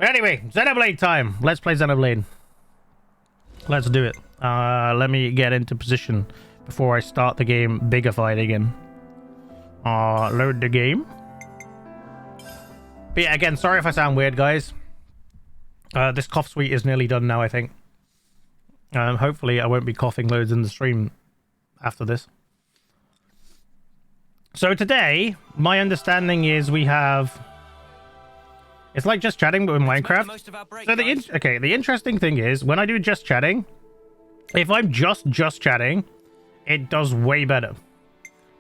Anyway, Xenoblade time. Let's play Xenoblade. Let's do it. Let me get into position before I start the game bigified again. Load the game. But yeah, again, sorry if I sound weird, guys. This cough suite is nearly done now, I think. Hopefully I won't be coughing loads in the stream after this. So today, my understanding is we have... It's like just chatting, but with Minecraft. So the interesting thing is, when I do just chatting, if I'm just chatting, it does way better.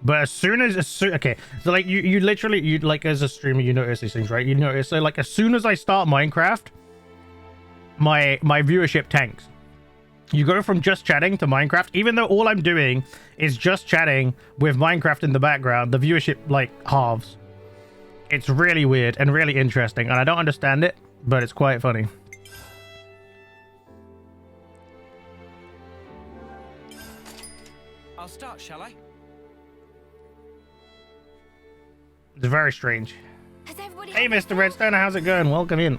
But as soon as okay, so like you literally like as a streamer, you notice these things, right? You notice, so like as soon as I start Minecraft, my viewership tanks. You go from just chatting to Minecraft, even though all I'm doing is just chatting with Minecraft in the background, the viewership like halves. It's really weird and really interesting, and I don't understand it, but it's quite funny. I'll start, shall I? It's very strange. Hey, Mr. Redstone, how's it going? Welcome in.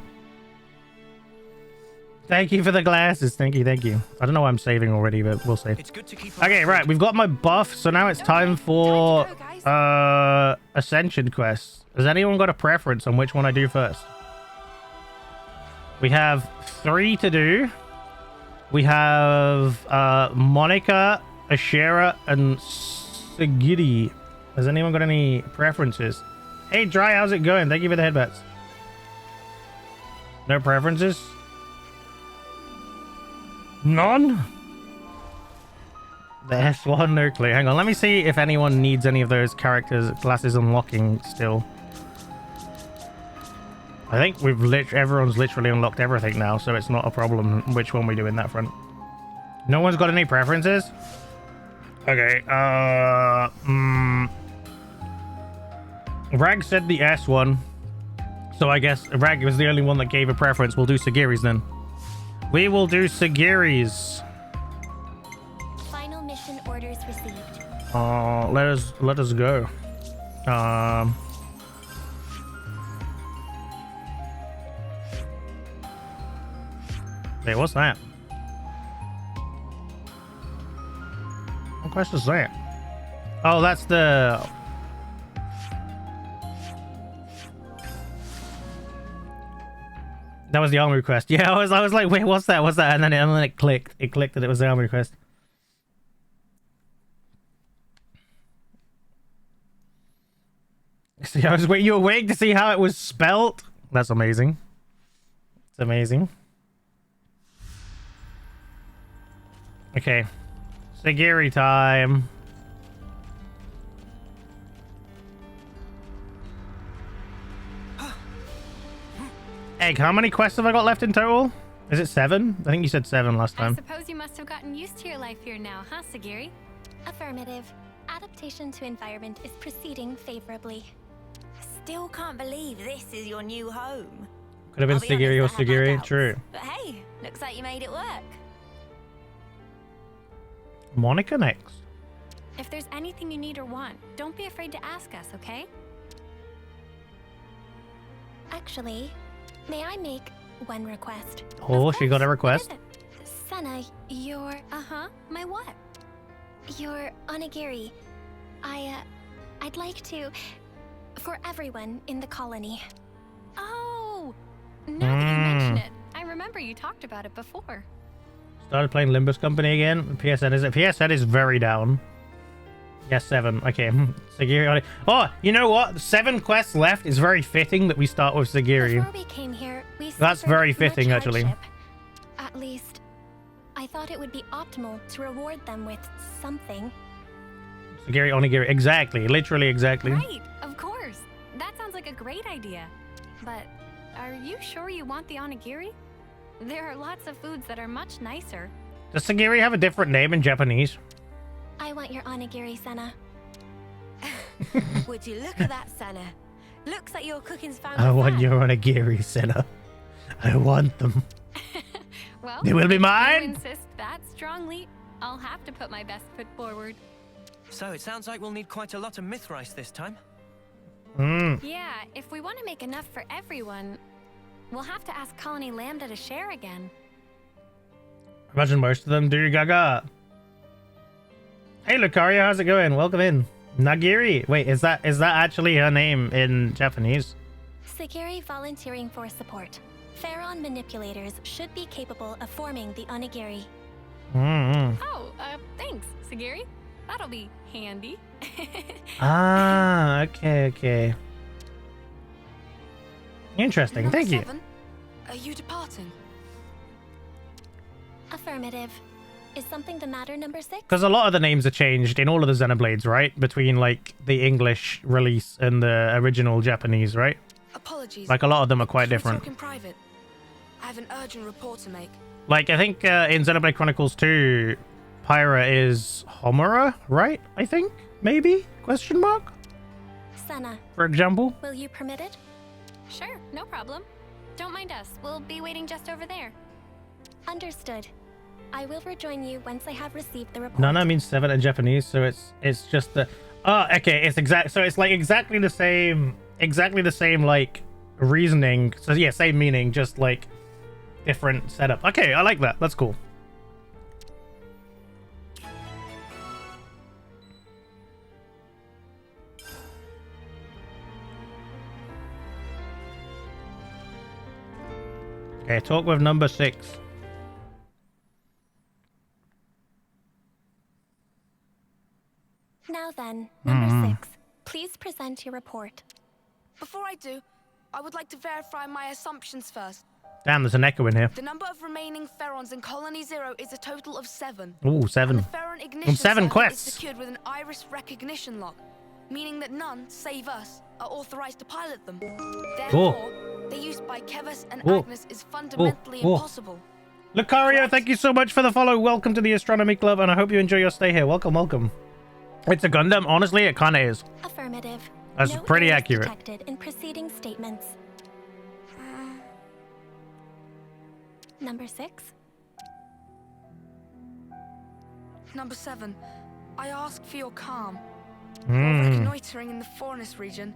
Thank you for the glasses. Thank you, thank you. I don't know why I'm saving already, but we'll save. It's good to keep okay, right. We've got my buff, so now it's time for Ascension quests. Has anyone got a preference on which one I do first? We have 3 to do. We have Monica, Ashera, and Segiri. Has anyone got any preferences? Hey, Dry, how's it going? Thank you for the headbats. No preferences? None? The S1, no clue. Hang on, let me see if anyone needs any of those characters' classes unlocking still. I think everyone's literally unlocked everything now, so it's not a problem which one we do in that front. No one's got any preferences? Okay, Rag said the S1, so I guess Rag was the only one that gave a preference. We'll do Segiri's then. We will do Segiri's. Final mission orders received. Let us go. Wait, what's that? What quest is that? Oh, that's the... That was the armory quest. Yeah, I was like, wait, what's that? What's that? And then it clicked. It clicked that it was the armory quest. See, you were waiting to see how it was spelt? That's amazing. It's amazing. Okay. Segiri time. Egg, how many quests have I got left in total? Is it 7? I think you said 7 last time. I suppose you must have gotten used to your life here now, huh, Segiri? Affirmative. Adaptation to environment is proceeding favorably. Still can't believe this is your new home. Could have been Segiri or Segiri. True. But hey, looks like you made it work. Monica next. If there's anything you need or want, don't be afraid to ask us, okay? Actually, may I make one request? Oh, she got a request. Senna, your... my what? Your onigiri. I'd like to... For everyone in the colony. Oh! Now that you mention it, I remember you talked about it before. Started playing Limbus Company again. PSN is it? PSN is very down. Yes, 7. Okay. Segiri. Oh, you know what? 7 quests left. It's very fitting that we start with Segiri. Before we came here, we That's very fitting, actually. At least, I thought it would be optimal to reward them with something. Segiri, onigiri. Exactly. Literally exactly. Right. Of course. That sounds like a great idea. But are you sure you want the onigiri? There are lots of foods that are much nicer. Does Segiri have a different name in Japanese? I want your onigiri, Senna. Would you look at that, Senna? Looks like your cooking's found. I want your onigiri, Senna. I want them. Well, they will be if mine. you insist that strongly, I'll have to put my best foot forward. So it sounds like we'll need quite a lot of myth rice this time. Yeah, if we want to make enough for everyone, We'll have to ask Colony Lambda to share again. Imagine most of them do, Gaga. Hey, Lucaria, how's it going? Welcome in. Nagiri. Wait, is that actually her name in Japanese? Segiri volunteering for support. Pharaon manipulators should be capable of forming the onigiri. Oh, thanks, Segiri. That'll be handy. Ah, okay. Interesting, thank you. Are you departing? Affirmative. Is something the matter, number 6? Because a lot of the names are changed in all of the Xenoblades, right? Between, like, the English release and the original Japanese, right? Apologies. Like, a lot of them are quite Can we different. talk in private? I have an urgent report to make. Like, I think in Xenoblade Chronicles 2, Pyra is Homura, right? I think? Maybe? Question mark? Senna, For example? will you permit it? Sure, no problem. Don't mind us. We'll be waiting just over there. Understood. I will rejoin you once I have received the report. Nana means 7 in Japanese, so it's just the... Oh, okay, it's exact. So it's like exactly the same, like, reasoning. So yeah, same meaning, just like different setup. Okay, I like that. That's cool. Okay, talk with number 6. Now then, number 6. Please present your report. Before I do, I would like to verify my assumptions first. Damn, there's an echo in here. The number of remaining Pharaons in Colony 0 is a total of 7. Ooh, 7. And the Pharaon ignition 7 circuit quests. is secured with an iris recognition lock, meaning that none, save us, are authorized to pilot them. Therefore, their use by Kevus and Agnes is fundamentally impossible. Lucario, thank you so much for the follow. Welcome to the Astronomy Club, and I hope you enjoy your stay here. Welcome. It's a Gundam. Honestly, it kind of is. Affirmative. That's No pretty errors accurate. detected in preceding statements. Number 6. Number 7, I ask for your calm. While reconnoitering in the Forest region,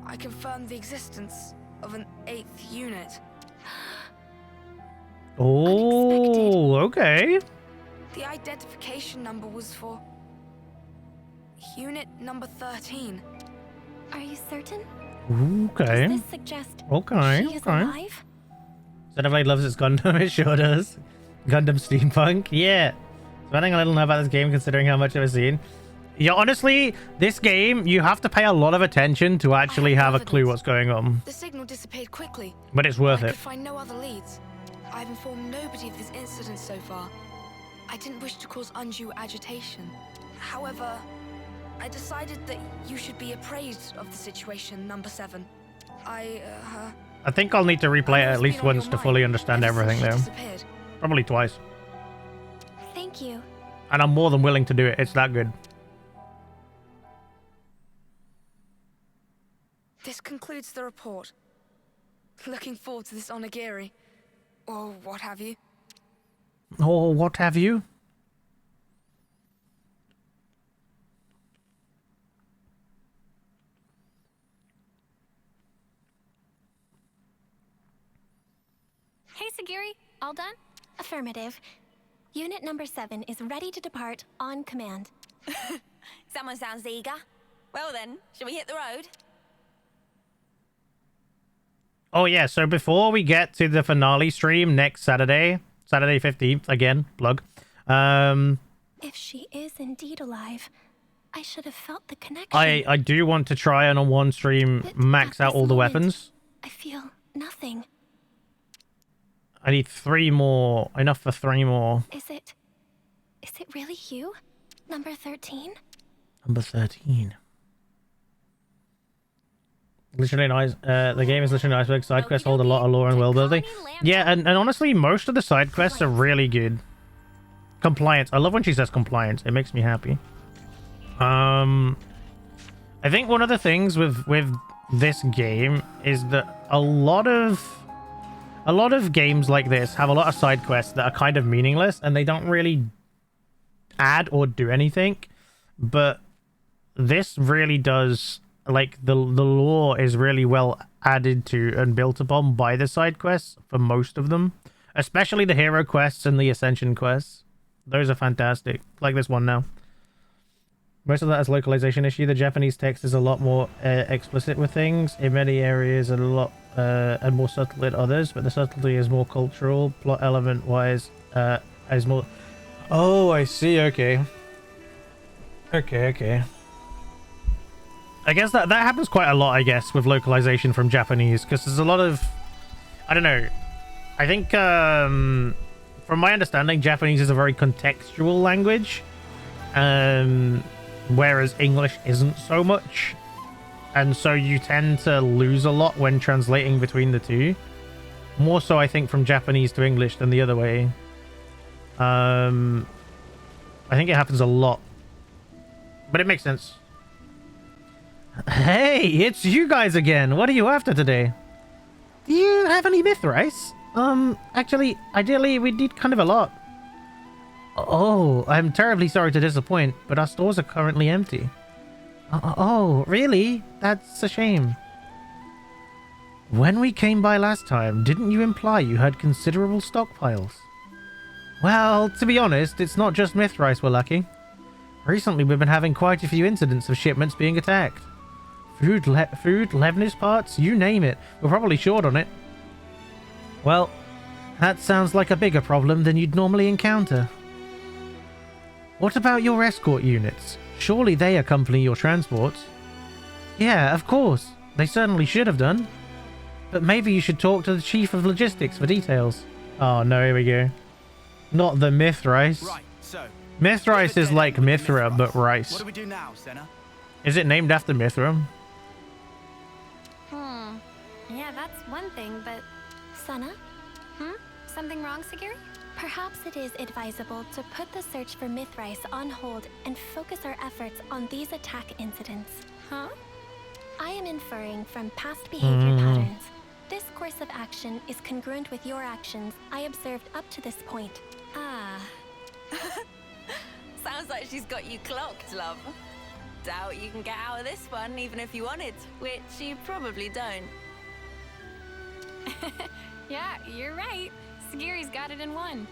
I confirmed the existence of an 8th unit. Oh, okay. The identification number was for unit number 13. Are you certain? Okay. Does this suggest Okay. she is alive? Xenoblade loves its Gundam. It sure does. Gundam Steampunk. Yeah. Spending a little know about this game considering how much I've seen. Yeah, honestly, this game, you have to pay a lot of attention to actually have a clue what's going on. The signal disappeared quickly. But it's worth I it. could find no other leads. I've informed nobody of this incident so far. I didn't wish to cause undue agitation. However, I decided that you should be appraised of the situation, number 7. I think I'll need to replay it at least been on once your to mind fully understand ever since everything, she though. disappeared. Probably twice. Thank you. And I'm more than willing to do it. It's that good. This concludes the report. Looking forward to this onigiri. Or what have you. Oh, what have you? Hey, Segiri. All done? Affirmative. Unit number 7 is ready to depart on command. Someone sounds eager. Well then, shall we hit the road? Oh, yeah. So before we get to the finale stream next Saturday 15th, again, plug. If she is indeed alive, I should have felt the connection. I do want to try and on one stream But max at out this all the moment, weapons. I feel nothing. I need 3 more. Enough for 3 more. Is it really you? Number 13? Number 13. Literally nice. The game is literally nice. Like side quests hold a lot of lore and world building. Yeah, and honestly, most of the side quests are really good. Compliance. I love when she says compliance. It makes me happy. I think one of the things with this game is that a lot of games like this have a lot of side quests that are kind of meaningless and they don't really add or do anything. But this really does. Like the lore is really well added to and built upon by the side quests for most of them, especially the hero quests and the Ascension quests. Those are fantastic, like this one now. Most of that is localization issue. The Japanese text is a lot more explicit with things in many areas and a lot and more subtle in others, but the subtlety is more cultural, plot element wise, is more. Oh, I see. Okay. Okay. I guess that happens quite a lot, I guess, with localization from Japanese, because there's a lot of, I don't know. I think from my understanding, Japanese is a very contextual language, whereas English isn't so much, and so you tend to lose a lot when translating between the two. More so, I think, from Japanese to English than the other way. I think it happens a lot, but it makes sense. Hey, it's you guys again. What are you after today? Do you have any myth rice? Actually, ideally, we need kind of a lot. Oh, I'm terribly sorry to disappoint, but our stores are currently empty. Oh, really? That's a shame. When we came by last time, didn't you imply you had considerable stockpiles? Well, to be honest, it's not just myth rice we're lacking. Recently, we've been having quite a few incidents of shipments being attacked. Food, Levnis parts, you name it. We're probably short on it. Well, that sounds like a bigger problem than you'd normally encounter. What about your escort units? Surely they accompany your transports. Yeah, of course. They certainly should have done. But maybe you should talk to the Chief of Logistics for details. Oh no, here we go. Not the myth rice. Right, so Myth rice is like Mithra, but rice. what do we do now, Senna? Is it named after Mithra? Yeah, that's one thing, but... Senna? Something wrong, Segiri? Perhaps it is advisable to put the search for Mythrice on hold and focus our efforts on these attack incidents. Huh? I am inferring from past behavior patterns. This course of action is congruent with your actions I observed up to this point. Ah. Sounds like she's got you clocked, love. Doubt you can get out of this one even if you wanted, which you probably don't. Yeah, you're right. Segiri's got it in one.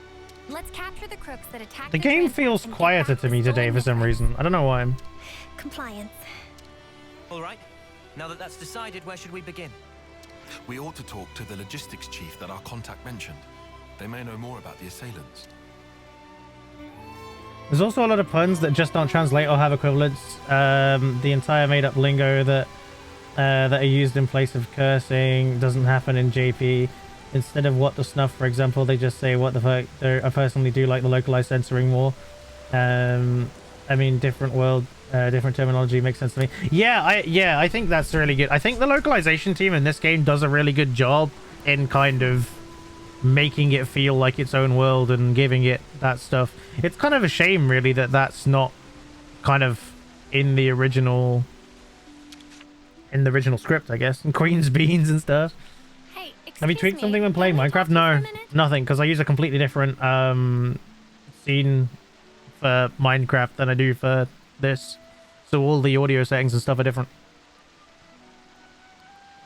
Let's capture the crooks that attack The game feels quieter to me today for some reason. I don't know why. Compliance. All right. Now that that's decided, where should we begin? We ought to talk to the logistics chief that our contact mentioned. They may know more about the assailants. There's also a lot of puns that just don't translate or have equivalents. The entire made-up lingo that are used in place of cursing doesn't happen in JP. Instead of what the snuff, for example, they just say what the fuck. I personally do like the localized censoring more. I mean, different world, different terminology makes sense to me. Yeah, I think that's really good. I think the localization team in this game does a really good job in kind of making it feel like its own world and giving it that stuff. It's kind of a shame, really, that that's not kind of in the original script, I guess, and Queen's Beans and stuff. Hey, Have you tweaked something when playing Minecraft? No, nothing, because I use a completely different scene for Minecraft than I do for this. So all the audio settings and stuff are different.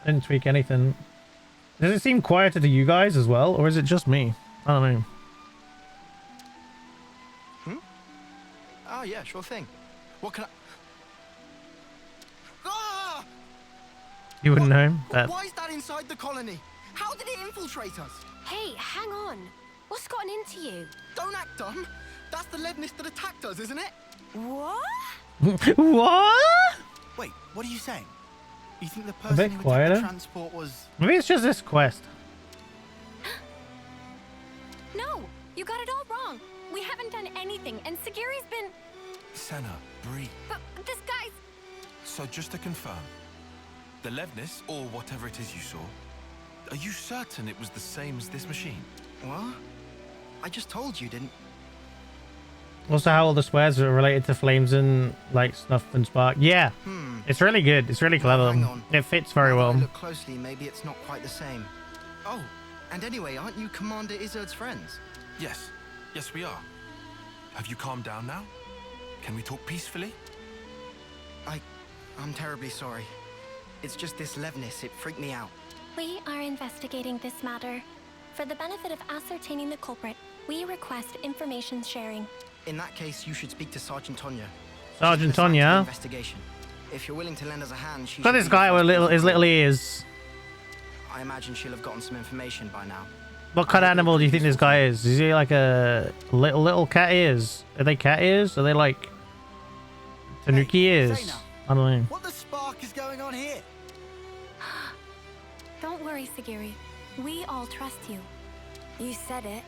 I didn't tweak anything. Does it seem quieter to you guys as well, or is it just me? I don't know. Oh, yeah, sure thing. What can I... Ah! You wouldn't know that. Why is that inside the colony? How did it infiltrate us? Hey, hang on. What's gotten into you? Don't act dumb. That's the Levnis that attacked us, isn't it? What? What? Wait, what are you saying? You think the bit person who attacked quieter. the transport was... Maybe it's just this quest. No, you got it all wrong. We haven't done anything, and Segiri's been... Senna, breathe. But this guy's... So just to confirm, the Levnis, or whatever it is you saw, are you certain it was the same as this machine? What? I just told you, didn't... Also, how all the swears are related to flames and like snuff and spark. Yeah, it's really good. It's really clever. Hang on. It fits very Now that I well. look closely, maybe it's not quite the same. Oh, and anyway, aren't you Commander Izzard's friends? Yes. Yes, we are. Have you calmed down now? Can we talk peacefully? I'm terribly sorry. It's just this Levnis, it freaked me out. We are investigating this matter. For the benefit of ascertaining the culprit, we request information sharing. In that case, you should speak to Sergeant Tonya. Sergeant She's assigned to the Tonya. investigation. If you're willing to lend us a hand, she Got should this be guy the with first his to little call. ears. I imagine she'll have gotten some information by now. What kind of animal do you think this guy is? Is he like a little cat ears? Are they cat ears? Are they like tanuki ears? Zena. I don't know. What the spark is going on here? Don't worry, Segiri. We all trust you. You said it.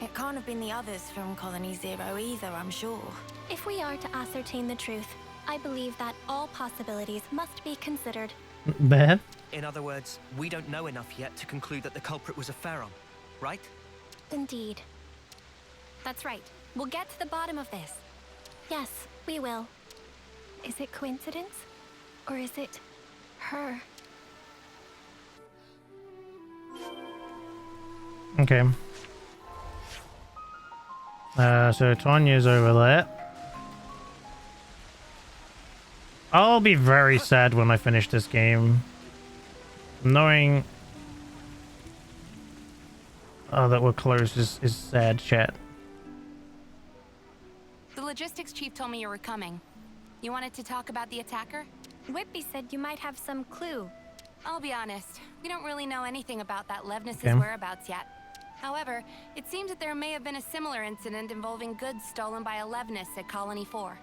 It can't have been the others from Colony Zero either, I'm sure. If we are to ascertain the truth, I believe that all possibilities must be considered. Bad. In other words, we don't know enough yet to conclude that the culprit was a Pharaon, right? Indeed. That's right. We'll get to the bottom of this. Yes, we will. Is it coincidence? Or is it her? Okay. So Tonya's over there. I'll be very sad when I finish this game. Knowing that we're close is sad, chat. The logistics chief told me you were coming. You wanted to talk about the attacker? Whitby said you might have some clue. I'll be honest, we don't really know anything about that Levnis' Okay. whereabouts yet. However, it seems that there may have been a similar incident involving goods stolen by a Levnis at Colony 4.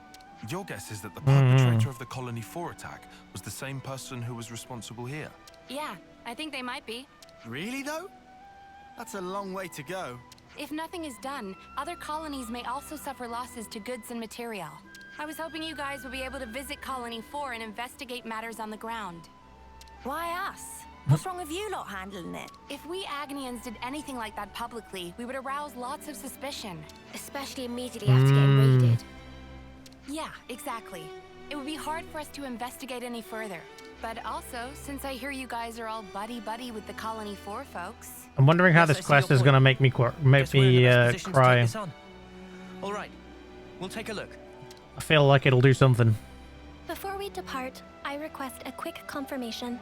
Your guess is that the perpetrator of the Colony 4 attack was the same person who was responsible here? Yeah, I think they might be. Really, though? That's a long way to go. If nothing is done, other colonies may also suffer losses to goods and material. I was hoping you guys would be able to visit Colony 4 and investigate matters on the ground. Why us? What's wrong with you lot handling it? If we Agnians did anything like that publicly, we would arouse lots of suspicion. Especially immediately after getting raided. Yeah, exactly. It would be hard for us to investigate any further. But also, since I hear you guys are all buddy-buddy with the Colony 4 folks... I'm wondering how Yes, this I see quest your is point. gonna make me Guess we're in the best position to take cry. this on. All right, we'll take a look. I feel like it'll do something. Before we depart, I request a quick confirmation.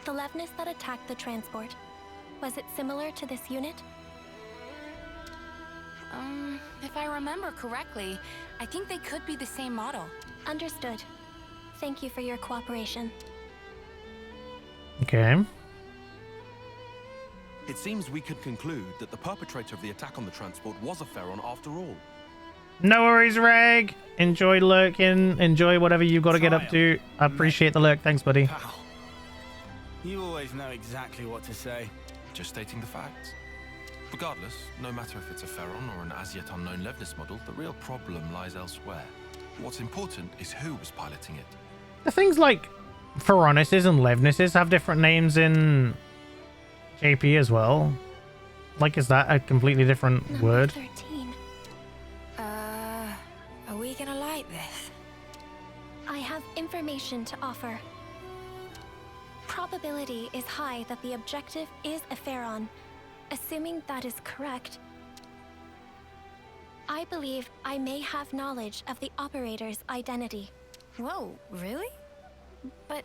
The Levnis that attacked the transport, was it similar to this unit? If I remember correctly, I think they could be the same model. Understood. Thank you for your cooperation. Okay. It seems we could conclude that the perpetrator of the attack on the transport was a Pharaon after all. No worries, Reg. Enjoy lurking. Enjoy whatever you've got to get up to. I appreciate the lurk. Thanks, buddy. Pal, you always know exactly what to say. Just stating the facts. Regardless, no matter if it's a Pharaon or an as yet unknown Levnis model, the real problem lies elsewhere. What's important is who was piloting it. The things like Pharaonises and Levnises have different names in JP as well. Like, is that a completely different Number word? 13. Are we gonna like this? I have information to offer. Probability is high that the objective is a Pharaon. Assuming that is correct, I believe I may have knowledge of the operator's identity. Whoa, really? But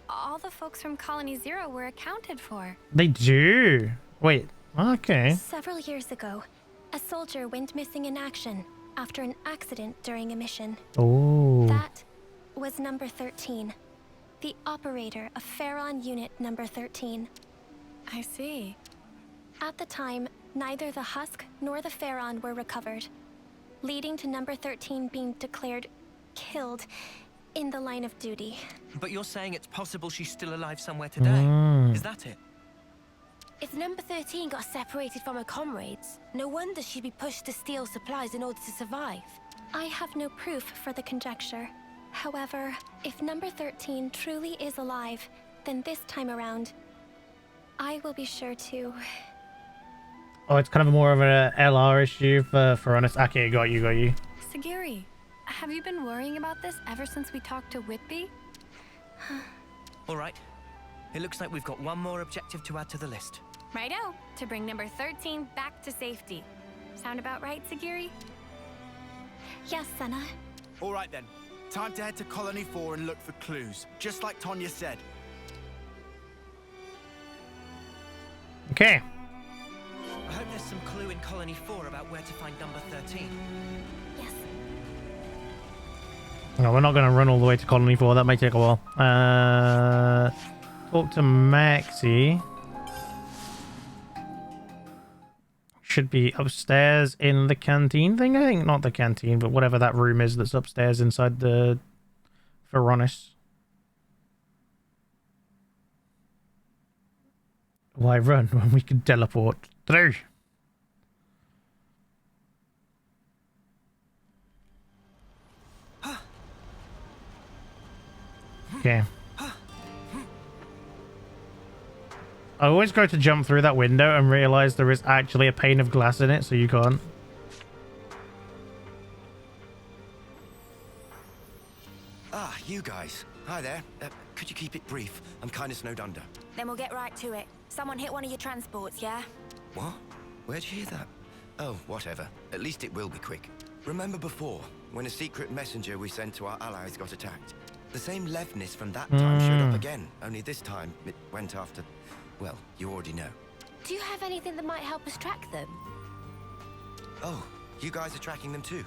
all the folks from Colony Zero were accounted for. They do. Wait. Okay. Several years ago, a soldier went missing in action after an accident during a mission. Oh. That was number 13. The operator of Pharaon Unit number 13. I see. At the time, neither the husk nor the Pharaon were recovered, leading to number 13 being declared killed in the line of duty. But you're saying it's possible she's still alive somewhere today. Mm. Is that it? If number 13 got separated from her comrades, no wonder she'd be pushed to steal supplies in order to survive. I have no proof for the conjecture. However, if number 13 truly is alive, then this time around, I will be sure to... Oh, it's kind of more of an LR issue for honest. Okay, got you. Segiri, have you been worrying about this ever since we talked to Whitby? All right. It looks like we've got one more objective to add to the list. Righto, to bring number 13 back to safety. Sound about right, Segiri? Yes, Senna. All right then, Time to head to Colony 4 and look for clues, just like Tonya said. Okay. I hope there's some clue in Colony 4 about where to find number 13. Yes. No, we're not going to run all the way to Colony 4. That may take a while. Talk to Maxi. Should be upstairs in the canteen thing, I think. Not the canteen, but whatever that room is that's upstairs inside the Feronis. Why run when we can teleport through? Okay. I always go to jump through that window and realize there is actually a pane of glass in it, so you can't. Ah, you guys. Hi there. Could you keep it brief? I'm kind of snowed under. Then we'll get right to it. Someone hit one of your transports, yeah? What? Where'd you hear that? Oh, whatever. At least it will be quick. Remember before, when a secret messenger we sent to our allies got attacked? The same Levnis from that time showed up again, only this time it went after... Well, you already know. Do you have anything that might help us track them? Oh, you guys are tracking them too?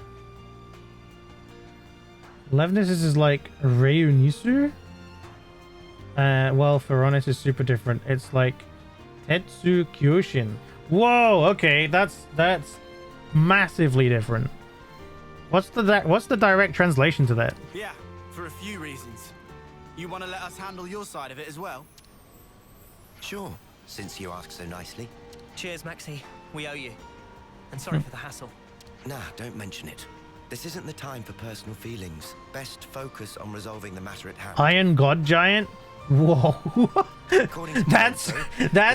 Levnis is like Reunisu? Well, Feronis is super different. It's like Tetsu Kyoshin. Whoa, okay, that's massively different. What's the direct translation to that? Yeah, for a few reasons. You want to let us handle your side of it as well? Sure, since you ask so nicely. Cheers, Maxi. We owe you. And sorry for the hassle. Nah, don't mention it. This isn't the time for personal feelings. Best focus on resolving the matter at hand. Iron God Giant? Whoa. that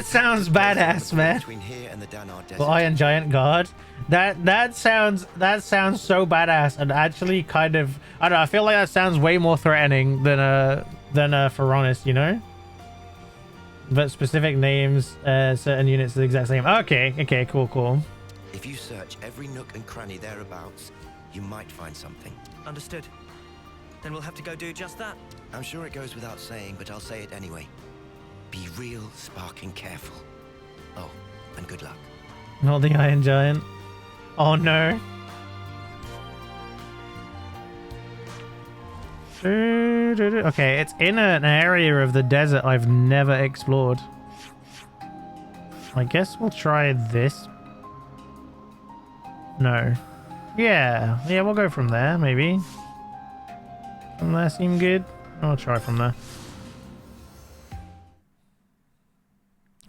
sounds badass, man. Between here and the Danar Desert. The Iron Giant God. That sounds so badass and actually kind of, I don't know, I feel like that sounds way more threatening than a Feronis, you know? But specific names, certain units are the exact same. Okay, cool. If you search every nook and cranny thereabouts, you might find something. Understood. Then we'll have to go do just that. I'm sure it goes without saying, but I'll say it anyway. Be real sparking careful. Oh, and good luck. Not the Iron Giant. Oh no. Okay, it's in an area of the desert I've never explored. I guess we'll try this. No. Yeah, we'll go from there, maybe. From there seem good? I'll try from there.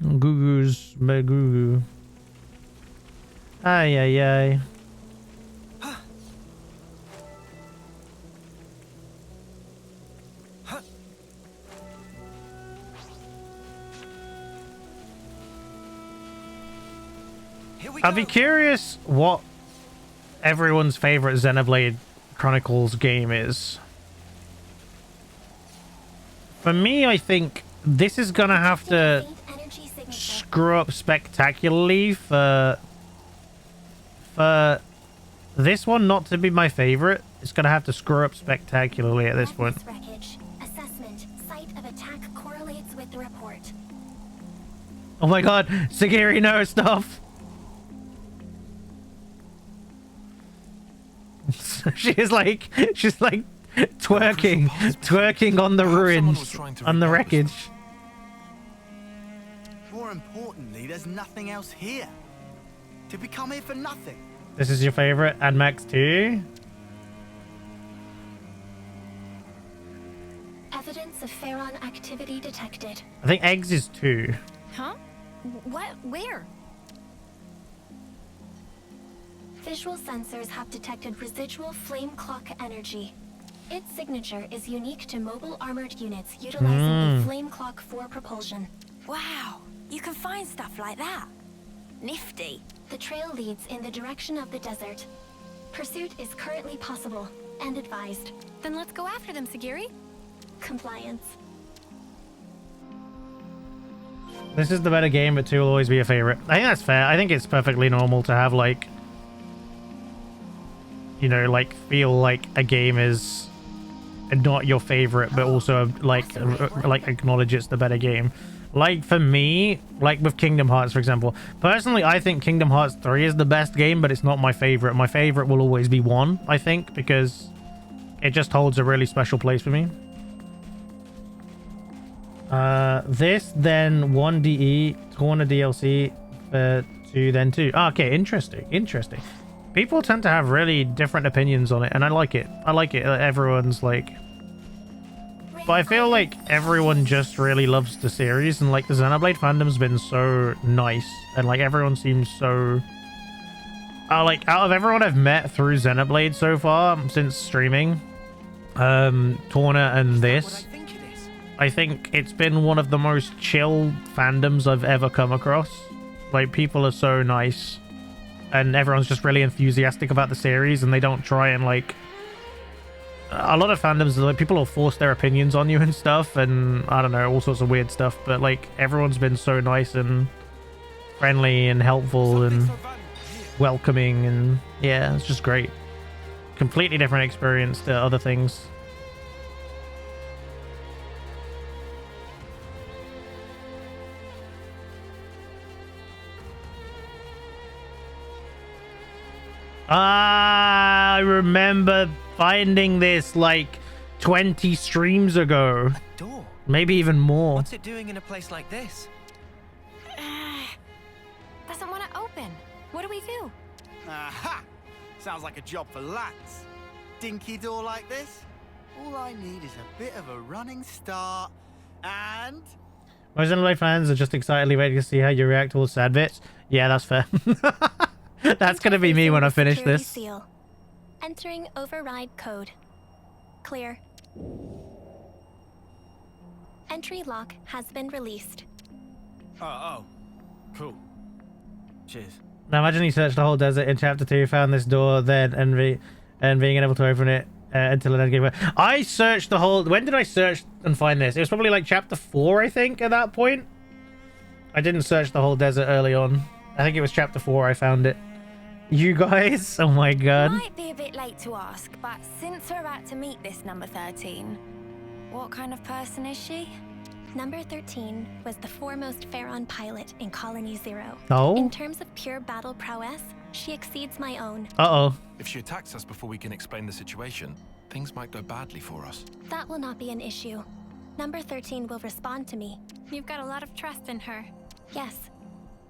Gugu's Gugu. Ay. I'd be curious what everyone's favorite Xenoblade Chronicles game is. For me, I think this is gonna have to screw up spectacularly for this one not to be my favorite. It's gonna have to screw up spectacularly at this point. Assessment. Site of attack correlates with the report. Oh my god, Segiri knows stuff. she's like twerking on the ruins, on the wreckage. More importantly, there's nothing else here. Did we come here for nothing? This is your favorite, and Max 2. Evidence of Pharaon activity detected. I think eggs is 2. Huh? What? Where? Visual sensors have detected residual flame clock energy. Its signature is unique to mobile armored units utilizing the flame clock for propulsion. Wow, you can find stuff like that. Nifty. The trail leads in the direction of the desert. Pursuit is currently possible and advised. Then let's go after them, Segiri. Compliance. This is the better game, but 2 will always be a favorite. I think that's fair. I think it's perfectly normal to have, like, you know, like, feel like a game is not your favorite, but also like acknowledge it's the better game. Like for me, like with Kingdom Hearts, for example, personally, I think Kingdom Hearts 3 is the best game, but it's not my favorite. My favorite will always be 1, I think, because it just holds a really special place for me. This, then 1DE, Corner DLC, 2, then 2. Oh, okay, interesting. People tend to have really different opinions on it, and I like it. Everyone's like... But I feel like everyone just really loves the series, and like the Xenoblade fandom's been so nice, and like everyone seems so... like out of everyone I've met through Xenoblade so far, since streaming, Torna and this, I think it's been one of the most chill fandoms I've ever come across. Like, people are so nice, and everyone's just really enthusiastic about the series, and they don't try and like... A lot of fandoms, like, people will force their opinions on you and stuff, and I don't know, all sorts of weird stuff, but like everyone's been so nice and friendly and helpful and welcoming, and yeah, it's just great. Completely different experience to other things. I remember finding this like 20 streams ago. Door. Maybe even more. What's it doing in a place like this? Doesn't want to open. What do we do? Aha! Sounds like a job for lads. Dinky door like this? All I need is a bit of a running start, and... Most Xenoblade fans are just excitedly waiting to see how you react to all the sad bits. Yeah, that's fair. That's gonna be me when I finish this. Seal. Entering override code. Clear. Entry lock has been released. Oh. Cool. Cheers. Now imagine you searched the whole desert in chapter 2, found this door, then and being able to open it until it ended game. I searched the whole... When did I search and find this? It was probably like chapter 4, I think, at that point. I didn't search the whole desert early on. I think it was chapter 4 I found it. You guys? Oh my god. Might be a bit late to ask, but since we're about to meet this number 13, what kind of person is she? Number 13 was the foremost Pharaon pilot in Colony 0. Oh? In terms of pure battle prowess, she exceeds my own. Uh-oh. If she attacks us before we can explain the situation, things might go badly for us. That will not be an issue. Number 13 will respond to me. You've got a lot of trust in her. Yes.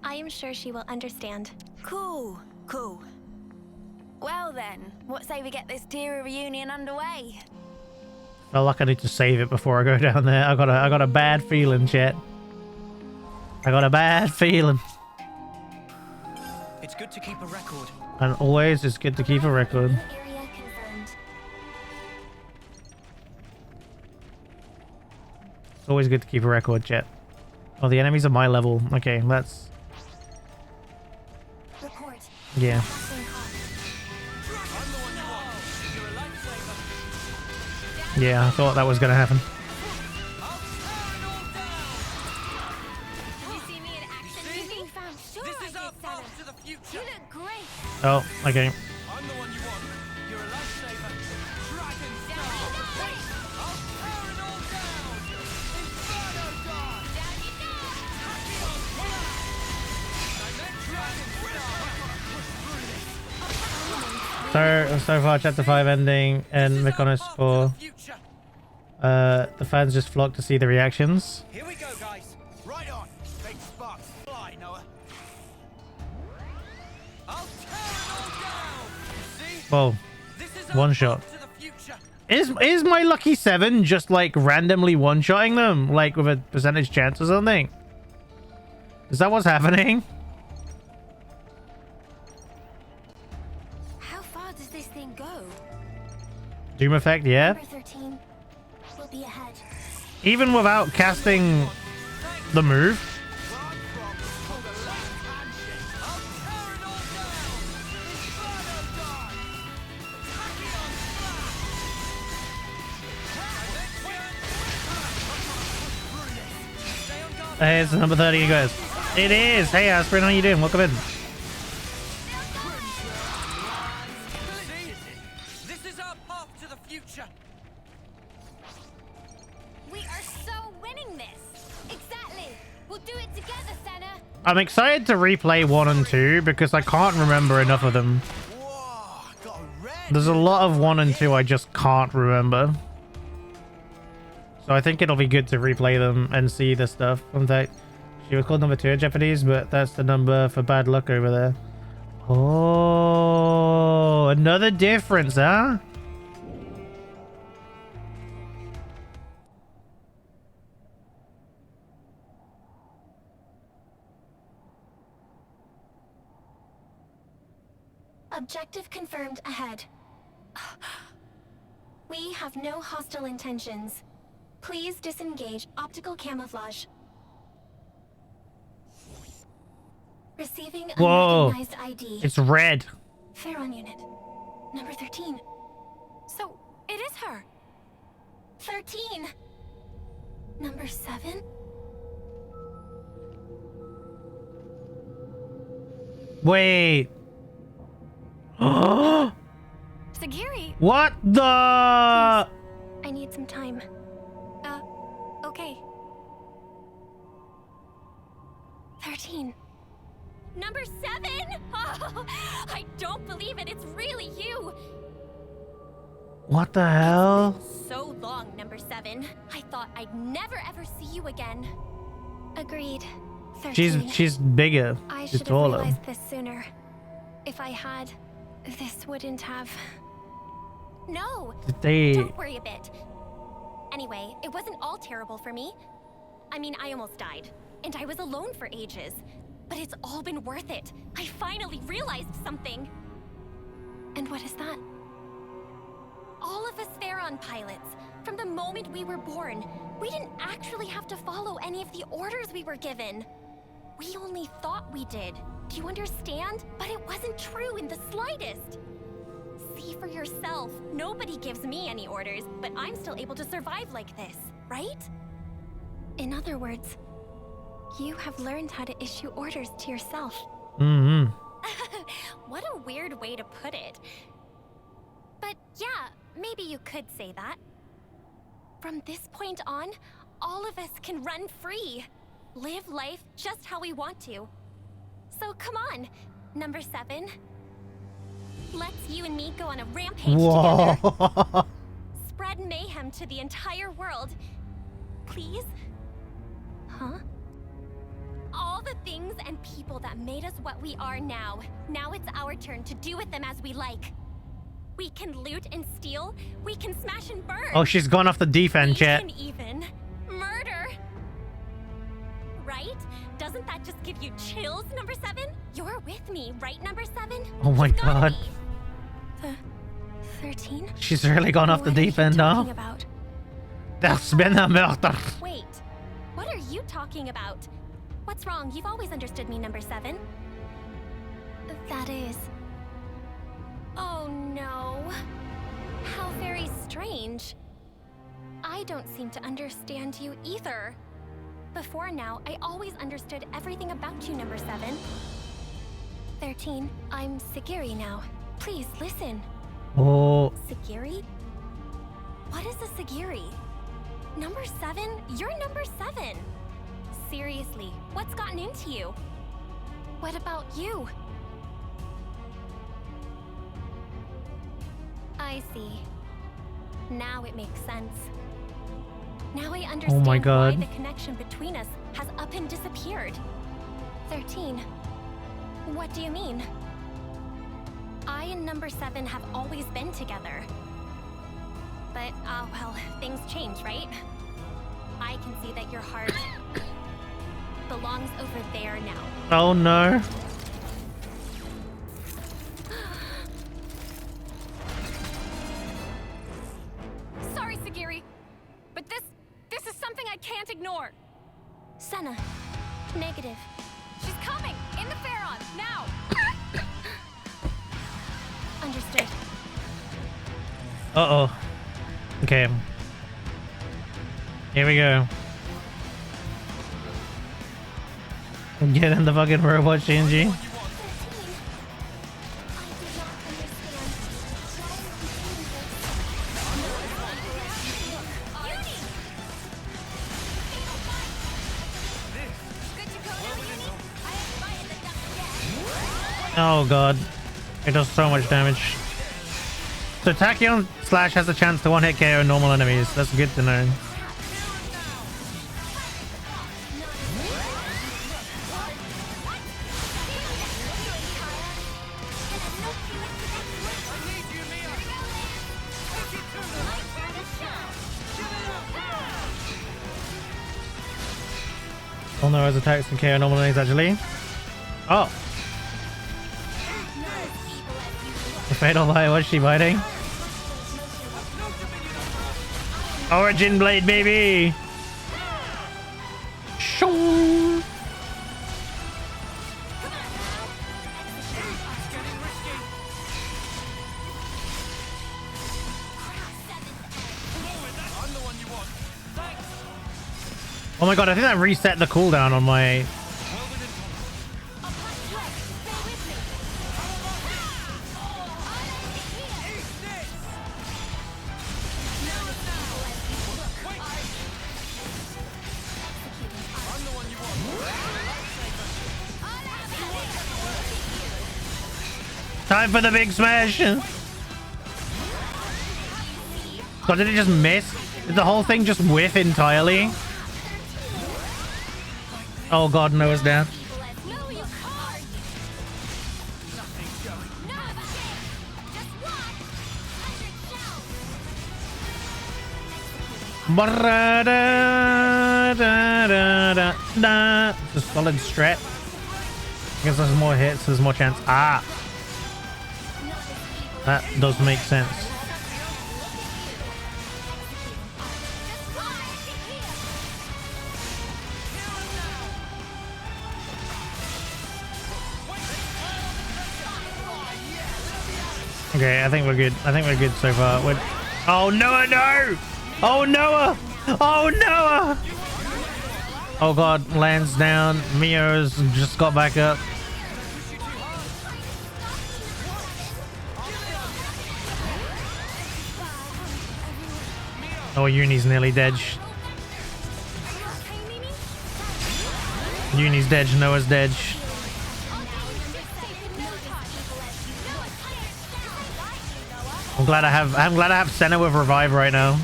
I am sure she will understand. Cool. Well then, what say we get this Tira reunion underway? Felt like I need to save it before I go down there. I got a bad feeling, chat. I got a bad feeling. It's good to keep a record. And always it's good to keep a record. Area confirmed. It's always good to keep a record, chat. Oh, the enemies are my level. Okay, let's... Report. Yeah. Yeah, I thought that was gonna happen. You look great. Oh, okay. I'm the one you want. You're a lifesaver. Dragon Star. I'll tear it all down. Inferno Dawn. Down you go. So far, chapter 5 ending and Mykonos 4. The fans just flock to see the reactions. Here we go, guys. Right on. Make sparks fly, Noah. I'll tear it all down. See? Whoa. One shot. Is my lucky 7 just like randomly one-shotting them? Like with a percentage chance or something? Is that what's happening? How far does this thing go? Doom effect, yeah. Number 13 will be ahead. Even without casting the move. Hey, it's number 30, you guys. It is. Hey, Aspirin, how you doing? Welcome in. This is our path to the future. I'm excited to replay 1 and 2 because I can't remember enough of them. There's a lot of 1 and 2 I just can't remember. So I think it'll be good to replay them and see the stuff. In fact, she was called number 2 in Japanese, but that's the number for bad luck over there. Oh, another difference, huh? Objective confirmed ahead. We have no hostile intentions. Please disengage optical camouflage. Receiving unrecognized ID. It's red. Pharaon unit. Number 13. So, it is her. 13. Number 7. Wait. Segiri! What the? I need some time. Okay. 13. Number 7! Oh, I don't believe it. It's really you. What the hell? So long, Number 7. I thought I'd never ever see you again. Agreed. 13. She's bigger. I She's should have taller. realized this sooner. If I had, this wouldn't have. No! They... Don't worry a bit. Anyway, it wasn't all terrible for me. I mean, I almost died. And I was alone for ages. But it's all been worth it. I finally realized something. And what is that? All of us Pharaon pilots, from the moment we were born, we didn't actually have to follow any of the orders we were given. We only thought we did. Do you understand? But it wasn't true in the slightest. See for yourself. Nobody gives me any orders, but I'm still able to survive like this, right? In other words, you have learned how to issue orders to yourself. Mm-hmm. What a weird way to put it. But yeah, maybe you could say that. From this point on, all of us can run free. Live life just how we want to. So come on, Number 7. Let's you and me go on a rampage together. Spread mayhem to the entire world. Please? Huh? All the things and people that made us what we are now. Now it's our turn to do with them as we like. We can loot and steal. We can smash and burn. Oh, she's gone off the defense yet. We can even murder. Right? Doesn't that just give you chills, Number 7? You're with me, right, Number 7? Oh my god. The 13? She's really gone off the deep end now. There's been a murder. Wait, what are you talking about? What's wrong? You've always understood me, Number 7. That is... Oh no. How very strange. I don't seem to understand you either. Before now, I always understood everything about you, Number 7. 13, I'm Segiri now. Please, listen. Oh. Segiri? What is a Segiri? Number 7? You're Number 7! Seriously, what's gotten into you? What about you? I see. Now it makes sense. Now I understand Oh my god. why the connection between us has up and disappeared. 13. What do you mean? I and Number 7 have always been together. But, well, things change, right? I can see that your heart belongs over there now. Oh no. Sorry, Segiri, but this is something I can't ignore. Senna. Negative. She's coming! In the Pharaon! Now! Understood. Uh-oh. Okay. Here we go. Get in the fucking robot, Shinji. Good to go now, Uni? I Oh god. It does so much damage. So Tachyon Slash has a chance to one-hit KO normal enemies. That's good to know. Oh no, his attacks can KO normal enemies actually. Oh. The Fatal Bite, what's she biting? Origin Blade, baby! Shoo! Oh my god, I think that reset the cooldown on my... Time for the big smash! God, did it just miss? Did the whole thing just whiff entirely? Oh god, Noah's down. It's a solid strat. I guess there's more hits, there's more chance. Ah! That does make sense. Okay, I think we're good. I think we're good so far. Oh, Noah, no! Oh, Noah! Oh, Noah! Oh, God. Lands down. Mio's just got back up. Oh, Uni's nearly dead. Uni's dead. Noah's dead. I'm glad I have Senna with revive right now.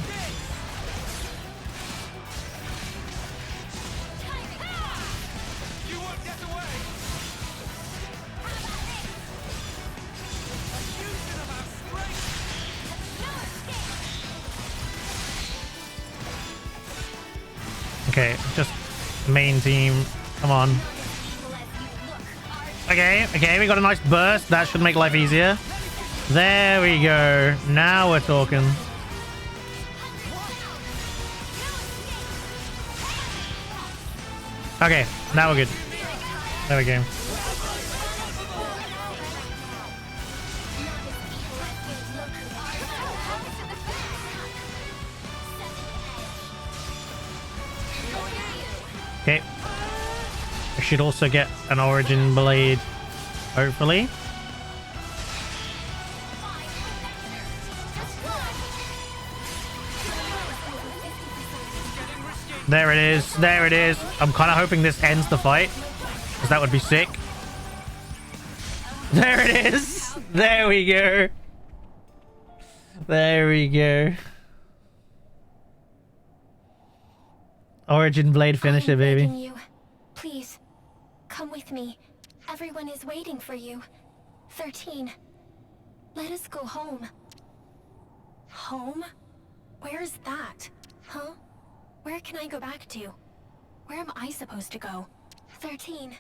Okay, just main team. Come on. Okay, we got a nice burst. That should make life easier. There we go. Now we're talking. Okay, now we're good. There we go. Okay. I should also get an Origin Blade, hopefully. There it is. There it is. I'm kind of hoping this ends the fight, because that would be sick. There it is. There we go. There we go. Origin Blade finisher, baby. You. Please, come with me. Everyone is waiting for you. 13. Let us go home. Home? Where's that? Huh? Where can I go back to? Where am I supposed to go? 13.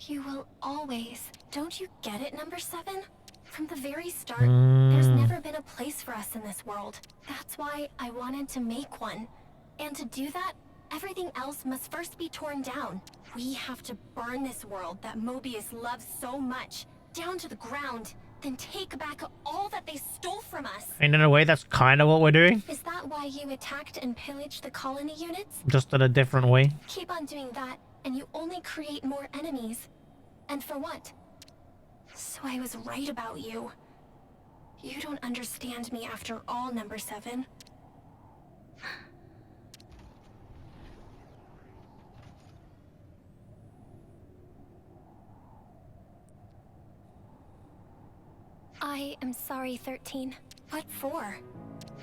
You will always... Don't you get it, number 7? From the very start, there's never been a place for us in this world. That's why I wanted to make one. And to do that, everything else must first be torn down. We have to burn this world that Mobius loves so much, down to the ground. Then take back all that they stole from us. And in a way, that's kind of what we're doing. Is that why you attacked and pillaged the colony units? Just in a different way. Keep on doing that, and you only create more enemies. And for what? So I was right about you. You don't understand me after all, number 7. I am sorry, 13. What for?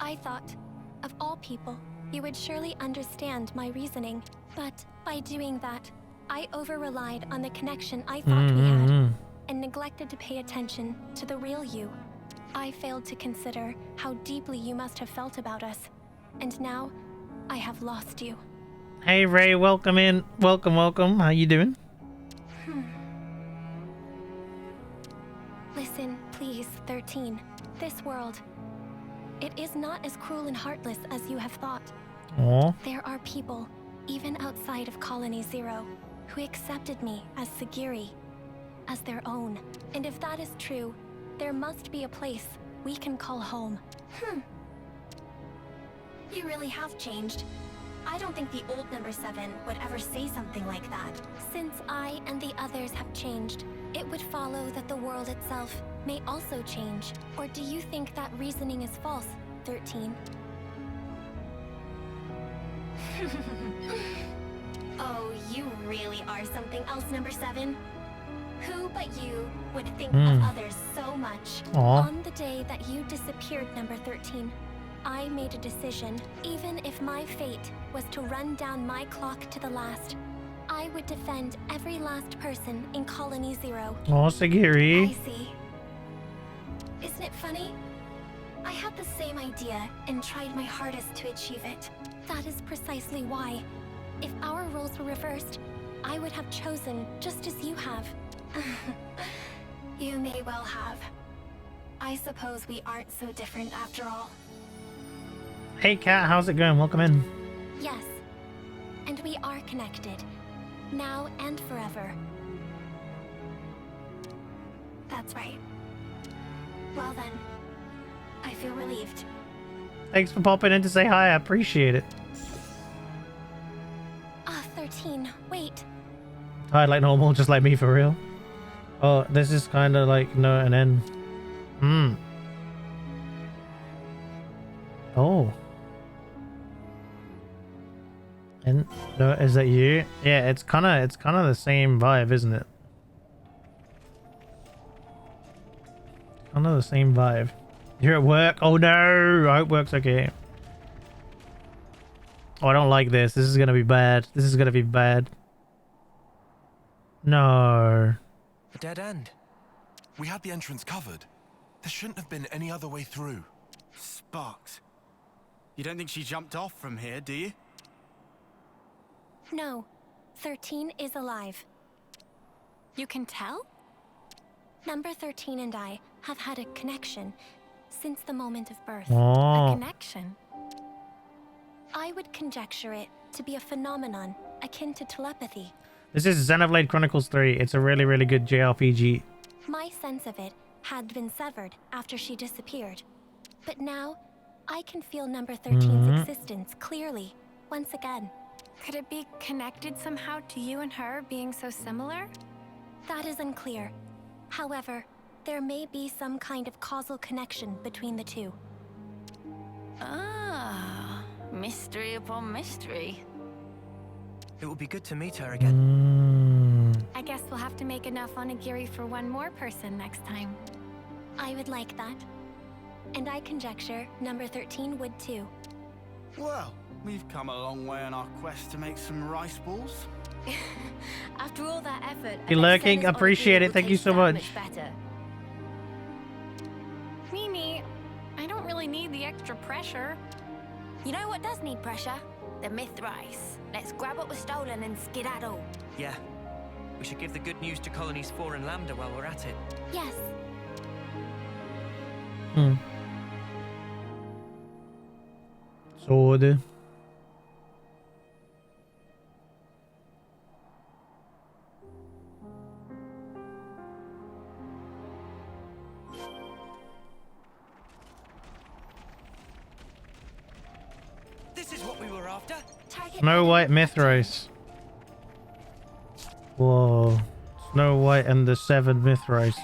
I thought, of all people, you would surely understand my reasoning. But by doing that, I over-relied on the connection I thought we had, and neglected to pay attention to the real you. I failed to consider how deeply you must have felt about us, and now I have lost you. Hey Ray, welcome in. Welcome. How you doing? Listen, please, 13. This world, it is not as cruel and heartless as you have thought. Aw. There are people, even outside of Colony Zero, who accepted me as Segiri, as their own. And if that is true, there must be a place we can call home. You really have changed. I don't think the old number 7 would ever say something like that. Since I and the others have changed, it would follow that the world itself may also change. Or do you think that reasoning is false, 13? Oh, you really are something else, number 7. Who but you would think Hmm. of others so much? Aw. On the day that you disappeared, number 13, I made a decision. Even if my fate was to run down my clock to the last, I would defend every last person in Colony Zero. Aw, Segiri. I see. Isn't it funny? I had the same idea and tried my hardest to achieve it. That is precisely why. If our roles were reversed, I would have chosen just as you have. You may well have. I suppose we aren't so different after all. Hey Kat, how's it going? Welcome in. Yes. And we are connected. Now and forever. That's right. Well then, I feel relieved. Thanks for popping in to say hi. I appreciate it. Ah, 13, wait. Hi, like normal, just like me for real. Oh, this is kind of like no and then. Oh. And no, is that you? Yeah, it's kind of the same vibe, isn't it? Kind of the same vibe. You're at work? Oh no! I hope work's okay. Oh, I don't like this. This is gonna be bad. This is gonna be bad. No. A dead end. We had the entrance covered. There shouldn't have been any other way through. Sparks. You don't think she jumped off from here, do you? No. 13 is alive. You can tell? Number 13 and I have had a connection since the moment of birth. Oh. A connection? I would conjecture it to be a phenomenon akin to telepathy. This is Xenoblade Chronicles 3. It's a really, really good JRPG. My sense of it had been severed after she disappeared. But now, I can feel number 13's existence clearly, once again. Could it be connected somehow to you and her being so similar? That is unclear. However, there may be some kind of causal connection between the two. Ah, mystery upon mystery. It would be good to meet her again. I guess we'll have to make enough onigiri for one more person next time. I would like that. And I conjecture number 13 would too. Well, we've come a long way on our quest to make some rice balls. After all that effort, Hey, lurking, appreciate it. Thank you so much. Mimi, I don't really need the extra pressure. You know what does need pressure? The myth rice. Let's grab what was stolen and skedaddle. Yeah. We should give the good news to Colonies 4 and Lambda while we're at it. Yes. Sword. This is what we were after. Snow White Mythrice. Whoa. Snow White and the 7 Mythrice.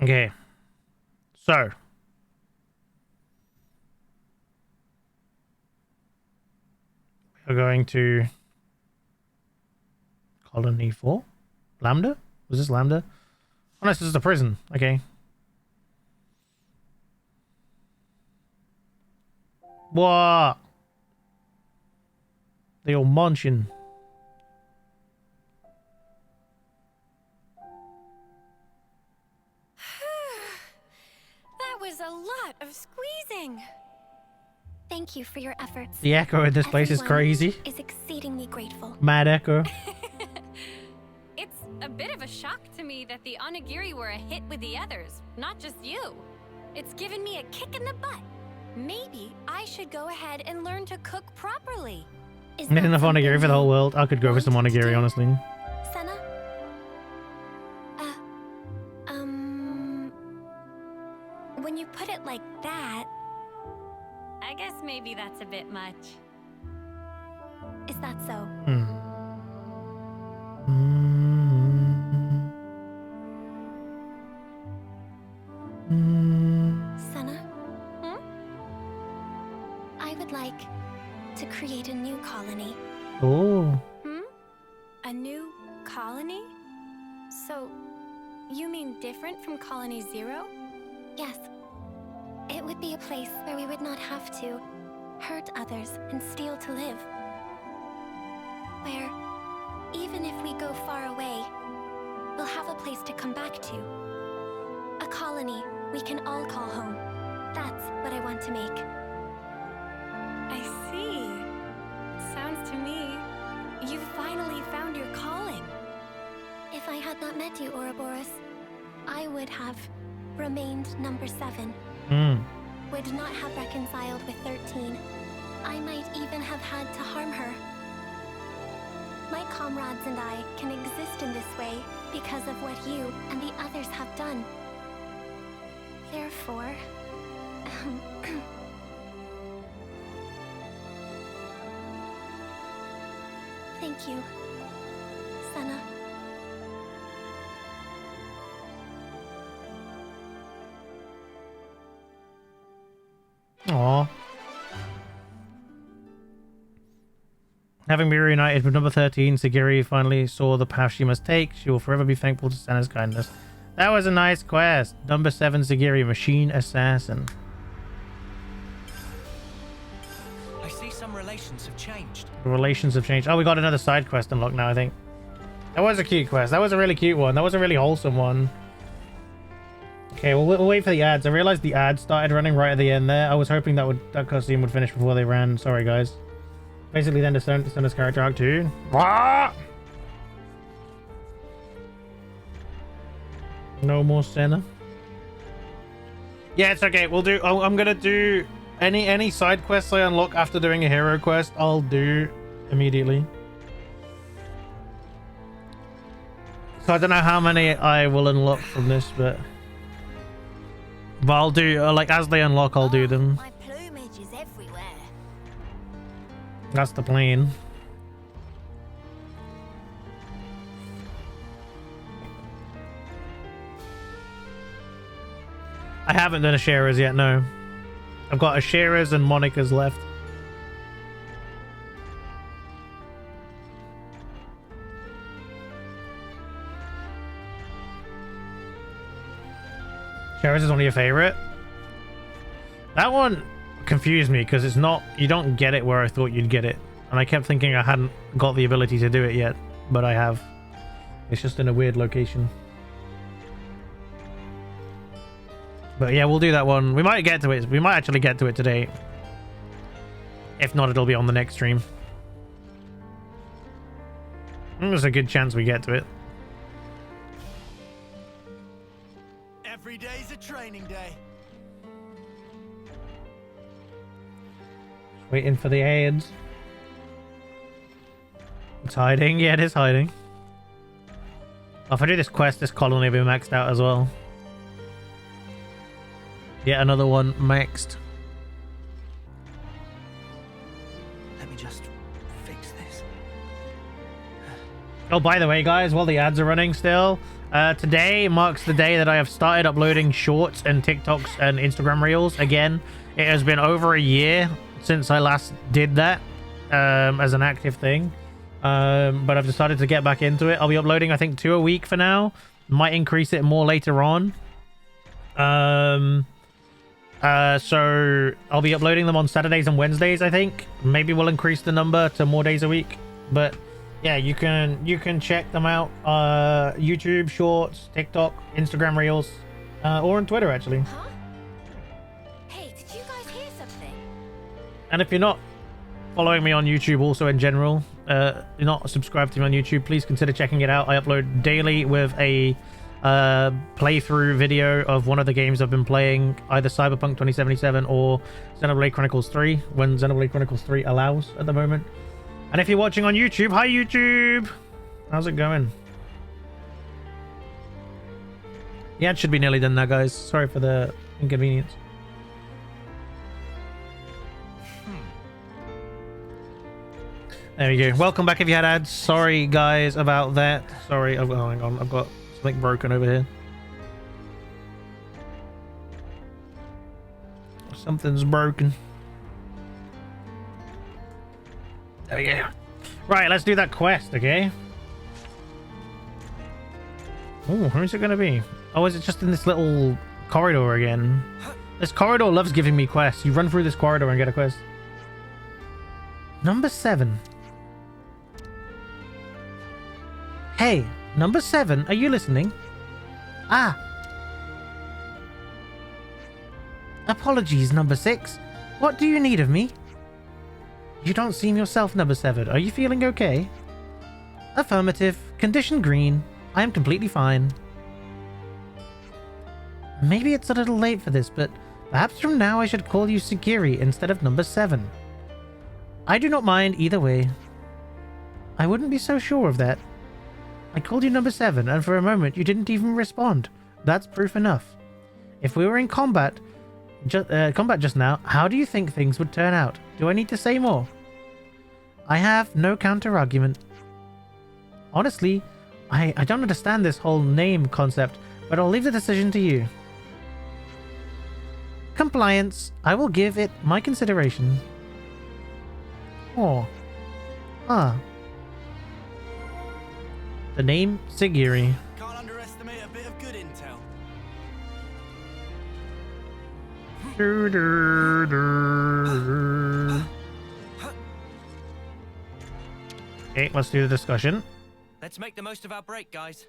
Okay. So. We're going to Colony 4? Lambda? Was this Lambda? Oh, no, this is the prison. Okay. What? They all munching. That was a lot of squeezing. Thank you for your efforts. The echo in this place is crazy. Is exceedingly grateful. Mad echo. It's a bit of a shock to me that the Onigiri were a hit with the others, not just you. It's given me a kick in the butt. Maybe I should go ahead and learn to cook properly. Is Not that enough something onigiri for the you whole world. I could go for some want to onigiri, do? honestly. Senna? When you put it like that, I guess maybe that's a bit much. is that so? Hmm. Senna? I would like to create a new colony. Oh. A new colony? So, you mean different from Colony 0? Yes. It would be a place where we would not have to hurt others and steal to live. Where, even if we go far away, we'll have a place to come back to. A colony we can all call home. That's what I want to make. I see. Sounds to me, you finally found your calling. If I had not met you, Ouroboros, I would have remained number 7. Would not have reconciled with 13. I might even have had to harm her. My comrades and I can exist in this way because of what you and the others have done. Therefore, thank you, Senna. Aww. Having been reunited with number 13, Segiri finally saw the path she must take. She will forever be thankful to Senna's kindness. That was a nice quest. Number 7, Segiri, Machine Assassin. I see some relations have changed. The relations have changed. Oh, we got another side quest unlocked now, I think. That was a cute quest. That was a really cute one. That was a really wholesome one. Okay, we'll wait for the ads. I realized the ads started running right at the end there. I was hoping that cutscene would finish before they ran. Sorry, guys. Basically, then to Senna's character arc too. Ah! No more Senna. Yeah, it's okay. We'll do. I'm gonna do any side quests I unlock after doing a hero quest. I'll do immediately. So I don't know how many I will unlock from this, but I'll do like as they unlock, I'll do them. My plumage is everywhere. That's the plan. I haven't done Ashera's yet, no. I've got Ashera's and Monica's left. Ashera's is one of your favorite? That one confused me because it's not, you don't get it where I thought you'd get it. And I kept thinking I hadn't got the ability to do it yet, but I have. It's just in a weird location. But yeah, we'll do that one. We might get to it. We might actually get to it today. If not, it'll be on the next stream. There's a good chance we get to it. Every day's a training day. Waiting for the ads. It's hiding. Yeah, it is hiding. Oh, if I do this quest, this colony will be maxed out as well. Yet another one maxed. Let me just fix this. Oh, by the way, guys, while the ads are running still, today marks the day that I have started uploading shorts and TikToks and Instagram Reels again. It has been over a year since I last did that as an active thing. but I've decided to get back into it. I'll be uploading, I think, 2 a week for now. Might increase it more later on. So I'll be uploading them on Saturdays and Wednesdays, I think. Maybe we'll increase the number to more days a week. But yeah, you can check them out. YouTube Shorts, TikTok, Instagram Reels, or on Twitter actually. Huh? Hey, did you guys hear something? And if you're not following me on YouTube also in general, you're not subscribed to me on YouTube, please consider checking it out. I upload daily with a playthrough video of one of the games I've been playing, either Cyberpunk 2077 or Xenoblade Chronicles 3, when Xenoblade Chronicles 3 allows at the moment. And if you're watching on YouTube, hi YouTube! How's it going? Yeah, it should be nearly done now, guys. Sorry for the inconvenience. There we go. Welcome back if you had ads. Sorry, guys, about that. Sorry. Oh, hang on. I've got something broken over here. Something's broken. There we go. Right, let's do that quest, okay? Oh, who's it going to be? Oh, is it just in this little corridor again? This corridor loves giving me quests. You run through this corridor and get a quest. Number 7. Hey, number 7, are you listening? Ah. Apologies, number 6. What do you need of me? You don't seem yourself, number 7. Are you feeling okay? Affirmative. Condition green. I am completely fine. Maybe it's a little late for this, but perhaps from now I should call you Segiri instead of number 7. I do not mind either way. I wouldn't be so sure of that. I called you number 7, and for a moment you didn't even respond. That's proof enough. If we were in combat just now, how do you think things would turn out? Do I need to say more? I have no counter-argument. Honestly, I don't understand this whole name concept, but I'll leave the decision to you. Compliance. I will give it my consideration. Oh. Ah. The name Segiri. Can't underestimate a bit of good intel. Okay, let's do the discussion. Let's make the most of our break, guys.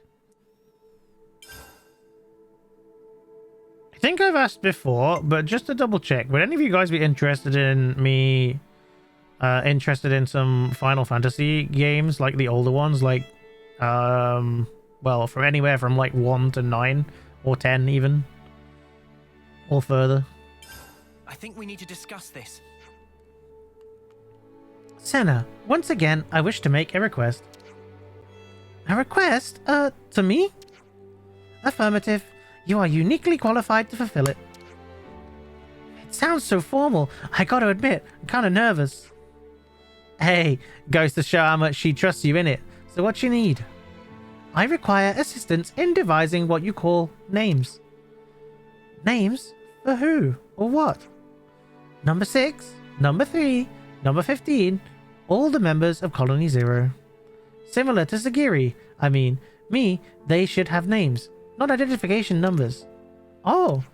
I think I've asked before, but just to double check, would any of you guys be interested in me interested in some Final Fantasy games, like the older ones, like well, from anywhere from like 1 to 9 or 10 even, or further? I think we need to discuss this. Senna, once again, I wish to make a request. A request? To me? Affirmative. You are uniquely qualified to fulfill it. It sounds so formal. I gotta admit, I'm kinda nervous. Hey, goes to show how much she trusts you in it. So what you need? I require assistance in devising what you call names. Names? For who? Or what? Number 6, number 3, number 15, all the members of Colony Zero. Similar to Segiri, I mean, me, they should have names, not identification numbers. Oh.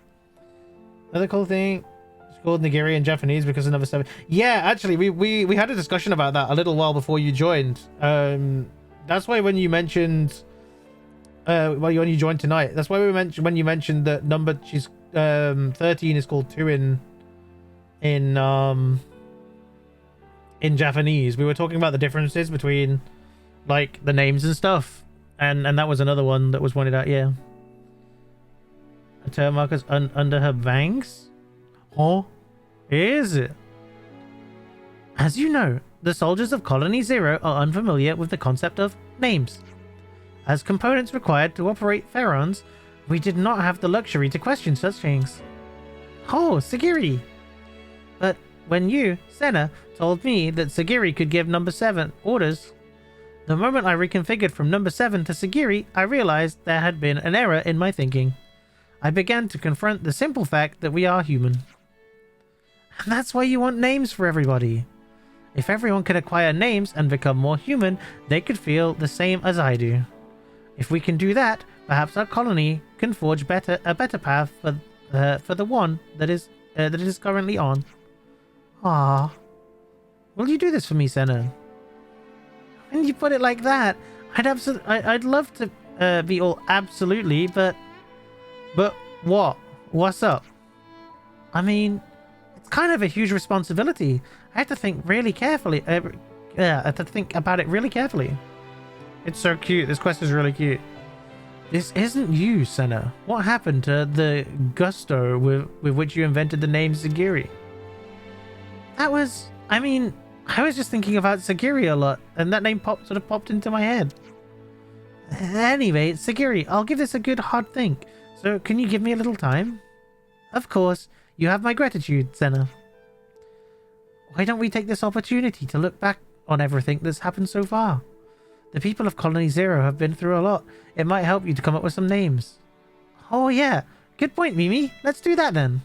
Another cool thing, it's called Nigiri in Japanese because of number 7. Yeah, actually, we had a discussion about that a little while before you joined. That's why when you mentioned, when you joined tonight, that's why we mentioned, when you mentioned that number, she's 13 is called 2 in Japanese. We were talking about the differences between like the names and stuff, and that was another one that was pointed out. Yeah, a term markers under her bangs. Oh, is it? As you know, the soldiers of Colony Zero are unfamiliar with the concept of names. As components required to operate Pharaons, we did not have the luxury to question such things. Oh, Segiri! But when you, Senna, told me that Segiri could give number 7 orders, the moment I reconfigured from number 7 to Segiri, I realized there had been an error in my thinking. I began to confront the simple fact that we are human. And that's why you want names for everybody. If everyone could acquire names and become more human, they could feel the same as I do. If we can do that, perhaps our colony can forge a better path for the one that it is currently on. Ah, will you do this for me, Senna? When you put it like that, I'd love to be all absolutely, but what? What's up? I mean, it's kind of a huge responsibility. I have to think really carefully. I have to think about it really carefully. It's so cute. This quest is really cute. This isn't you, Senna. What happened to the gusto with which you invented the name Segiri? That was... I mean, I was just thinking about Segiri a lot, and that name sort of popped into my head. Anyway, Segiri, I'll give this a good hard think. So, can you give me a little time? Of course. You have my gratitude, Senna. Why don't we take this opportunity to look back on everything that's happened so far? The people of Colony Zero have been through a lot. It might help you to come up with some names. Oh yeah, good point, Mimi. Let's do that then.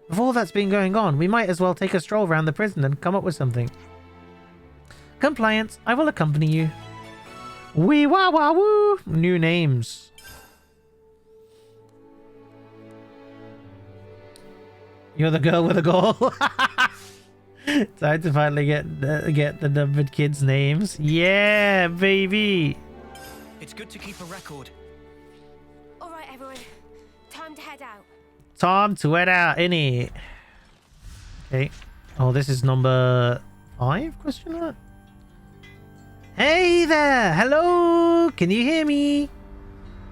With all that's been going on, we might as well take a stroll around the prison and come up with something. Compliance, I will accompany you. Wee wah wah woo! New names. You're the girl with a goal. Time to finally get the numbered kids' names. Yeah, baby. It's good to keep a record. All right, everyone. Time to head out. Time to head out, innit? Okay. Oh, this is number 5? Question mark. Hey there! Hello! Can you hear me?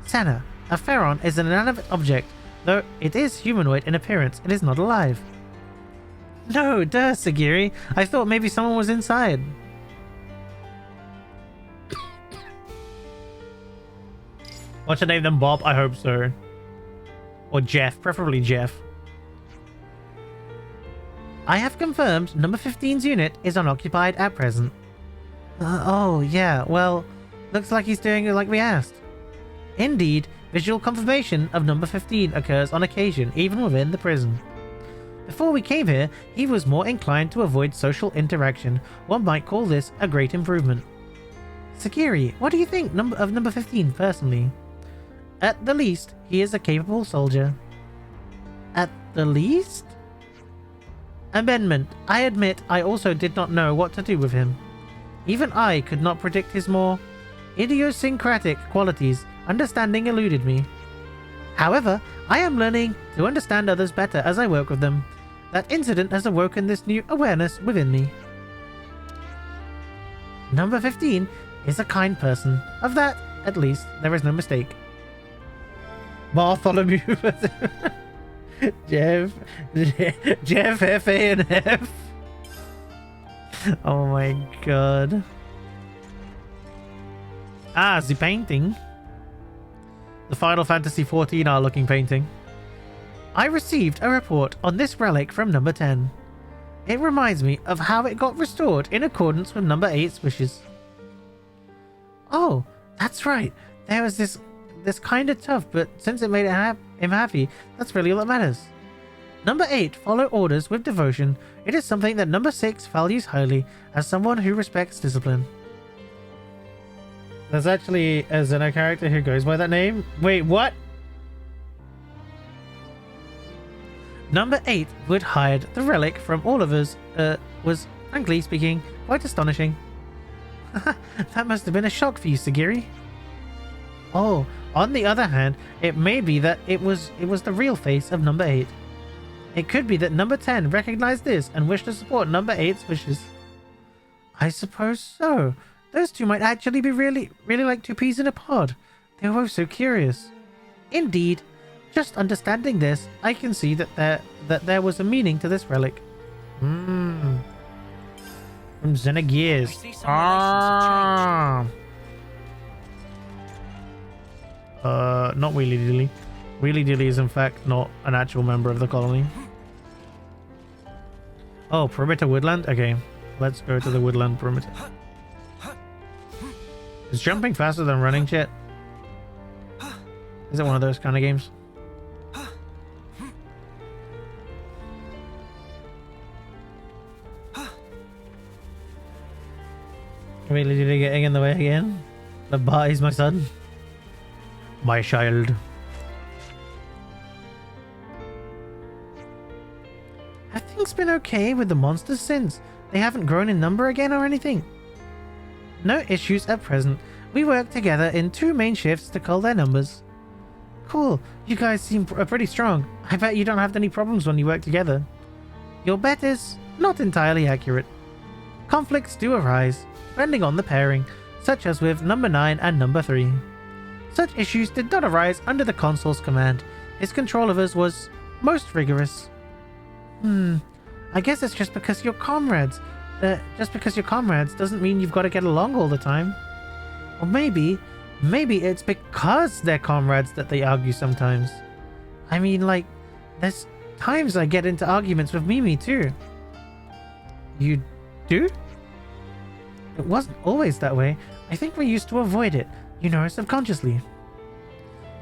Senna, a Pharaon is an inanimate object. Though it is humanoid in appearance, it is not alive. No, duh, Segiri. I thought maybe someone was inside. What should I name them? Bob? I hope so. Or Jeff. Preferably Jeff. I have confirmed number 15's unit is unoccupied at present. Oh, yeah. Well, looks like he's doing it like we asked. Indeed, visual confirmation of number 15 occurs on occasion, even within the prison. Before we came here, he was more inclined to avoid social interaction. One might call this a great improvement. Segiri, what do you think of number 15 personally? At the least, he is a capable soldier. At the least? Amendment. I admit I also did not know what to do with him. Even I could not predict his more idiosyncratic qualities. Understanding eluded me. However, I am learning to understand others better as I work with them. That incident has awoken this new awareness within me. Number 15 is a kind person. Of that, at least, there is no mistake. Bartholomew. Jeff F A and F. Oh my god. Ah, the painting. The Final Fantasy XIV art looking painting. I received a report on this relic from number 10. It reminds me of how it got restored in accordance with number 8's wishes. Oh, that's right. There was this kind of tough, but since it made him happy, that's really all that matters. Number 8 follow orders with devotion. It is something that number 6 values highly as someone who respects discipline. There's actually a Xeno character who goes by that name. Wait, what? Number 8 would hide the relic from all of us was, frankly speaking, quite astonishing. That must have been a shock for you, Segiri. Oh, on the other hand, it may be that it was the real face of number 8. It could be that number 10 recognized this and wished to support number 8's wishes. I suppose so. Those two might actually be really like two peas in a pod. They were both so curious. Indeed. Just understanding this, I can see that there was a meaning to this relic. From Xenogears. Not Wheelie Dilly. Wheelie Dilly is in fact not an actual member of the colony. Oh, perimeter woodland? Okay, let's go to the woodland perimeter. Is jumping faster than running, chat? Is it one of those kind of games? Really did getting in the way again? The bar is my son. My child. Have things been okay with the monsters since? They haven't grown in number again or anything? No issues at present. We work together in 2 main shifts to cull their numbers. Cool. You guys seem pretty strong. I bet you don't have any problems when you work together. Your bet is not entirely accurate. Conflicts do arise, depending on the pairing, such as with number 9 and number 3. Such issues did not arise under the consul's command. His control of us was most rigorous. I guess it's just because you're comrades. Just because you're comrades doesn't mean you've got to get along all the time. Or maybe it's because they're comrades that they argue sometimes. I mean, like, there's times I get into arguments with Mimi too. You do? It wasn't always that way. I think we used to avoid it, you know, subconsciously.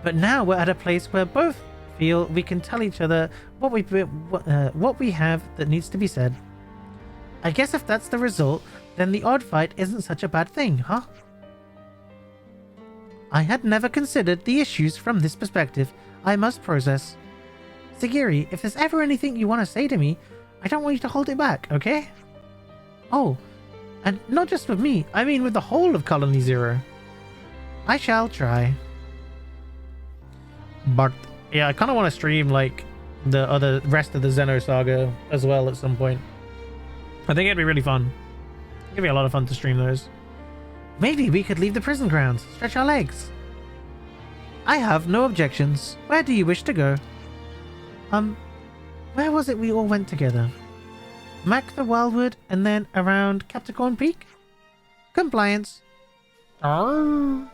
But now we're at a place where both feel we can tell each other what we have that needs to be said. I guess if that's the result, then the odd fight isn't such a bad thing, huh? I had never considered the issues from this perspective. I must process. Segiri, if there's ever anything you want to say to me, I don't want you to hold it back, okay? Oh, and not just with me, I mean with the whole of Colony Zero. I shall try. But yeah, I kind of want to stream like the rest of the Xeno saga as well at some point. I think it'd be really fun. It'd be a lot of fun to stream those. Maybe we could leave the prison grounds, stretch our legs. I have no objections. Where do you wish to go? Where was it we all went together? Mac the Wildwood and then around Capricorn Peak? Compliance. Oh.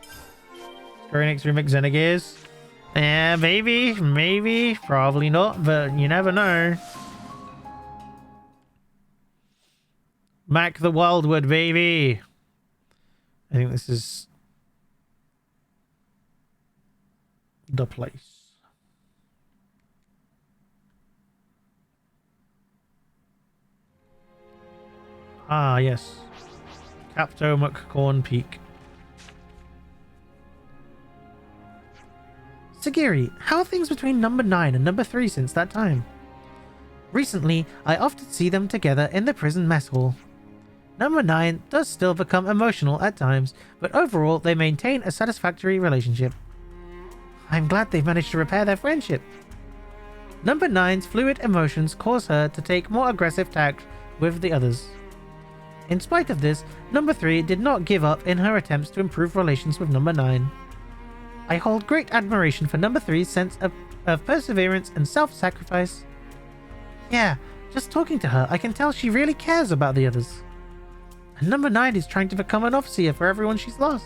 Square Enix remix Xenogears. Yeah, maybe, probably not, but you never know. Mac the Wildwood, baby. I think this is the place. Ah, yes. Capricorn Peak. Segiri, how are things between number 9 and number 3 since that time? Recently, I often see them together in the prison mess hall. Number 9 does still become emotional at times, but overall they maintain a satisfactory relationship. I'm glad they've managed to repair their friendship. Number 9's fluid emotions cause her to take more aggressive tact with the others. In spite of this, number 3 did not give up in her attempts to improve relations with number 9. I hold great admiration for number 3's sense of perseverance and self-sacrifice. Yeah, just talking to her, I can tell she really cares about the others. And number 9 is trying to become an overseer for everyone she's lost.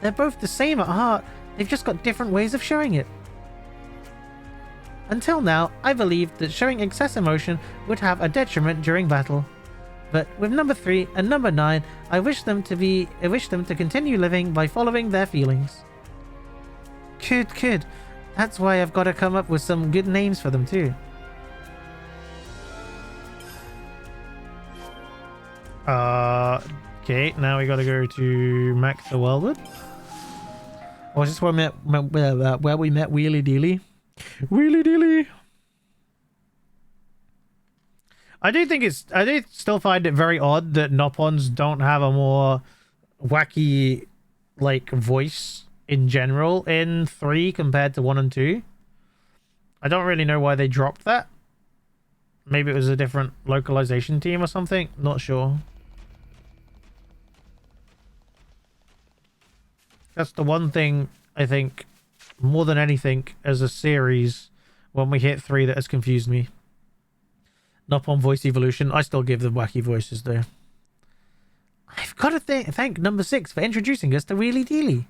They're both the same at heart, they've just got different ways of showing it. Until now, I believed that showing excess emotion would have a detriment during battle. But with number 3 and number 9, I wish them to continue living by following their feelings. Good. That's why I've got to come up with some good names for them too. Okay, now we gotta go to Mac the Wildwood. Or is this where we met Wheelie Dealy? Wheelie Dealy! I do still find it very odd that Nopons don't have a more wacky, like, voice in general in 3 compared to 1 and 2. I don't really know why they dropped that. Maybe it was a different localization team or something. Not sure. That's the one thing, I think, more than anything, as a series, when we hit 3 that has confused me. Nopon voice evolution. I still give them wacky voices, though. I've got to thank number 6 for introducing us to Wheelie Dealy.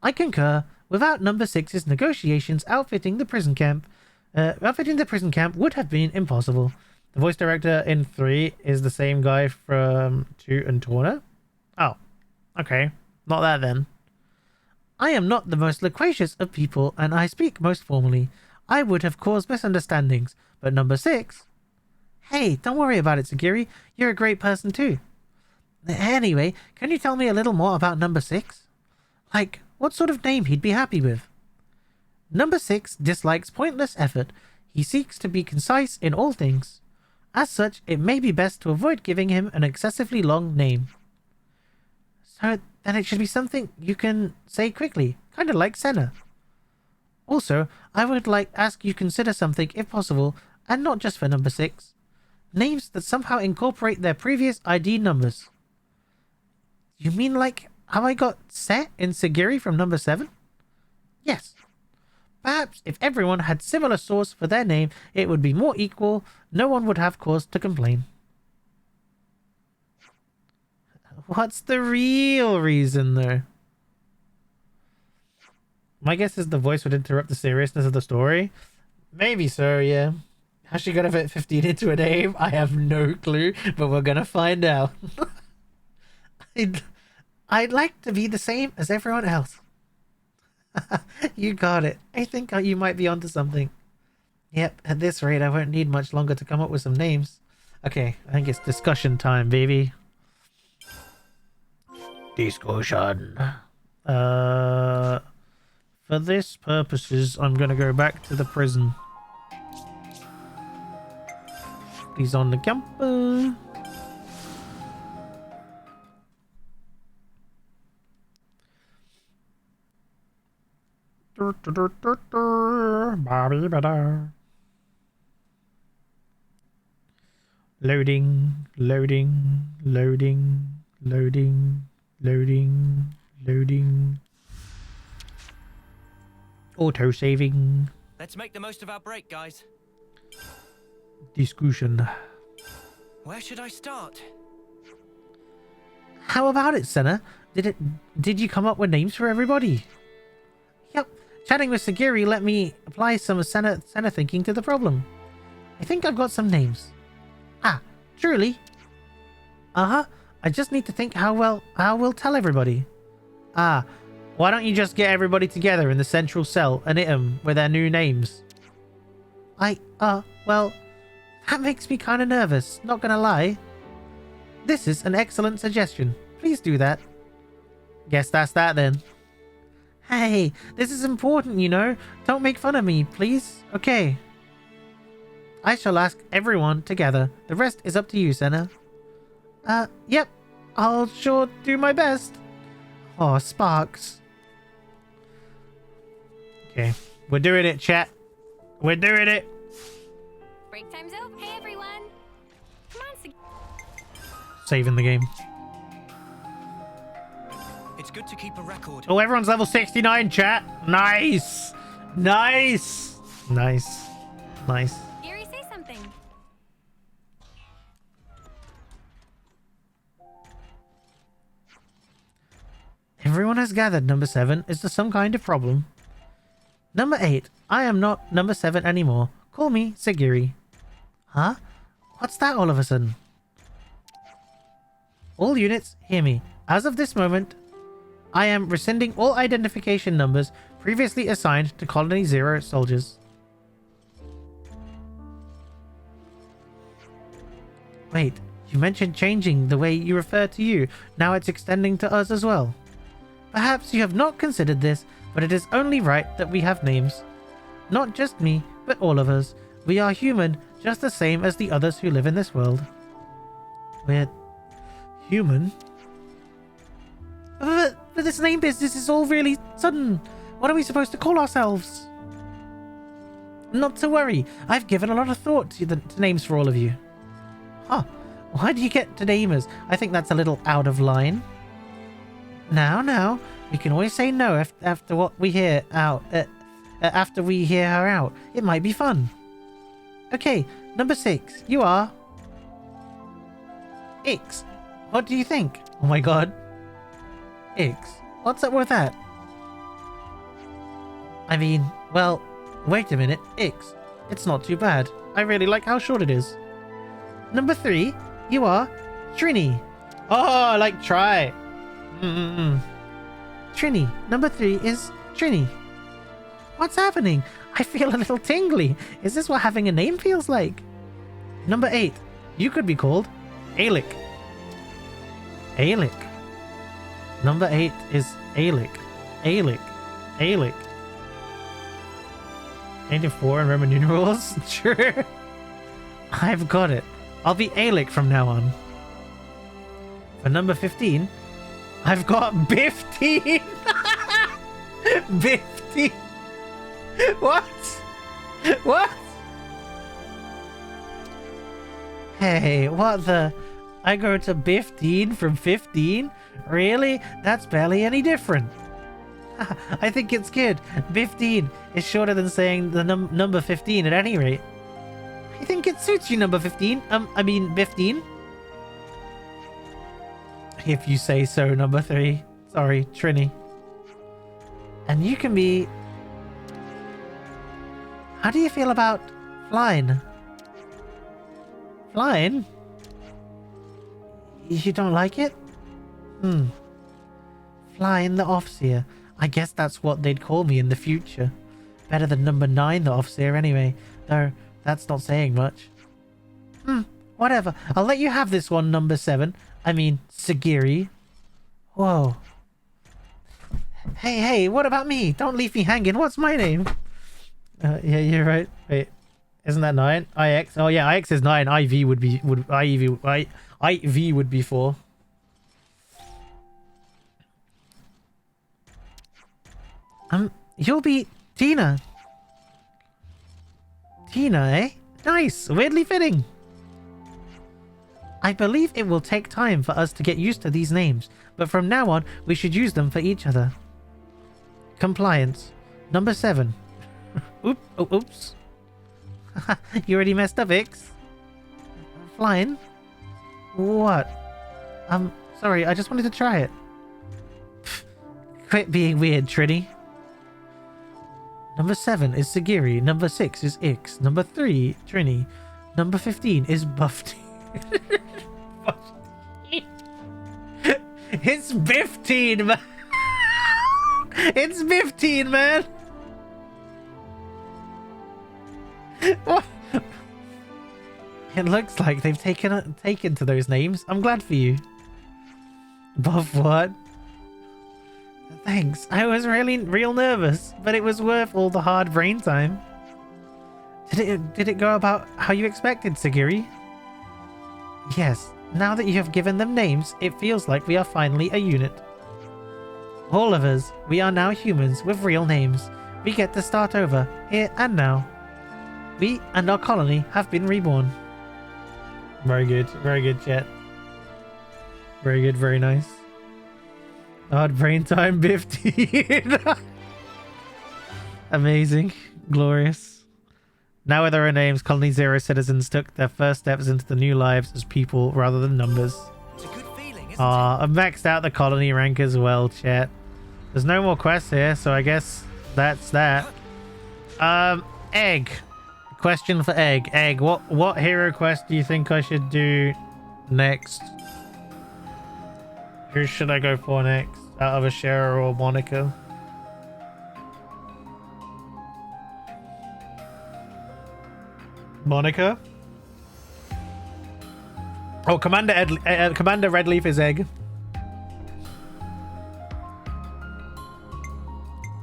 I concur. Without number 6's negotiations, outfitting the prison camp would have been impossible. The voice director in 3 is the same guy from 2 and Torna. Oh, okay. Not that then. I am not the most loquacious of people, and I speak most formally. I would have caused misunderstandings, but number 6... Hey, don't worry about it, Segiri. You're a great person too. Anyway, can you tell me a little more about number 6? Like, what sort of name he'd be happy with? Number 6 dislikes pointless effort. He seeks to be concise in all things. As such, it may be best to avoid giving him an excessively long name. So then it should be something you can say quickly, kind of like Senna. Also, I would ask you consider something if possible, and not just for number 6. Names that somehow incorporate their previous ID numbers. You mean like how I got Set in Segiri from number 7? Yes. Perhaps if everyone had similar source for their name, it would be more equal. No one would have cause to complain. What's the real reason, though? My guess is the voice would interrupt the seriousness of the story. Maybe so, yeah. How's she gonna fit 15 into a name? I have no clue, but we're gonna find out. I'd like to be the same as everyone else. You got it. I think you might be onto something. Yep, at this rate, I won't need much longer to come up with some names. Okay, I think it's discussion time, baby. Discussion. For this purposes, I'm gonna go back to the prison. He's on the camper. Loading, loading, loading, loading, loading, loading. Auto saving. Let's make the most of our break, guys. Discussion. Where should I start? How about it, Senna? Did you come up with names for everybody? Yep. Chatting with Segiri let me apply some Senna thinking to the problem. I think I've got some names. Ah, truly? Uh-huh. I just need to think how we'll tell everybody. Ah, why don't you just get everybody together in the central cell and hit them with their new names? Well, that makes me kind of nervous, not gonna lie. This is an excellent suggestion. Please do that. Guess that's that then. Hey, this is important, you know. Don't make fun of me, please. Okay. I shall ask everyone together. The rest is up to you, Senna. Yep. I'll sure do my best. Oh, Sparks. Okay. We're doing it, chat. We're doing it. Break time's over. Hey, everyone. Come on, Saving the game. It's good to keep a record. Oh, everyone's level 69, chat. Nice. Nice. Nice. Nice. Gary, say something. Everyone has gathered number 7. Is there some kind of problem? Number 8. I am not number 7 anymore. Call me Segiri. Huh? What's that all of a sudden? All units, hear me. As of this moment, I am rescinding all identification numbers previously assigned to Colony 0 soldiers. Wait, you mentioned changing the way you refer to you. Now it's extending to us as well. Perhaps you have not considered this, but it is only right that we have names. Not just me, but all of us. We are human, just the same as the others who live in this world. We're human? But this name business is all really sudden. What are we supposed to call ourselves? Not to worry. I've given a lot of thought to names for all of you. Huh. Why do you get to namers? I think that's a little out of line. Now. We can always say no after what we hear out. After we hear her out. It might be fun. Okay, number 6. You are... Ix. What do you think? Oh my god. Ix. What's up with that? I mean, well, wait a minute. Ix. It's not too bad. I really like how short it is. Number 3. You are... Trini. Oh, like try. Trini. Number 3 is Trini. What's happening? I feel a little tingly. Is this what having a name feels like? Number 8. You could be called Alec. Aelic. Number 8 is Aelic. Aelic. Aelic. Ain't it 4 in Roman numerals? Sure. I've got it. I'll be Aelic from now on. For number 15, I've got 15. 15. What? What? Hey, what the? I go to 15 from 15? Really? That's barely any different. I think it's good. 15 is shorter than saying the number 15 at any rate. I think it suits you, number 15. I mean 15. If you say so, number 3. Sorry, Trini. And you can be... How do you feel about flying? Flying? You don't like it? Flying the Offseer. I guess that's what they'd call me in the future. Better than number 9, the Offseer, anyway. Though, that's not saying much. Whatever. I'll let you have this one, number 7. I mean, Segiri. Whoa. Hey, what about me? Don't leave me hanging. What's my name? Yeah, you're right. Wait, isn't that 9? IX. Oh yeah, IX is 9. IV would be IV would be 4. You'll be Tina. Tina, eh? Nice. Weirdly fitting. I believe it will take time for us to get used to these names, but from now on, we should use them for each other. Compliance. Number 7. Oops. You already messed up, Ix. Flying? What? Sorry, I just wanted to try it. Quit being weird, Trini. Number 7 is Segiri. Number 6 is Ix. Number 3, Trini. Number 15 is Buffy. It's 15, man. It's 15, man. What? It looks like they've taken to those names. I'm glad for you. Buff what? Thanks. I was real nervous, but it was worth all the hard brain time. Did it go about how you expected, Segiri? Yes. Now that you have given them names, it feels like we are finally a unit. All of us, we are now humans with real names. We get to start over, here and now. We and our colony have been reborn. Very good, chat. Very good, very nice. Hard brain time 15. Amazing, glorious. Now with our names, Colony Zero citizens took their first steps into the new lives as people rather than numbers. It's a good feeling, isn't it? I've maxed out the colony rank as well, chat. There's no more quests here, so I guess that's that. Egg. Question for Egg. Egg, what hero quest do you think I should do next? Who should I go for next? Out of Ashera or Monica? Monica? Oh, Commander Redleaf is Egg.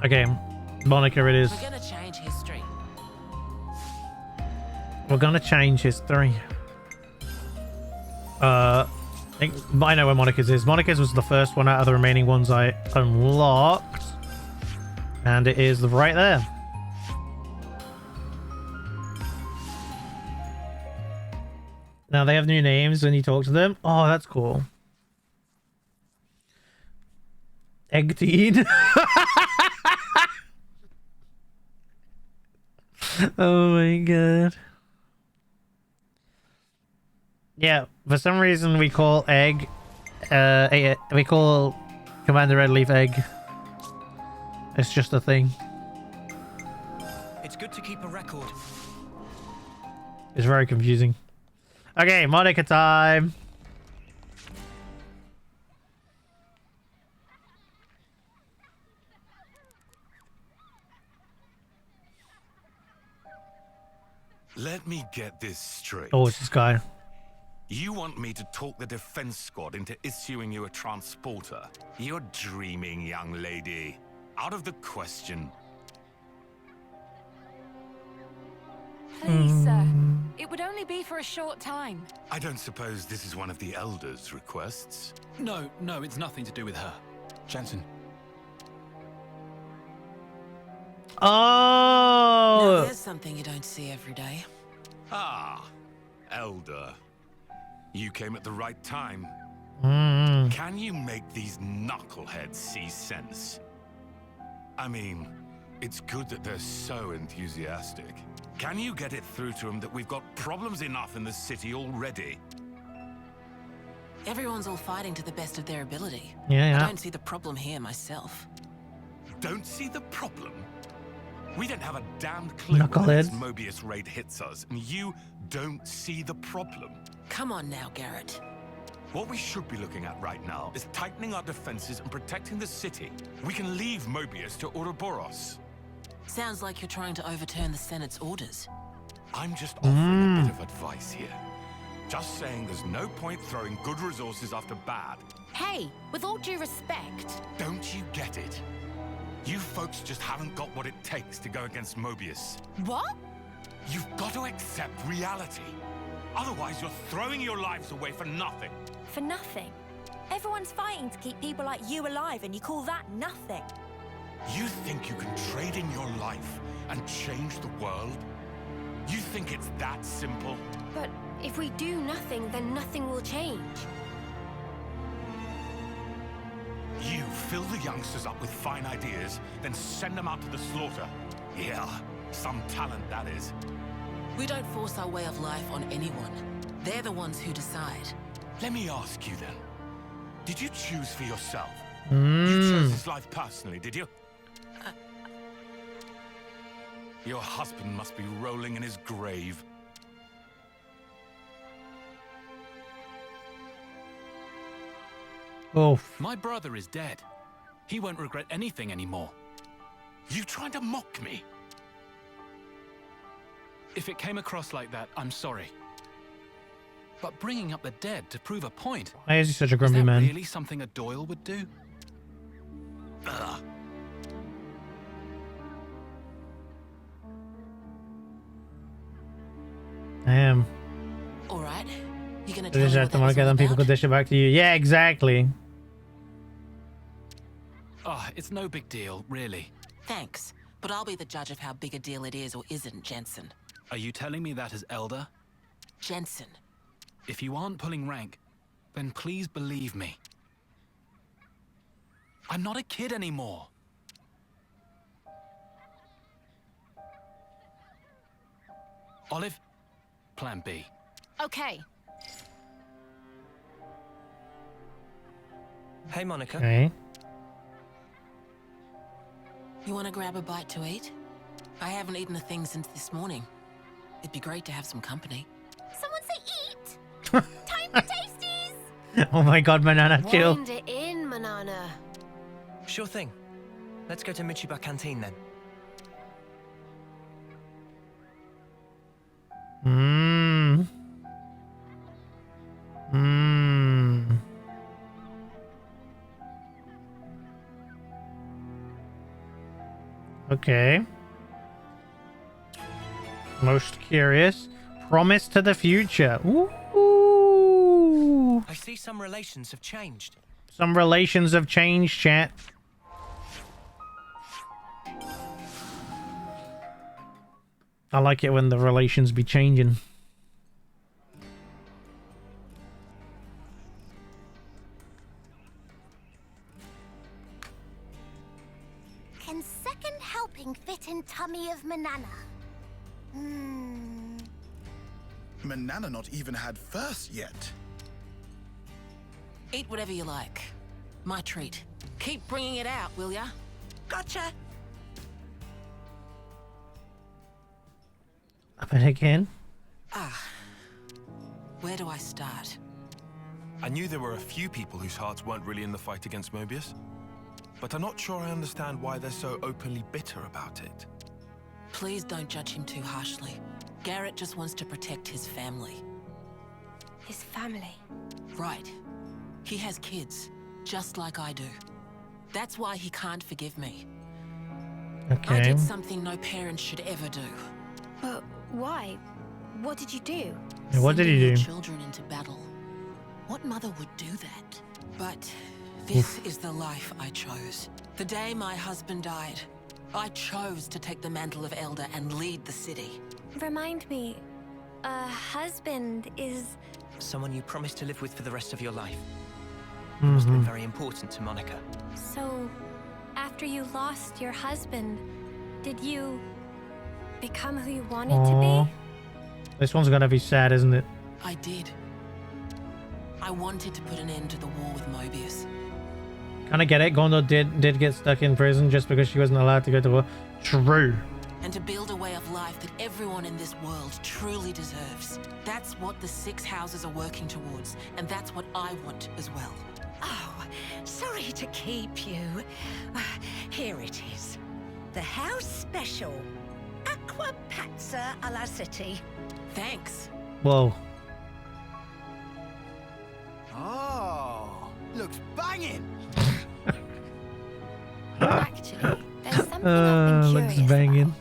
Okay, Monica it is. We're gonna change history. We're gonna change history. I know where Monica's is. Monica's was the first one out of the remaining ones I unlocked. And it is right there. Now they have new names when you talk to them. Oh, that's cool. Egg teen. Oh my god. Yeah, for some reason we call Egg, we call Commander Redleaf Egg. It's just a thing. It's good to keep a record. It's very confusing. Okay, Monica time. Let me get this straight. Oh, it's this guy. You want me to talk the defense squad into issuing you a transporter? You're dreaming, young lady. Out of the question. Please, sir. It would only be for a short time. I don't suppose this is one of the Elders' requests? No, it's nothing to do with her. Jensen. Oh! Now there's something you don't see every day. Ah, Elder. You came at the right time. Can you make these knuckleheads see sense? I mean, it's good that they're so enthusiastic. Can you get it through to them that we've got problems enough in the city already? Everyone's all fighting to the best of their ability. Yeah. I don't see the problem here myself. Don't see the problem? We don't have a damned clue when this Mobius raid hits us, and you don't see the problem. Come on now, Garrett. What we should be looking at right now is tightening our defenses and protecting the city. We can leave Mobius to Ouroboros. Sounds like you're trying to overturn the Senate's orders. I'm just offering a bit of advice here. Just saying there's no point throwing good resources after bad. Hey, with all due respect. Don't you get it? You folks just haven't got what it takes to go against Mobius. What? You've got to accept reality. Otherwise, you're throwing your lives away for nothing. For nothing? Everyone's fighting to keep people like you alive, and you call that nothing? You think you can trade in your life and change the world? You think it's that simple? But if we do nothing, then nothing will change. You fill the youngsters up with fine ideas, then send them out to the slaughter. Yeah, some talent that is. We don't force our way of life on anyone. They're the ones who decide. Let me ask you then. Did you choose for yourself? You chose this life personally, did you? Your husband must be rolling in his grave. Oh. My brother is dead. He won't regret anything anymore. You trying to mock me? If it came across like that, I'm sorry. But bringing up the dead to prove a point... Why is he such a grumpy man? Really something a Doyle would do? Ugh. I am. All right. You're gonna Just have to mark it, then people could dish it back to you. Yeah, exactly. Oh, it's no big deal, really. Thanks, but I'll be the judge of how big a deal it is or isn't, Jensen. Are you telling me that as Elder? Jensen. If you aren't pulling rank, then please believe me. I'm not a kid anymore. Olive, plan B. Okay. Hey, Monica. Okay. You want to grab a bite to eat? I haven't eaten a thing since this morning. It'd be great to have some company. Someone say eat! Time for tasties! Oh my god, Banana, chill. Wind it in, Manana. Sure thing. Let's go to Michiba Canteen then. Okay. Most curious. Promise to the future. Ooh. I see some relations have changed. Some relations have changed, chat. I like it when the relations be changing. Can second helping fit in tummy of Manana? Manana not even had first yet. Eat whatever you like. My treat. Keep bringing it out, will ya? Gotcha. Up and again. Where do I start? I knew there were a few people whose hearts weren't really in the fight against Mobius, but I'm not sure I understand why they're so openly bitter about it. Please don't judge him too harshly. Garrett just wants to protect his family. His family. Right. He has kids, just like I do. That's why he can't forgive me. Okay. I did something no parent should ever do. But why? What did you do? Yeah, what did Sending he your do? children into battle. What mother would do that? But this is the life I chose. The day my husband died, I chose to take the mantle of Elder and lead the city. Remind me, a husband is... Someone you promised to live with for the rest of your life. He must have been very important to Monica. So, after you lost your husband, did you become who you wanted to be? This one's gonna be sad, isn't it? I did. I wanted to put an end to the war with Mobius. Kind of get it. Gondor did get stuck in prison just because she wasn't allowed to go to war. True. And to build a way of life that everyone in this world truly deserves. That's what the 6 houses are working towards, and that's what I want as well. Oh, sorry to keep you. Here it is. The house special. Aqua Pazza alla City. Thanks. Whoa. Oh, looks banging. Actually, there's something I've been looks curious banging. about.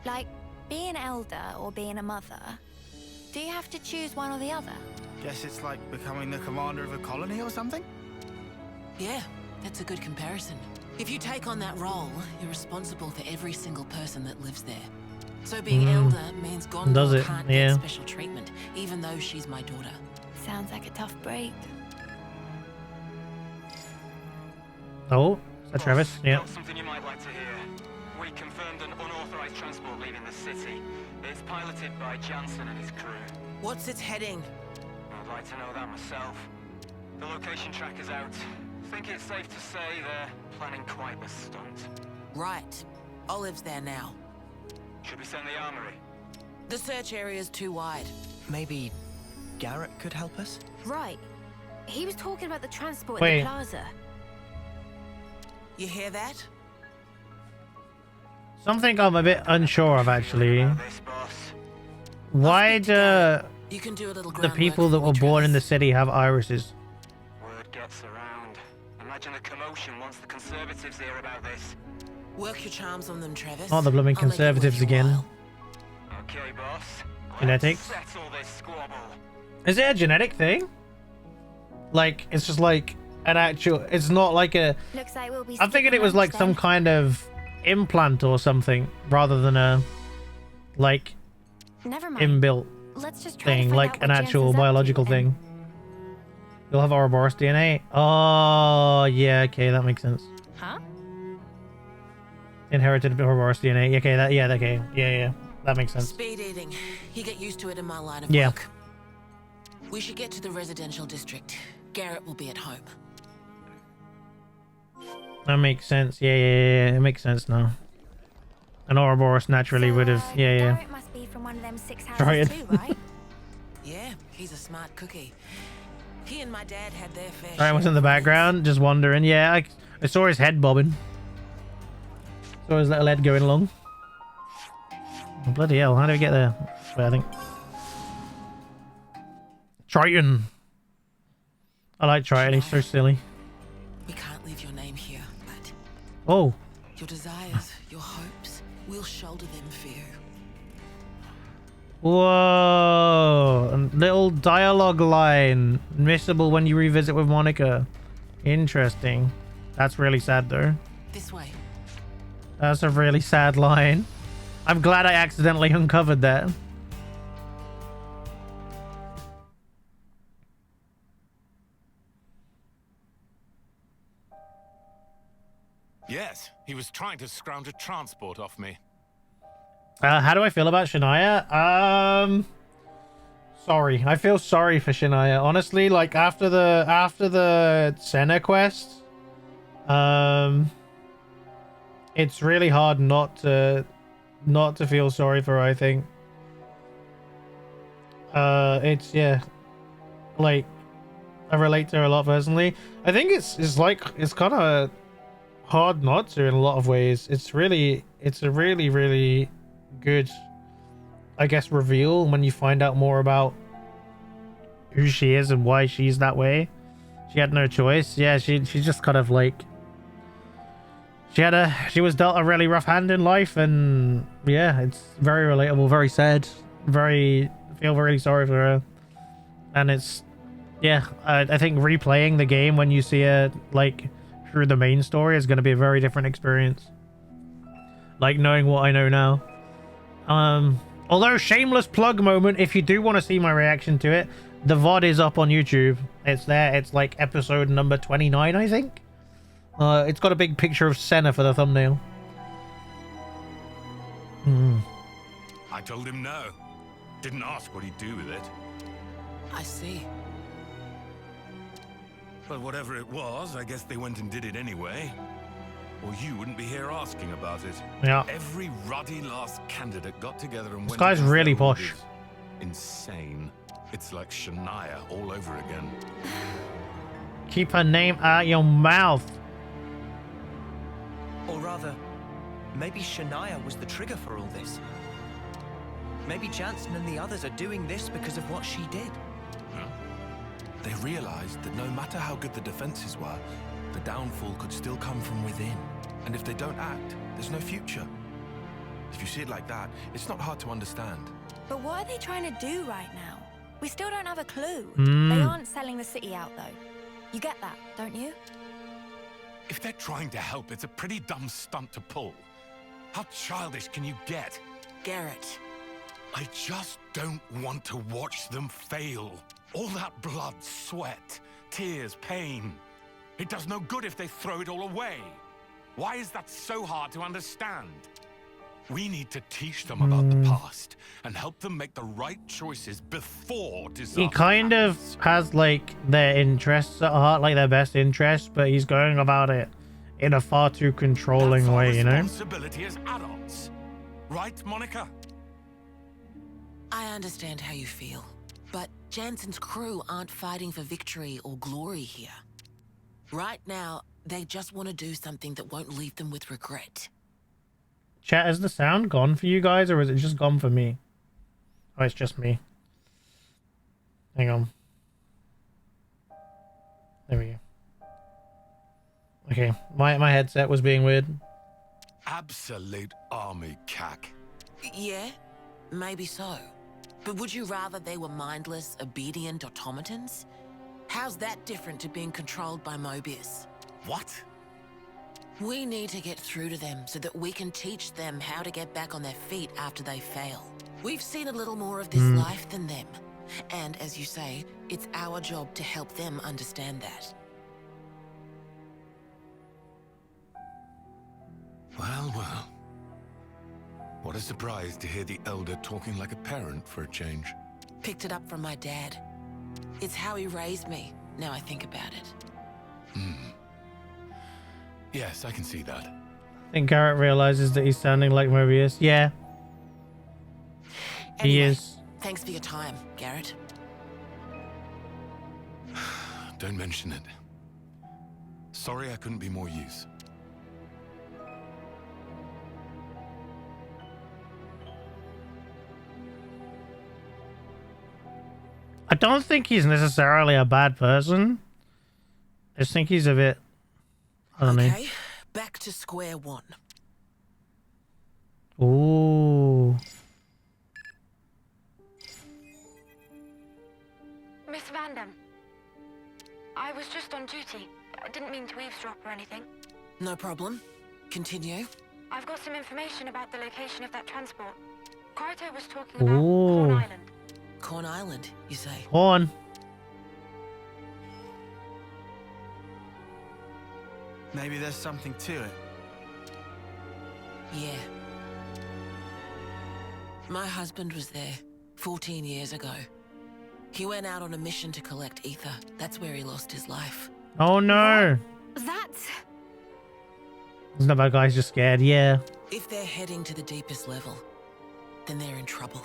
Like, being elder or being a mother. Do you have to choose one or the other? Guess it's like becoming the commander of a colony or something? Yeah, that's a good comparison. If you take on that role, you're responsible for every single person that lives there. So being elder means Gondor can't get special treatment, even though she's my daughter. Sounds like a tough break. Oh, is that Travis? Yeah. Got something you might like to hear. We confirmed an unauthorized transport leaving the city. It's piloted by Jansen and his crew. What's its heading? I'd like to know that myself. The location tracker's out. Think it's safe to say they're planning quite the stunt. Right. Olive's there now. Should we send the armory? The search area's too wide. Maybe Garrett could help us? Right. He was talking about the transport Wait. in the plaza. You hear that? Something I'm a bit unsure of, actually. Why do You can do a little the people that were born in the city have irises? Word gets around. Imagine the commotion once the Conservatives hear about this. Work your charms on them, Travis. Not the blooming I'll make it worth Conservatives your again. while. Okay, boss. Genetics? Let's settle this squabble. Is it a genetic thing? Like, it's just like an actual... It's not like a... Looks like we'll be I'm thinking it was like some kind of implant or something, rather than a, like, Never mind. inbuilt Let's just try to thing, find like out an what actual Jansen's up to biological then. thing. You'll have Ouroboros DNA. Oh, yeah, okay, that makes sense. Huh? Inherited Ouroboros DNA. Okay, yeah, that makes sense. Speed eating. You get used to it in my line of Yeah. work. We should get to the residential district. Garrett will be at home. That makes sense. Yeah, it makes sense now. An Ouroboros naturally would have. Yeah. Garrett must be from one of them 6 houses Try it. too, right? Yeah, he's a smart cookie. He and my dad had their fair Sorry, I was in the background, just wandering. Yeah, I saw his head bobbing. Saw his little head going along. Oh, bloody hell, how do we get there? Wait, I think. Triton. I like Triton, he's so silly. We can't leave your name here, but Oh. your desires, your hopes, we'll shoulder them for you. Whoa. A little dialogue line. Missable when you revisit with Monica. Interesting. That's really sad though. This way. That's a really sad line. I'm glad I accidentally uncovered that. Yes, he was trying to scrounge a transport off me. How do I feel about Shania? Sorry. I feel sorry for Shania. Honestly, like after the Senna quest, it's really hard not to feel sorry for her, I think. It's like I relate to her a lot personally. I think it's kind of hard not to in a lot of ways. It's a really good, I guess, reveal when you find out more about who she is and why she's that way. She had no choice. Yeah, she's just kind of like she was dealt a really rough hand in life, and yeah, it's very relatable, very sad, feel really sorry for her. And it's yeah, I think replaying the game when you see it like through the main story is going to be a very different experience. Like knowing what I know now. Although shameless plug moment, if you do want to see my reaction to it, the VOD is up on YouTube. It's there. It's like episode number 29, I think. It's got a big picture of Senna for the thumbnail. I told him no. Didn't ask what he'd do with it. I see. But whatever it was, I guess they went and did it anyway. Or you wouldn't be here asking about it. Yeah. Every ruddy last candidate got together and This went guy's against really their posh. orders. Insane. It's like Shania all over again. Keep her name out your mouth. Or rather, maybe Shania was the trigger for all this. Maybe Jansen and the others are doing this because of what she did. They realized that no matter how good the defenses were, the downfall could still come from within. And if they don't act, there's no future. If you see it like that, it's not hard to understand. But what are they trying to do right now? We still don't have a clue. Mm. They aren't selling the city out, though. You get that, don't you? If they're trying to help, it's a pretty dumb stunt to pull. How childish can you get? Garrett. I just don't want to watch them fail. All that blood, sweat, tears, pain. It does no good if they throw it all away. Why is that so hard to understand? We need to teach them about the past and help them make the right choices before disaster. He kind of has like their interests at heart, like their best interests, but he's going about it in a far too controlling way, you know? Responsibility as adults. Right, Monica? I understand how you feel, but Jansen's crew aren't fighting for victory or glory here. Right now, they just want to do something that won't leave them with regret. Chat, is the sound gone for you guys, or is it just gone for me? Oh, it's just me. Hang on. There we go. Okay, my headset was being weird. Absolute army cack. Yeah, maybe so. But would you rather they were mindless, obedient automatons? How's that different to being controlled by Mobius? What? We need to get through to them so that we can teach them how to get back on their feet after they fail. We've seen a little more of this life than them. And as you say, it's our job to help them understand that. Well, well. What a surprise to hear the Elder talking like a parent for a change. Picked it up from my dad. It's how he raised me, now I think about it. Yes, I can see that. I think Garrett realizes that he's sounding like Mobius. Yeah. He is. Thanks for your time, Garrett. Don't mention it. Sorry I couldn't be more use. I don't think he's necessarily a bad person. I just think he's a bit... I don't Okay, back to square one. know. Ooh. Miss Vandam, I was just on duty. I didn't mean to eavesdrop or anything. No problem. Continue. I've got some information about the location of that transport. Kaito was talking about Ooh. Corn Island. Corn Island, you say? On. Maybe there's something to it. Yeah. My husband was there 14 years ago. He went out on a mission to collect ether. That's where he lost his life. Oh no. That's... He's not bad guy, he's just scared. Yeah. If they're heading to the deepest level, then they're in trouble.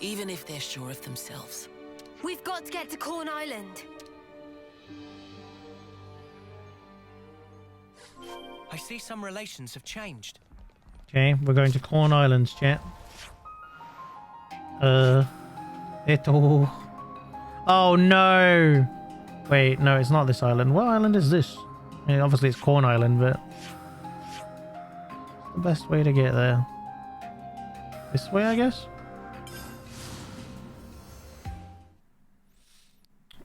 Even if they're sure of themselves. We've got to get to Corn Island. I see some relations have changed. Okay, we're going to Corn Islands, chat. Oh no! Wait, no, it's not this island. What island is this? I mean, obviously it's Corn Island, but the best way to get there. This way, I guess?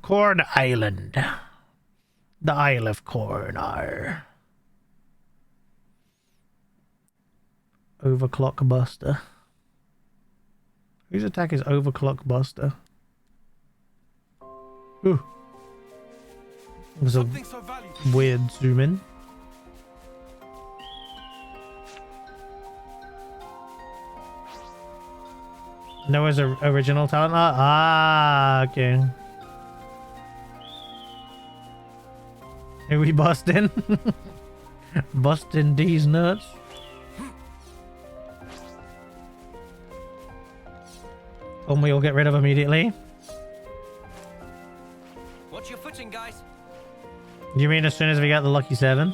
Corn Island. The Isle of Corn. Overclock Buster. Whose attack is Overclock Buster? Ooh. It was a weird zoom in. Noah's original talent art? Ah, okay. Here we busting. Busting these nuts. One we all get rid of immediately. Watch your footing, guys. You mean as soon as we get the lucky 7?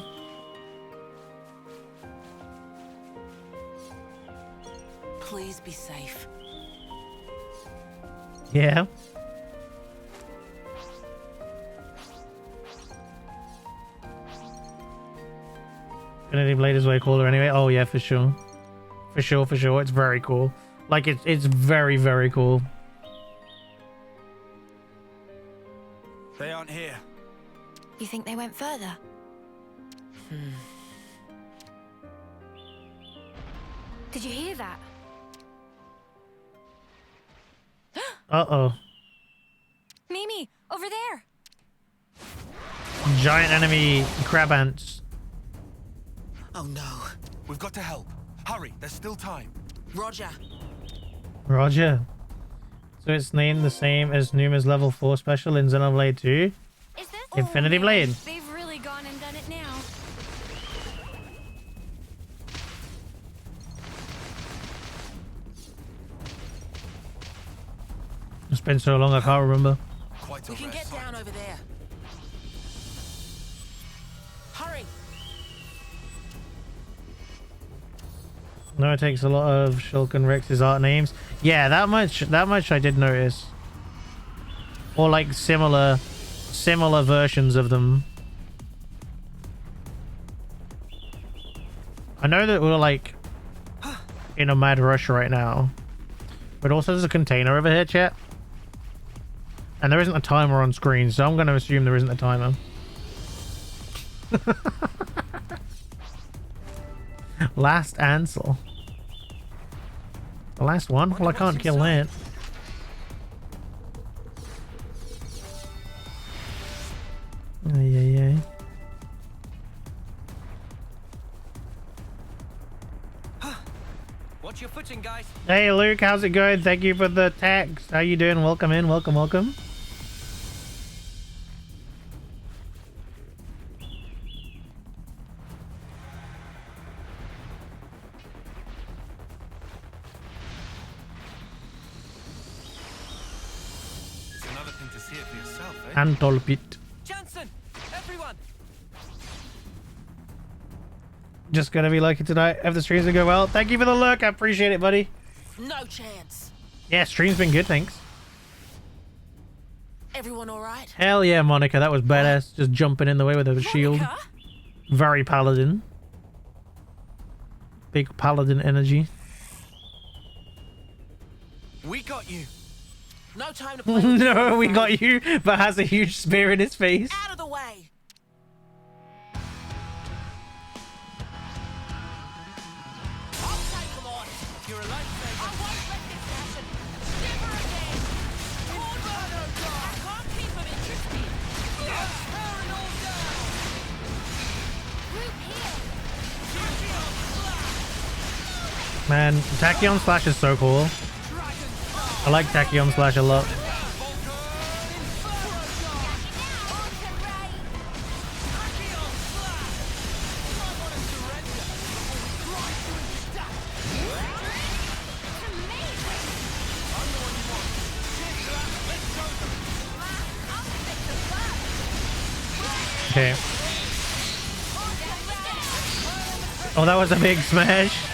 Please be safe. Yeah. Infinity Blade is way cooler anyway. Oh yeah, for sure. For sure. It's very cool. Like it's very, very cool. They aren't here. You think they went further? Did you hear that? Uh-oh. Mimi, over there. Giant enemy crab ants. Oh no. We've got to help. Hurry, there's still time. Roger. Roger. So it's named the same as Numa's level 4 special in Xenoblade 2? Is this? Infinity Blade. They've really gone and done it now. It's been so long I can't remember. We can get down over there. Hurry. No, it takes a lot of Shulk and Rex's art names. Yeah, that much I did notice. Or like similar versions of them. I know that we're like in a mad rush right now. But also there's a container over here, chat. And there isn't a timer on screen, so I'm going to assume there isn't a timer. Last Ansel. The last one? Well, I can't kill that. Yeah. Watch your footing, guys. Hey Luke, how's it going? Thank you for the text. How you doing? Welcome in. Welcome. It's another thing to see it for yourself, eh? Antolpit. Jansen, everyone. Just gonna be lucky tonight if the streams will go well. Thank you for the look. I appreciate it, buddy. No chance. Yeah, stream's been good, thanks. Everyone all right? Hell yeah, Monica. That was badass. Just jumping in the way with a shield. Very paladin. Big paladin energy. We got you. No time to play. No, we got you, but has a huge spear in his face. Out of the way. Man, Tachyon Slash is so cool. I like Tachyon Slash a lot. Okay. Oh, that was a big smash.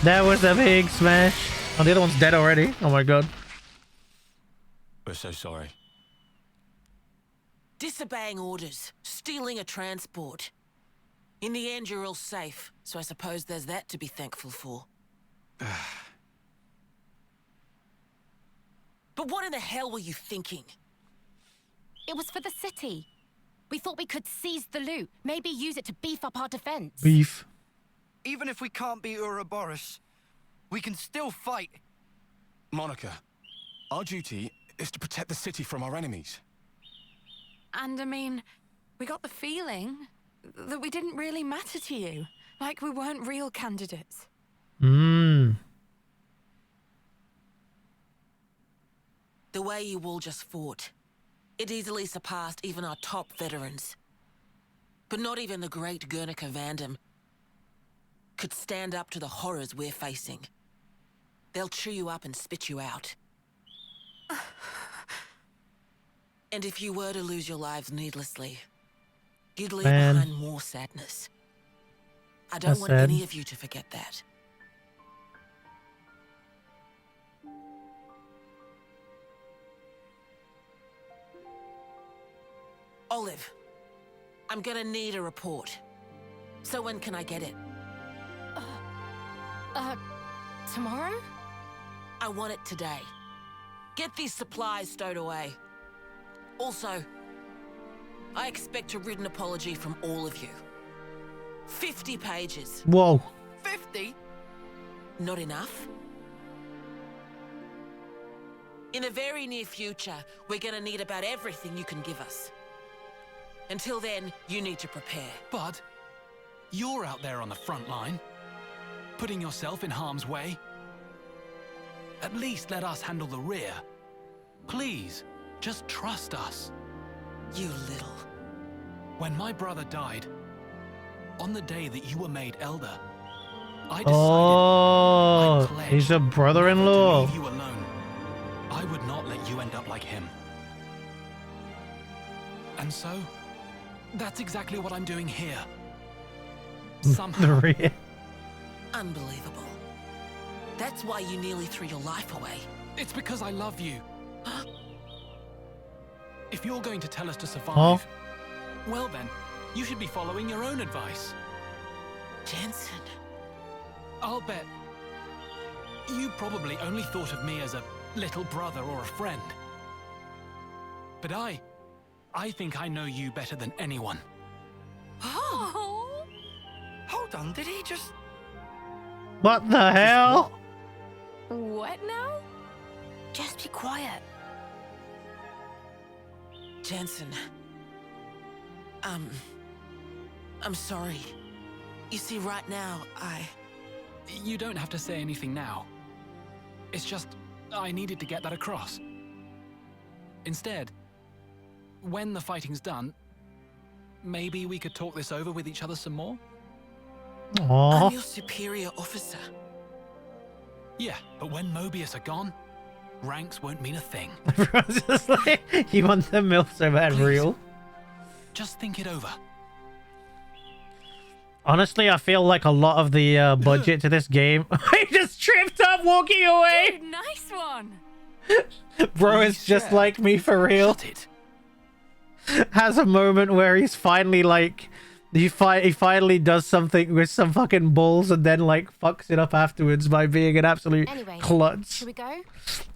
That was a big smash. Oh, the other one's dead already. Oh my god. We're so sorry. Disobeying orders, stealing a transport. In the end, you're all safe, so I suppose there's that to be thankful for. But what in the hell were you thinking? It was for the city. We thought we could seize the loot, maybe use it to beef up our defense. Beef. Even if we can't beat Ouroboros, we can still fight. Monica, our duty is to protect the city from our enemies. And I mean, we got the feeling that we didn't really matter to you. Like we weren't real candidates. Hmm. The way you all just fought, it easily surpassed even our top veterans. But not even the great Guernica Vandam could stand up to the horrors we're facing. They'll chew you up and spit you out. And if you were to lose your lives needlessly, you'd leave behind more sadness. I don't want any of you to forget that. Olive, I'm gonna need a report. So when can I get it? Tomorrow? I want it today. Get these supplies stowed away. Also, I expect a written apology from all of you. 50 pages. Whoa. 50? Not enough? In the very near future, we're gonna need about everything you can give us. Until then, you need to prepare. Bud, you're out there on the front line, putting yourself in harm's way. At least let us handle the rear. Please, just trust us. You little... When my brother died, on the day that you were made elder, I decided he's a brother-in-law. leave you alone. I would not let you end up like him. And so, that's exactly what I'm doing here. Somehow. Unbelievable. That's why you nearly threw your life away. It's because I love you. If you're going to tell us to survive, well then, you should be following your own advice. Jensen. I'll bet you probably only thought of me as a little brother or a friend. But I think I know you better than anyone. Oh! Hold on, did he just... What the hell? What now? Just be quiet. Jensen. I'm sorry. You see, right now, You don't have to say anything now. It's just, I needed to get that across. Instead, when the fighting's done, maybe we could talk this over with each other some more? Aww. I'm your superior officer. Yeah, but when Mobius are gone, ranks won't mean a thing. Everyone's just like, you want the MILF so bad, real? Just think it over. Honestly, I feel like a lot of the budget to this game... I just tripped up walking away! Dude, nice one! Bro is just like me for real. Has a moment where he's finally like... He finally does something with some fucking balls and then like fucks it up afterwards by being an absolute klutz. Should we go?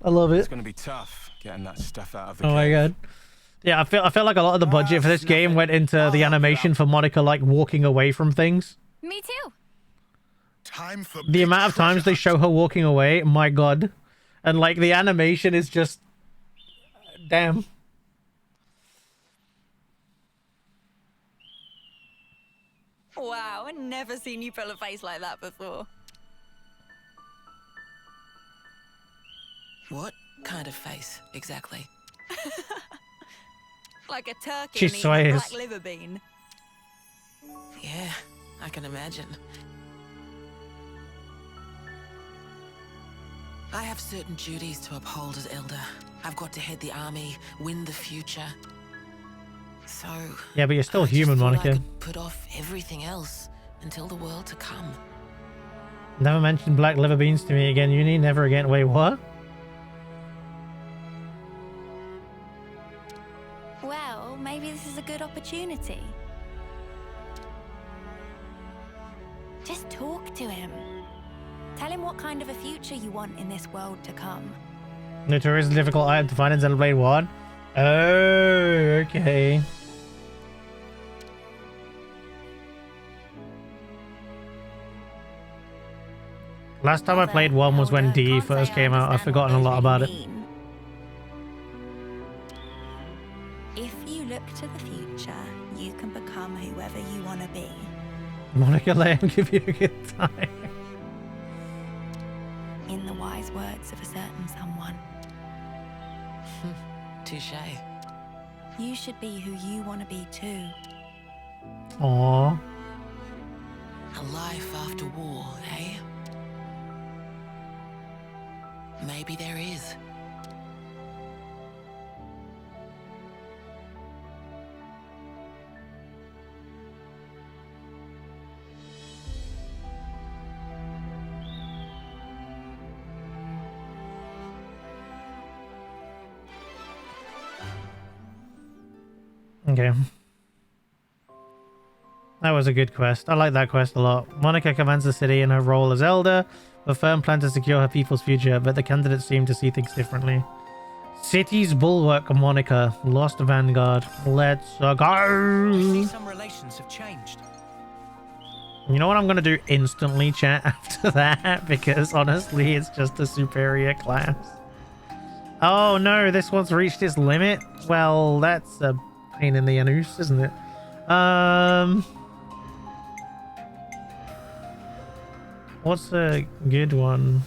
I love it. It's gonna be tough getting that stuff out of the Oh my god. Yeah, I feel like a lot of the budget for this game went into the animation for Monica like walking away from things. Me too. Time for The amount of times they show her walking away, my god. And like the animation is just damn. Wow, I've never seen you pull a face like that before. What kind of face, exactly? Like a turkey She eating a swears. black liver bean. Yeah, I can imagine. I have certain duties to uphold as Elder. I've got to head the army, win the future. So... Yeah, but you're still human, I Monica. could put off everything else until the world to come. Never mention black liver beans to me again, Uni. Never again. Wait, what? Well, maybe this opportunity. Just talk to him. Tell him what kind of a future you want in this world to come. Notoriously difficult item to find in Xenoblade 1. Oh, okay. Last time I played 1 was when D first came out. I've forgotten a lot about it. If you look to the future, you can become whoever you want to be. Monica, let him give you a good time. In the wise words of a certain someone. Touche. You should be who you want to be too. Aww. A life after war, eh? Maybe there is. Okay. That was a good quest. I like that quest a lot. Monica commands the city in her role as elder, with a firm plan to secure her people's future, but the candidates seem to see things differently. City's bulwark, Monica. Lost Vanguard. Let's go! I see some relations have changed. You know what I'm going to do instantly, chat, after that? Because honestly, it's just a superior class. Oh no, this one's reached its limit? Well, that's a pain in the anus, isn't it? What's a good one?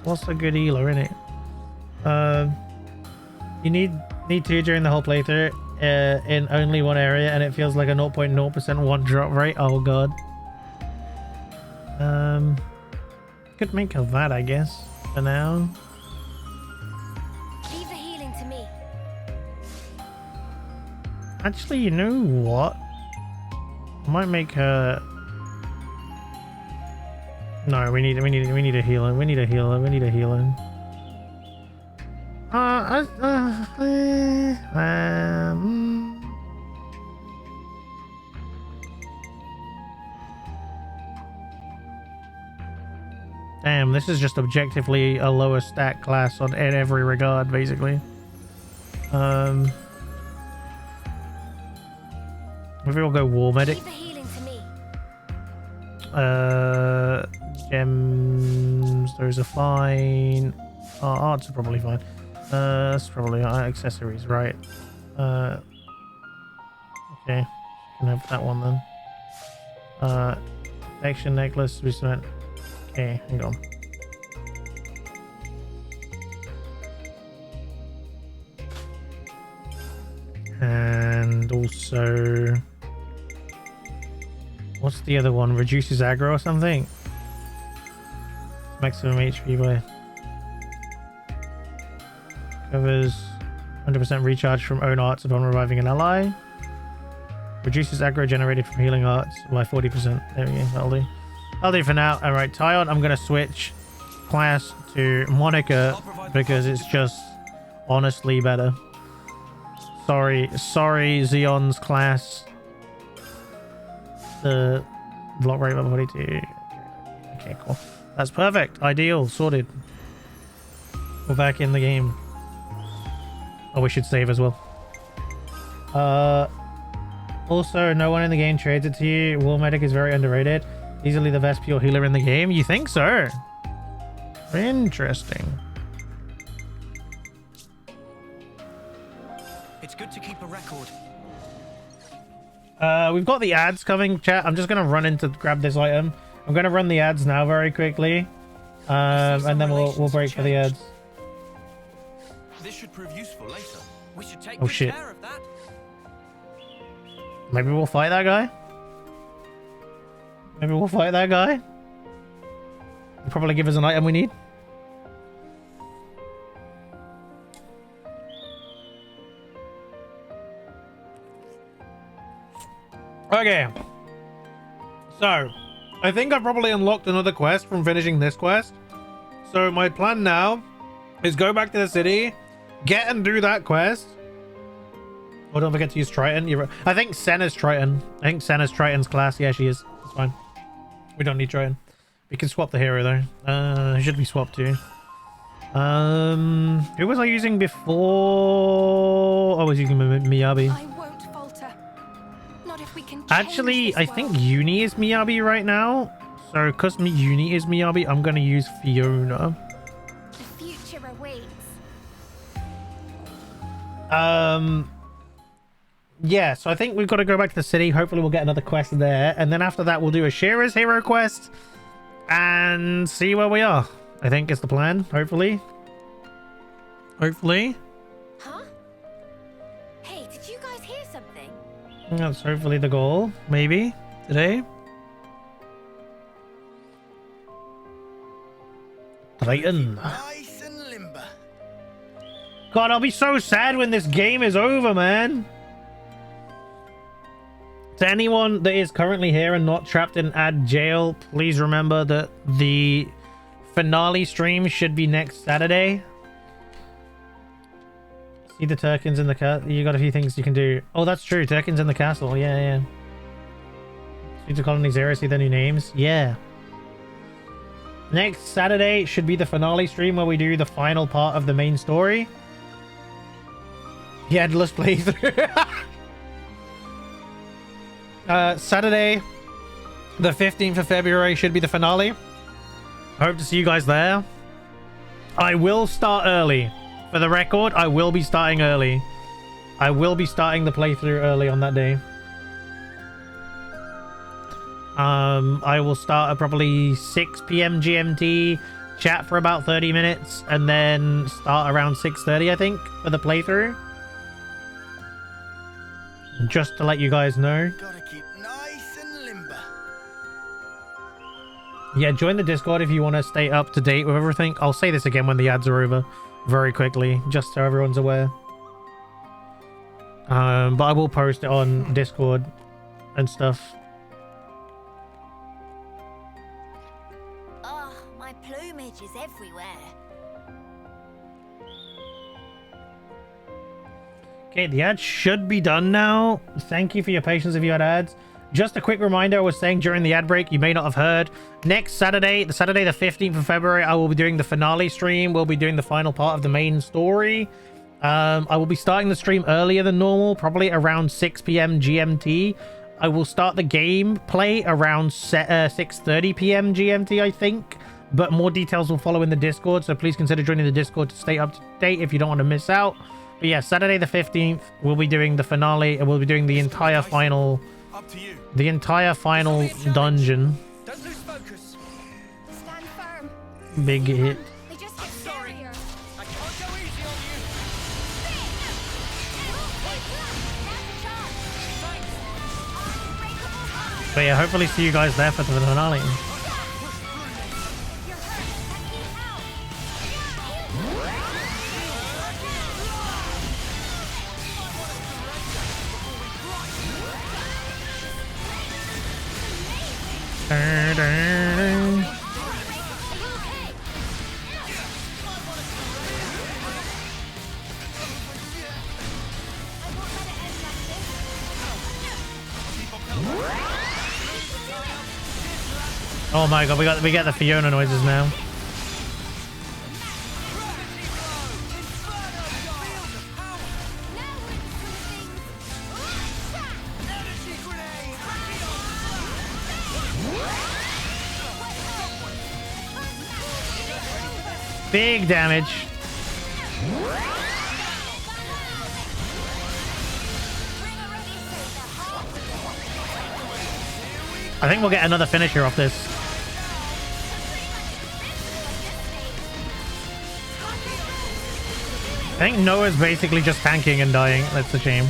What's a good healer in it? You need 2 during the whole playthrough in only one area, and it feels like a 0.0% one drop rate. Oh god. Could make of that, I guess, for now. Leave the healing to me. Actually, you know what? I might make her. No, we need a healer. We need a healer. We need a healer. Damn, this is just objectively a lower stat class in every regard, basically. Maybe we'll go War Medic. Gems, those are fine. Arts are probably fine. That's probably accessories, right? Okay, can have that one then. Action necklace, we spent. Okay, hang on. And also, what's the other one? Reduces aggro or something? Maximum HP by covers 100% recharge from own arts upon reviving an ally. Reduces aggro generated from healing arts by 40%. There we go. That'll do. I'll do for now. All right, Tyon, I'm gonna switch class to Monica because it's just honestly better. Sorry, Xeon's class. The block rate by 42. Okay, cool. That's perfect. Ideal. Sorted. We're back in the game. Oh, we should save as well. Also, no one in the game trades it to you. War Medic is very underrated. Easily the best pure healer in the game. You think so? Interesting. It's good to keep a record. We've got the ads coming, chat. I'm just gonna run in to grab this item. I'm gonna run the ads now very quickly, and then we'll break for the ads. This should prove useful later. We should take Oh good shit! care of that. Maybe we'll fight that guy. Maybe we'll fight that guy. He'll probably give us an item we need. Okay. So, I think I've probably unlocked another quest from finishing this quest. So my plan now is go back to the city, get and do that quest, Oh, don't forget to use Triton. You're right. I think Senna's Triton. I think Senna's Triton's class. Yeah, she is. That's fine. We don't need Triton. We can swap the hero though. Should be swapped too. Who was I using before? I was using Miyabi. I won't falter. Not if we can. Actually, I think Uni is Miyabi right now. So, because Uni is Miyabi, I'm going to use Fiona. The future awaits. Yeah, so I think we've got to go back to the city. Hopefully we'll get another quest there. And then after that, we'll do Ashera's hero quest. And see where we are. I think is the plan. Hopefully. Hopefully. Huh? Hey, did you guys hear something? That's hopefully the goal. Maybe. Today. Triton. Nice and limber. God, I'll be so sad when this game is over, man. To anyone that is currently here and not trapped in ad jail, please remember that the finale stream should be next Saturday. See the Turkins in the castle. You got a few things you can do. Oh, that's true. Turkins in the castle. Yeah, yeah. Speak to Colony Zero, see their new names. Yeah. Next Saturday should be the finale stream where we do the final part of the main story. The endless playthrough. Saturday, the 15th of February should be the finale. I hope to see you guys there. I will start early. For the record, I will be starting early. I will be starting the playthrough early on that day. I will start at probably 6 p.m. GMT, chat for about 30 minutes, and then start around 6:30, I think, for the playthrough. Just to let you guys know. Gotta keep nice and limber. Yeah, join the Discord if you want to stay up to date with everything. I'll say this again when the ads are over, very quickly, just so everyone's aware. But I will post it on Discord and stuff. Oh, my plumage is everywhere. Okay, the ads should be done now. Thank you for your patience if you had ads. Just a quick reminder, I was saying during the ad break, you may not have heard. Next Saturday, the 15th of February, I will be doing the finale stream. We'll be doing the final part of the main story. I will be starting the stream earlier than normal, probably around 6 p.m. GMT. I will start the gameplay around 6:30 p.m. GMT, I think. But more details will follow in the Discord, so please consider joining the Discord to stay up to date if you don't want to miss out. But yeah, Saturday the 15th, we'll be doing the finale, and we'll be doing the entire final... The entire final dungeon. Don't lose focus. Stand firm. Big hit. They just get scarier. I can't go easy on you. But yeah, hopefully see you guys there for the finale. Oh my god, we get the Fiona noises now. Big damage. I think we'll get another finisher off this. I think Noah's basically just tanking and dying. That's a shame.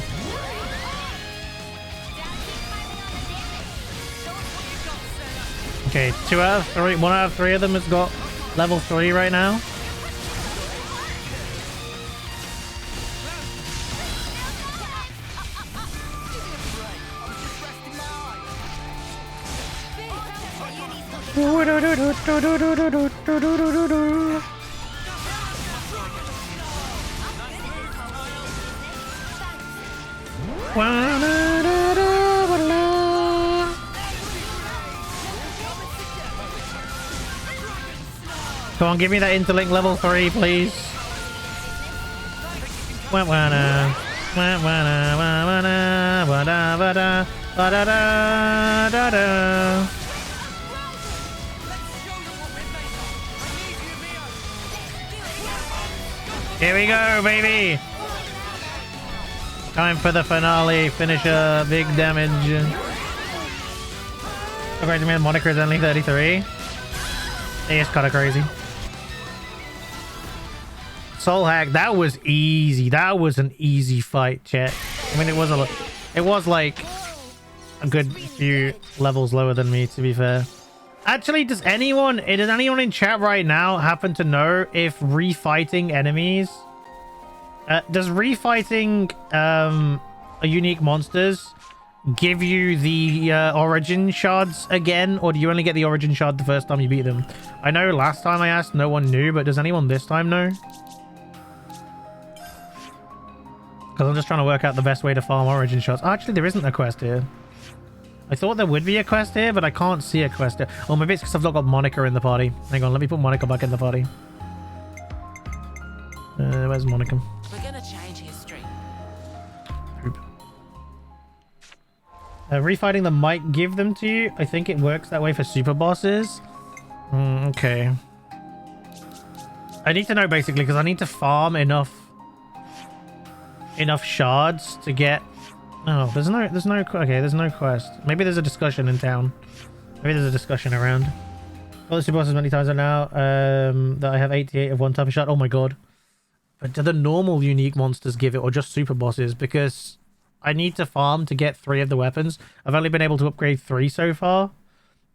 Okay, 2 out of 3. 1 out of 3 of them has got level 3 right now. Come on, give me that interlink level 3, please. Here we go, baby. Time for the finale. Finisher, big damage. Okay, man, moniker is only 33. It's kind of crazy. Soul hack, that was easy. That was an easy fight, chat. I mean, it was like a good few levels lower than me, to be fair. Actually, does anyone in chat right now happen to know if refighting enemies, does refighting unique monsters give you the origin shards again, or do you only get the origin shard the first time you beat them? I know last time I asked, no one knew, but does anyone this time know? Because I'm just trying to work out the best way to farm origin shards. Oh, actually, there isn't a quest here. I thought there would be a quest here, but I can't see a quest here. Oh, maybe it's because I've not got Monica in the party. Hang on, let me put Monica back in the party. Where's Monica? We're gonna change history. Refighting them might give them to you. I think it works that way for super bosses. Okay. I need to know basically because I need to farm enough shards to get. Oh, there's no quest. Maybe there's a discussion in town. Maybe there's a discussion around. Well, the super bosses many times now that I have 88 of one type of shard. Oh my god. But do the normal unique monsters give it, or just super bosses? Because I need to farm to get 3 of the weapons. I've only been able to upgrade 3 so far.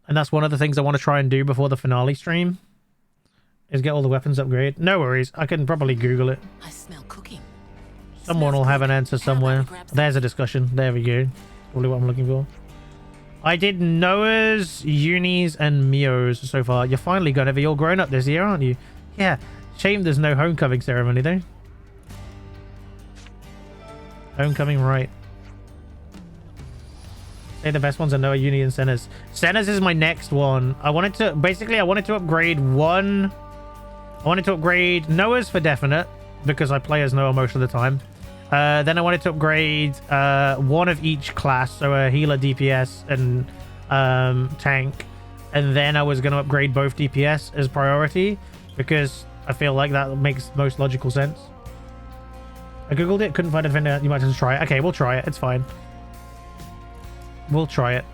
And that's one of the things I want to try and do before the finale stream. Is get all the weapons upgraded. No worries. I can probably Google it. I smell cooking. Someone will have an answer somewhere. There's a discussion. There we go. Probably what I'm looking for. I did Noah's, Uni's, and Mio's so far. You're finally going to be all grown up this year, aren't you? Yeah. Shame there's no homecoming ceremony, though. Homecoming, right. Say the best ones are Noah, Uni, and Senna's. Senna's is my next one. I wanted to upgrade one. I wanted to upgrade Noah's for definite, because I play as Noah most of the time. Then I wanted to upgrade one of each class, so a healer, DPS, and tank. And then I was going to upgrade both DPS as priority, because I feel like that makes most logical sense. I googled it, couldn't find a defender. You might just try it. Okay, we'll try it. It's fine. We'll try it.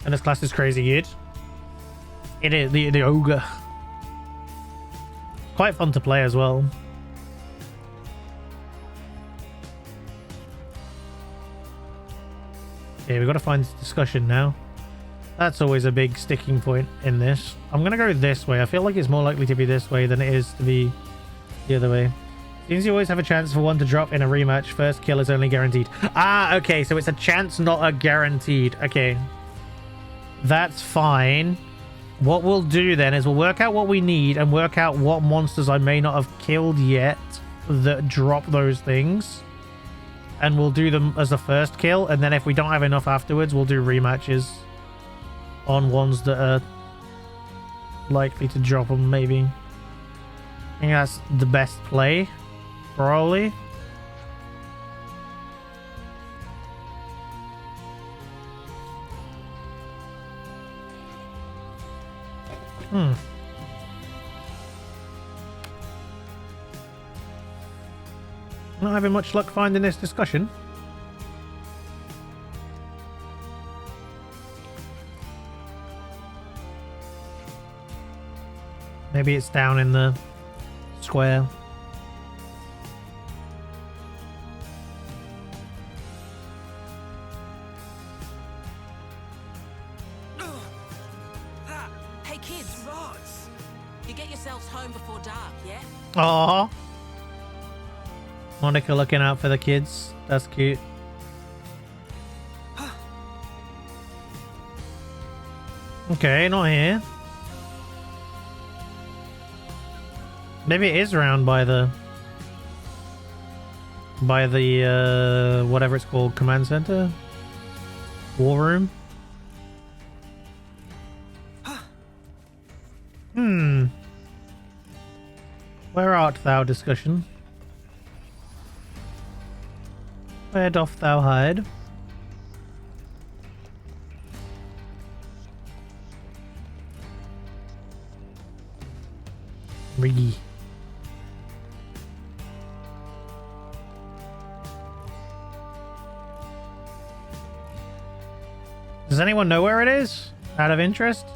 And this class is crazy good. It is the ogre. Quite fun to play as well. Okay, we've got to find this discussion now. That's always a big sticking point in this. I'm going to go this way. I feel like it's more likely to be this way than it is to be the other way. Seems you always have a chance for one to drop in a rematch. First kill is only guaranteed. Ah, okay. So it's a chance, not a guaranteed. Okay. That's fine. What we'll do then is we'll work out what we need and work out what monsters I may not have killed yet that drop those things. And we'll do them as the first kill. And then if we don't have enough afterwards, we'll do rematches on ones that are likely to drop them, maybe. I think that's the best play, probably. Not having much luck finding this discussion. Maybe it's down in the square. Hey kids, you get yourselves home before dark, yeah? Aww. Monica looking out for the kids. That's cute. Okay, not here. Maybe it is round by the... By the, whatever it's called, command center? War room? Where art thou, discussion? Where doth thou hide? Riggy. Does anyone know where it is? Out of interest?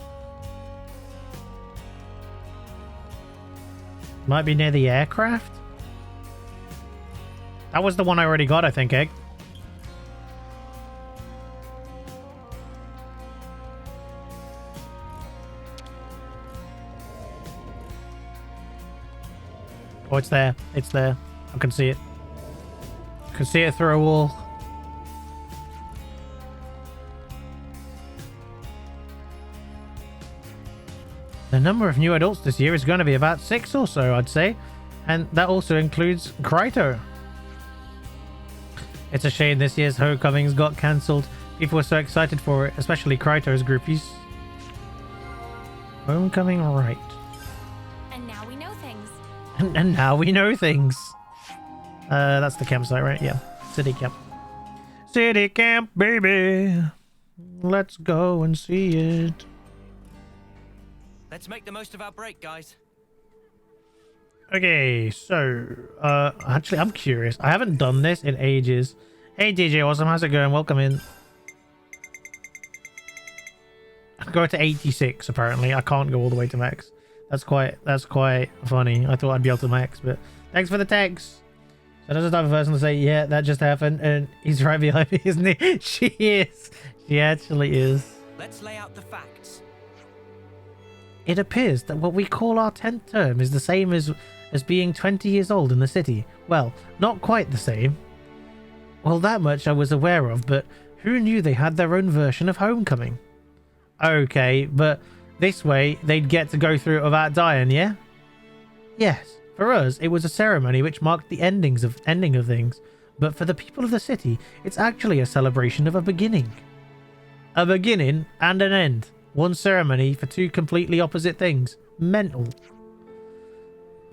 Might be near the aircraft? That was the one I already got, I think, Egg. Oh, it's there. It's there. I can see it. I can see it through a wall. The number of new adults this year is going to be about 6 or so, I'd say. And that also includes Kryto. It's a shame this year's homecomings got cancelled. People were so excited for it, especially Kryto's groupies. Homecoming, right. And now we know things. And now we know things. That's the campsite, right? Yeah. City camp. City camp, baby. Let's go and see it. Let's make the most of our break, guys. Okay, so actually I'm curious. I haven't done this in ages. Hey DJ Awesome, how's it going? Welcome in. I go to 86 apparently. I can't go all the way to max. That's quite funny. I thought I'd be able to max, but thanks for the text. So there's a type of person to say, yeah, that just happened, and he's right behind me, isn't he? She is. She actually is. Let's lay out the facts. It appears that what we call our 10th term is the same as being 20 years old in the city. Well, not quite the same. Well, that much I was aware of, but who knew they had their own version of homecoming? Okay, but this way they'd get to go through it without dying, yeah? Yes, for us it was a ceremony which marked the ending of things, but for the people of the city, it's actually a celebration of a beginning. A beginning and an end. One ceremony for two completely opposite things. Mental.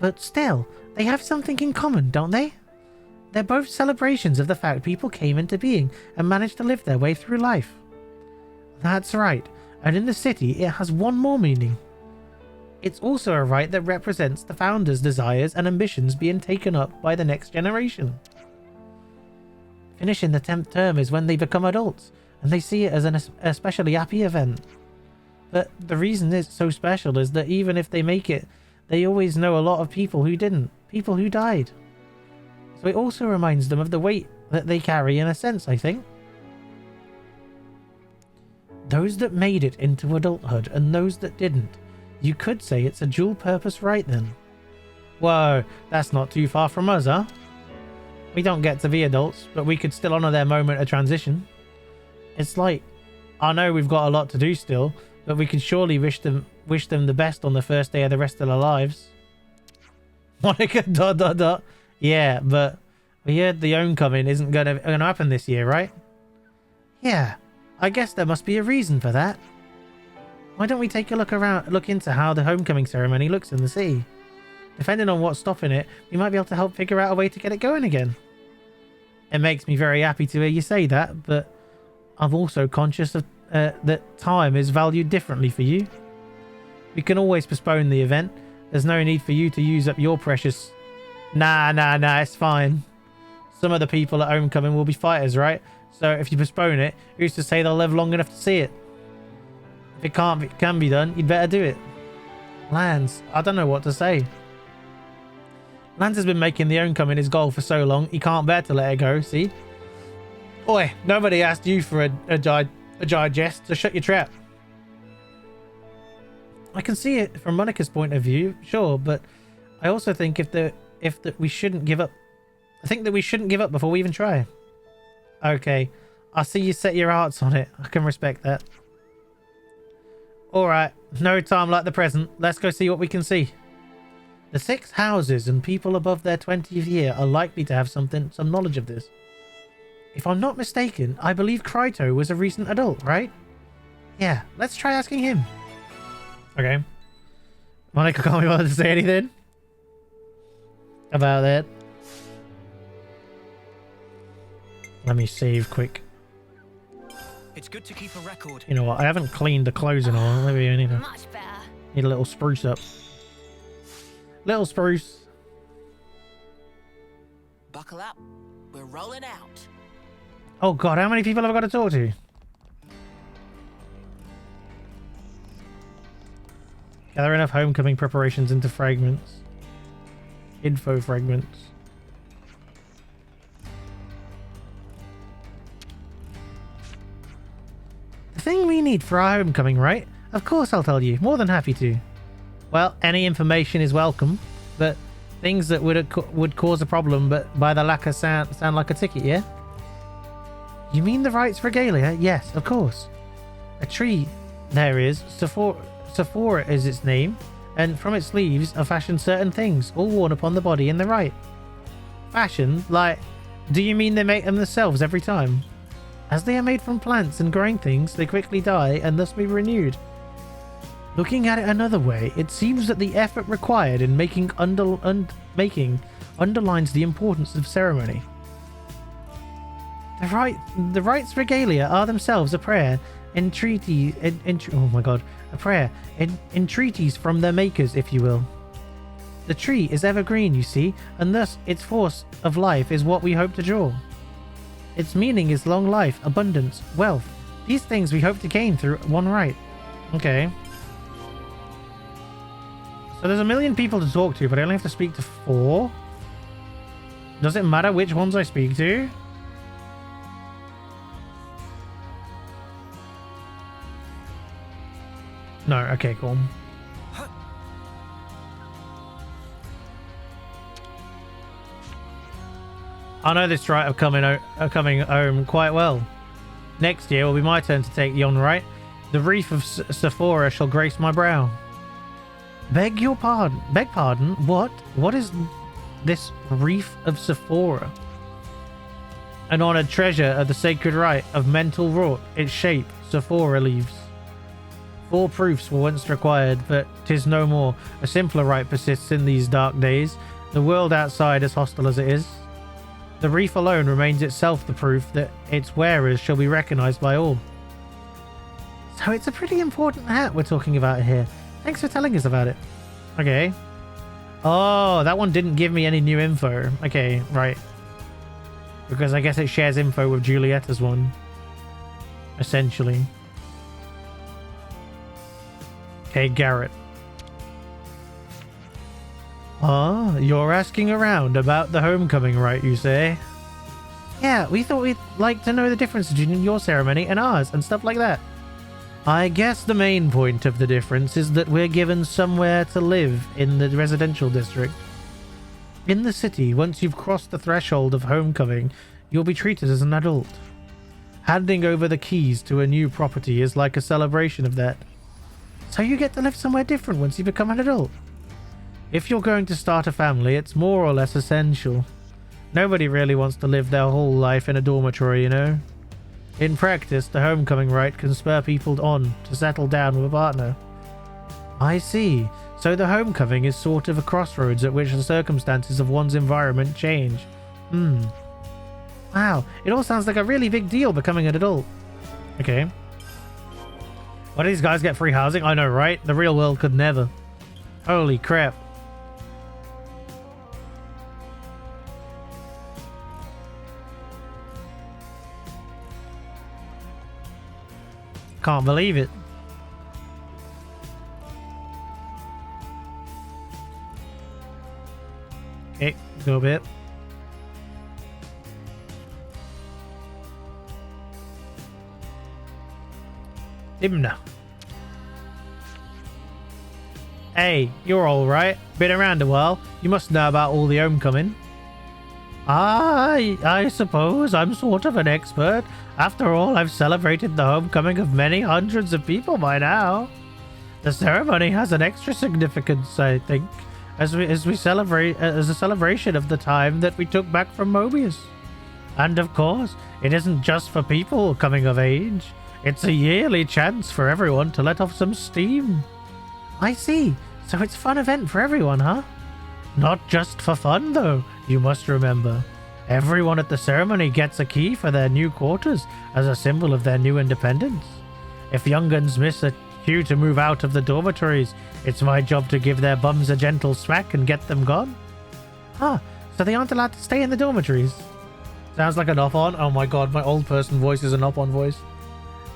But still, they have something in common, don't they? They're both celebrations of the fact people came into being and managed to live their way through life. That's right, and in the city it has one more meaning. It's also a rite that represents the founders' desires and ambitions being taken up by the next generation. Finishing the 10th term is when they become adults, and they see it as an especially happy event. But the reason it's so special is that even if they make it, they always know a lot of people who didn't, people who died. So it also reminds them of the weight that they carry in a sense, I think. Those that made it into adulthood and those that didn't. You could say it's a dual purpose rite then. Whoa, that's not too far from us, huh? We don't get to be adults, but we could still honour their moment of transition. It's like, I know we've got a lot to do still, but we could surely wish them the best on the first day of the rest of their lives. Monica ... Yeah, but we heard the homecoming isn't gonna happen this year, right? Yeah, I guess there must be a reason for that. Why don't we take a look into how the homecoming ceremony looks in the city? Depending on what's stopping it, we might be able to help figure out a way to get it going again. It makes me very happy to hear you say that, but I'm also conscious of that time is valued differently for you. We can always postpone the event. There's no need for you to use up your precious... Nah, it's fine. Some of the people at homecoming will be fighters, right? So if you postpone it, who's to say they'll live long enough to see it? If it can be done, you'd better do it. Lance, I don't know what to say. Lance has been making the homecoming his goal for so long, he can't bear to let it go, see? Oi, nobody asked you for a digest, so shut your trap. I can see it from Monica's point of view, sure, but I also think we shouldn't give up. I think that we shouldn't give up before we even try. Okay, I see you set your hearts on it. I can respect that. Alright, no time like the present. Let's go see what we can see. The 6 houses and people above their 20th year are likely to have some knowledge of this. If I'm not mistaken, I believe Kryto was a recent adult, right? Yeah, let's try asking him. Okay. Monica can't be bothered to say anything about that. Let me save quick. It's good to keep a record. You know what? I haven't cleaned the clothes in a while. Maybe I need a little spruce up. Little spruce. Buckle up. We're rolling out. Oh god, how many people have I got to talk to? Gather enough homecoming preparations into fragments. Info fragments. The thing we need for our homecoming, right? Of course I'll tell you. More than happy to. Well, any information is welcome, but things that would cause a problem, but by the lack of sound like a ticket, yeah? You mean the rites regalia? Yes, of course. A tree there is, Sephora is its name, and from its leaves are fashioned certain things, all worn upon the body in the rite. Fashioned? Like, do you mean they make them themselves every time? As they are made from plants and growing things, they quickly die and thus be renewed. Looking at it another way, it seems that the effort required in making underlines the importance of ceremony. The rites regalia are themselves a prayer, entreaties from their makers, if you will. The tree is evergreen, you see, and thus its force of life is what we hope to draw. Its meaning is long life, abundance, wealth. These things we hope to gain through one rite. Okay. So there's a million people to talk to, but I only have to speak to 4? Does it matter which ones I speak to? No, okay, cool. I know this rite of coming home quite well. Next year will be my turn to take the on rite. The wreath of Sephora shall grace my brow. Beg pardon? What? What is this wreath of Sephora? An honoured treasure of the sacred rite of mental wrought, its shape, Sephora leaves. 4 proofs were once required, but 'tis no more. A simpler rite persists in these dark days, the world outside as hostile as it is. The wreath alone remains itself the proof that its wearers shall be recognized by all. So it's a pretty important hat we're talking about here. Thanks for telling us about it. Okay. Oh, that one didn't give me any new info. Okay, right. Because I guess it shares info with Julietta's one. Essentially. Okay, Garrett. Ah, you're asking around about the homecoming rite, you say? Yeah, we thought we'd like to know the difference between your ceremony and ours and stuff like that. I guess the main point of the difference is that we're given somewhere to live in the residential district. In the city, once you've crossed the threshold of homecoming, you'll be treated as an adult. Handing over the keys to a new property is like a celebration of that. So you get to live somewhere different once you become an adult. If you're going to start a family, it's more or less essential. Nobody really wants to live their whole life in a dormitory, you know? In practice, the homecoming rite can spur people on to settle down with a partner. I see. So the homecoming is sort of a crossroads at which the circumstances of one's environment change. Wow, it all sounds like a really big deal becoming an adult. Okay. Why do these guys get free housing? I know, right? The real world could never. Holy crap. Can't believe it. Okay, go a bit. Dimna. Hey, you're alright. Been around a while. You must know about all the homecoming. I suppose I'm sort of an expert. After all, I've celebrated the homecoming of many hundreds of people by now. The ceremony has an extra significance, I think, as we celebrate as a celebration of the time that we took back from Mobius. And of course, it isn't just for people coming of age. It's a yearly chance for everyone to let off some steam. I see. So it's a fun event for everyone, huh? Not just for fun, though, you must remember. Everyone at the ceremony gets a key for their new quarters as a symbol of their new independence. If younguns miss a cue to move out of the dormitories, it's my job to give their bums a gentle smack and get them gone. Huh, so they aren't allowed to stay in the dormitories. Sounds like an op-on. Oh my god, my old person voice is an op-on voice.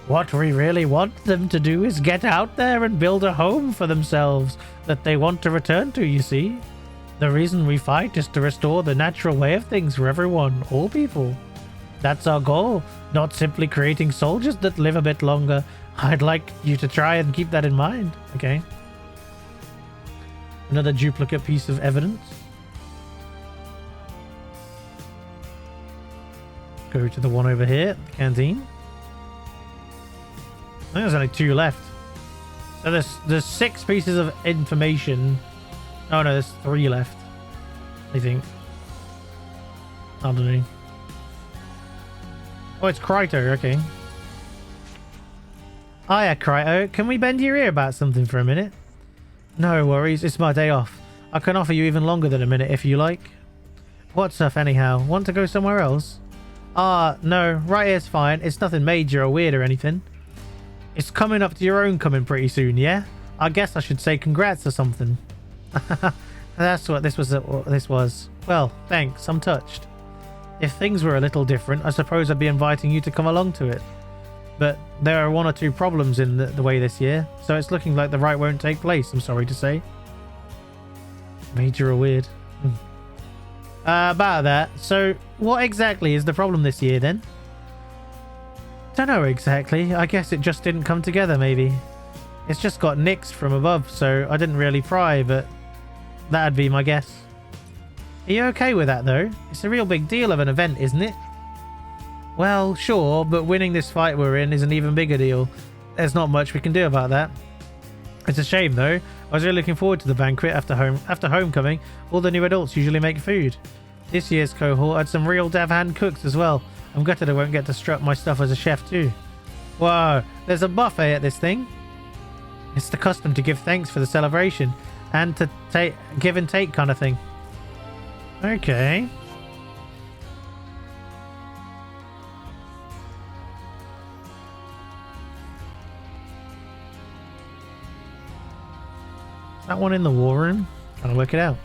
What we really want them to do is get out there and build a home for themselves that they want to return to, you see. The reason we fight is to restore the natural way of things for everyone, all people. That's our goal, not simply creating soldiers that live a bit longer. I'd like you to try and keep that in mind. Okay. Another duplicate piece of evidence. Go to the one over here, the canteen. I think there's only 2 left. So there's 6 pieces of information. Oh no, there's 3 left. I think. I don't know. Oh, it's Kryto, okay. Hiya, Kryto. Can we bend your ear about something for a minute? No worries, it's my day off. I can offer you even longer than a minute if you like. What's up anyhow? Want to go somewhere else? No, right here's fine. It's nothing major or weird or anything. It's coming up to your own coming pretty soon, yeah? I guess I should say congrats or something. That's what this was. Well, thanks, I'm touched. If things were a little different, I suppose I'd be inviting you to come along to it. But there are 1 or 2 problems in the way this year, so it's looking like the rite won't take place, I'm sorry to say. Major or weird. About that, so what exactly is the problem this year then? Don't know exactly. I guess it just didn't come together, maybe. It's just got nixed from above, so I didn't really pry, but that'd be my guess. Are you okay with that, though? It's a real big deal of an event, isn't it? Well, sure, but winning this fight we're in is an even bigger deal. There's not much we can do about that. It's a shame, though. I was really looking forward to the banquet after homecoming. All the new adults usually make food. This year's cohort had some real dev-hand cooks as well. I'm gutted I won't get to strut my stuff as a chef too. Whoa, there's a buffet at this thing. It's the custom to give thanks for the celebration and to give and take kind of thing. Okay. Is that one in the war room? Trying to work it out.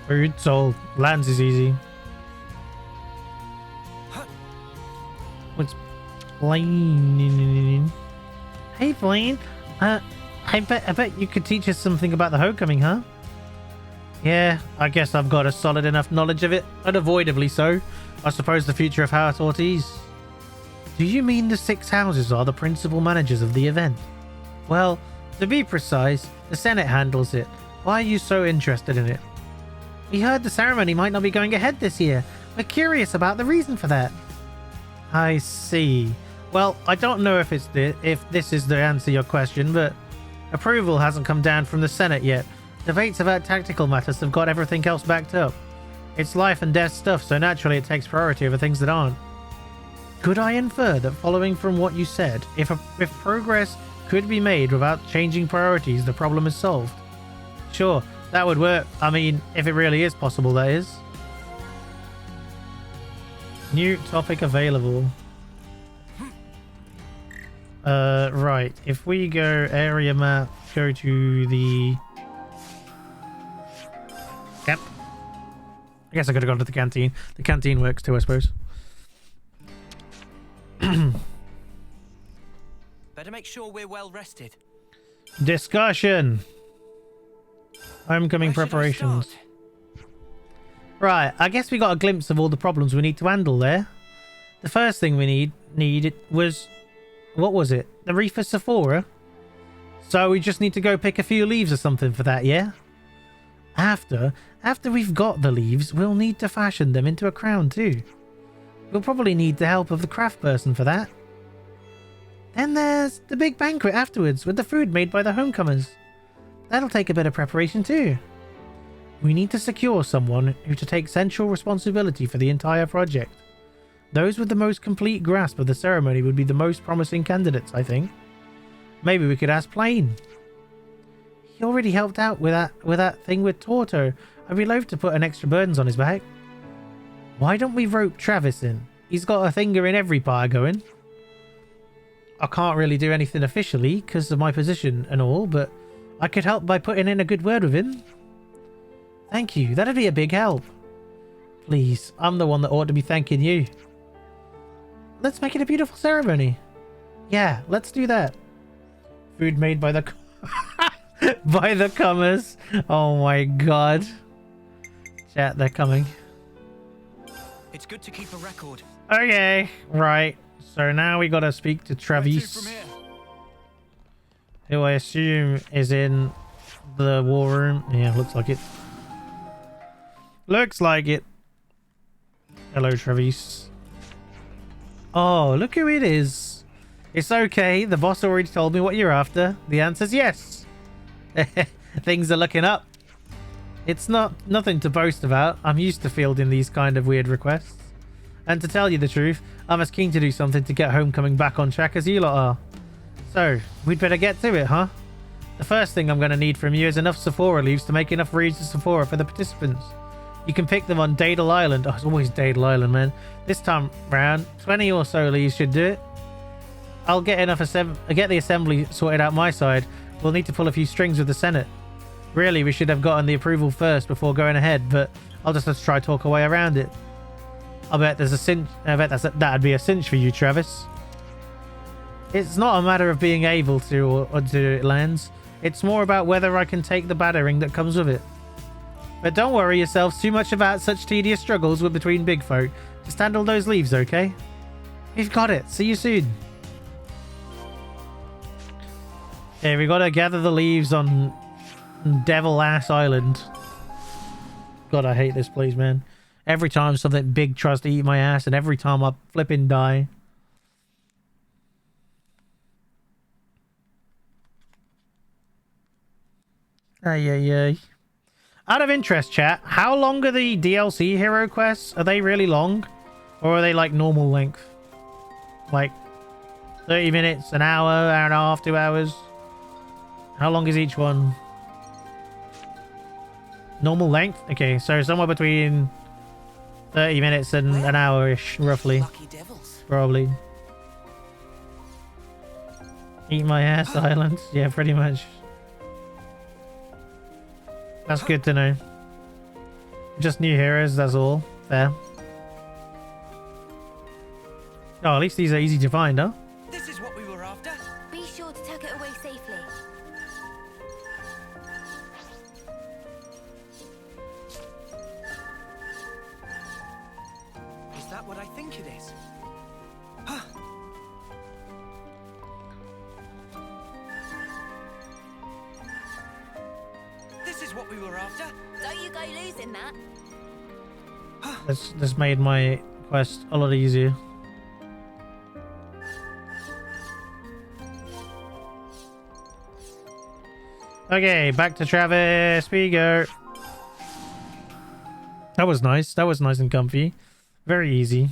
Food sold. Lands is easy. What's Blaine? Hey Blaine. I bet you could teach us something about the homecoming, huh? Yeah, I guess I've got a solid enough knowledge of it. Unavoidably so. I suppose the future of House Ortiz. Do you mean the 6 houses are the principal managers of the event? Well, to be precise, the Senate handles it. Why are you so interested in it? We heard the ceremony might not be going ahead this year. We're curious about the reason for that. I see. Well, I don't know if this is the answer to your question, but approval hasn't come down from the Senate yet. Debates about tactical matters have got everything else backed up. It's life and death stuff, so naturally it takes priority over things that aren't. Could I infer that following from what you said, if progress could be made without changing priorities, the problem is solved? Sure, that would work. I mean, if it really is possible, that is. New topic available. Right. If we go area map, go to the... Yep. I guess I could have gone to the canteen. The canteen works too, I suppose. Better make sure we're well rested. Discussion. Homecoming preparations. Right, I guess we got a glimpse of all the problems we need to handle there. The first thing we needed was... What was it? The Reef of Sephora? So we just need to go pick a few leaves or something for that, yeah? After we've got the leaves, we'll need to fashion them into a crown too. We'll probably need the help of the craft person for that. Then there's the big banquet afterwards with the food made by the homecomers. That'll take a bit of preparation too. We need to secure someone who to take central responsibility for the entire project. Those with the most complete grasp of the ceremony would be the most promising candidates, I think. Maybe we could ask Plain. He already helped out with that thing with Torto. I'd be loath to put an extra burdens on his back. Why don't we rope Travis in? He's got a finger in every pie going. I can't really do anything officially because of my position and all, but I could help by putting in a good word with him. Thank you. That'd be a big help. Please, I'm the one that ought to be thanking you. Let's make it a beautiful ceremony. Yeah, let's do that. Food made by the by the comers. Oh my god. Chat, they're coming. It's good to keep a record. Okay, right. So now we gotta speak to Travis, who I assume is in the war room. Yeah, looks like it. Looks like it. Hello, Travis. Oh, look who it is. It's okay. The boss already told me what you're after. The answer's yes. Things are looking up. It's nothing to boast about. I'm used to fielding these kind of weird requests. And to tell you the truth, I'm as keen to do something to get Homecoming back on track as you lot are. So, we'd better get to it, huh? The first thing I'm going to need from you is enough Sephora leaves to make enough reeds of Sephora for the participants. You can pick them on Daedal Island. Oh, it's always Daedal Island, man. This time round, 20 or so leaves should do it. I'll get enough get the assembly sorted out my side. We'll need to pull a few strings with the Senate. Really, we should have gotten the approval first before going ahead, but I'll just have to try talk our way around it. I bet there's a cinch. I bet that'd be a cinch for you, Travis. It's not a matter of being able to or do it, Lance. It's more about whether I can take the battering that comes with it. But don't worry yourselves too much about such tedious struggles with between big folk. Just handle those leaves, okay? We've got it. See you soon. Okay, we gotta gather the leaves on Devil Ass Island. God, I hate this place, man. Every time something big tries to eat my ass, and every time I flipping die. Ay. Out of interest, chat, how long are the DLC hero quests? Are they really long? Or are they like normal length? Like 30 minutes, an hour, hour and a half, 2 hours? How long is each one? Normal length? Okay, so somewhere between 30 minutes and an hour-ish, roughly. Probably. Eat my ass island? Yeah, pretty much. That's good to know. Just new heroes, that's all. Fair. Oh, at least these are easy to find, huh? This is what we were after. Be sure to tuck it away safely. Is that what I think it is? This is what we were after. Don't you go losing that. This made my quest a lot easier. Okay, back to Travis. We go. That was nice. That was nice and comfy. Very easy.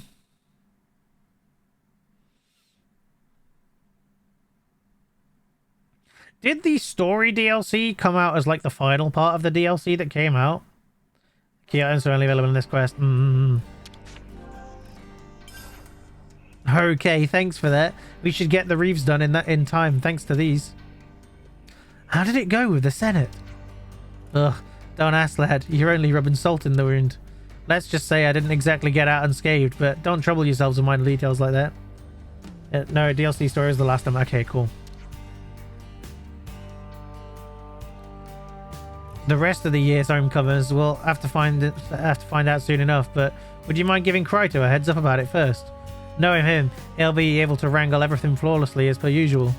Did the story DLC come out as like the final part of the DLC that came out? Key items are only available in this quest. Okay, thanks for that. We should get the reefs done in time, thanks to these. How did it go with the Senate? Ugh, don't ask, lad. You're only rubbing salt in the wound. Let's just say I didn't exactly get out unscathed, but don't trouble yourselves with minor details like that. No, DLC story is the last time. Okay, cool. The rest of the year's homecomers we'll have to find out soon enough, but would you mind giving Kryto a heads up about it first? Knowing him, he'll be able to wrangle everything flawlessly as per usual.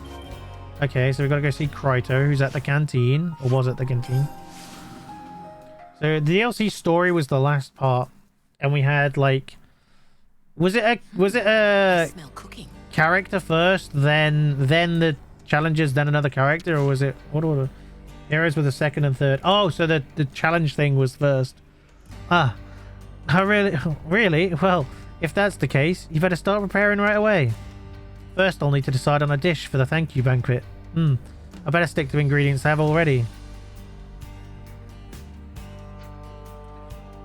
Okay, so we've got to go see Kryto, who's at the canteen, or was at the canteen. So the DLC story was the last part, and we had like Was it a character first, then the challenges, then another character, or was it what order? Heroes with a second and third. Oh, so the challenge thing was first. Ah, oh, really? Well, if that's the case, you better start preparing right away. First, I'll need to decide on a dish for the thank you banquet. I better stick to ingredients I have already.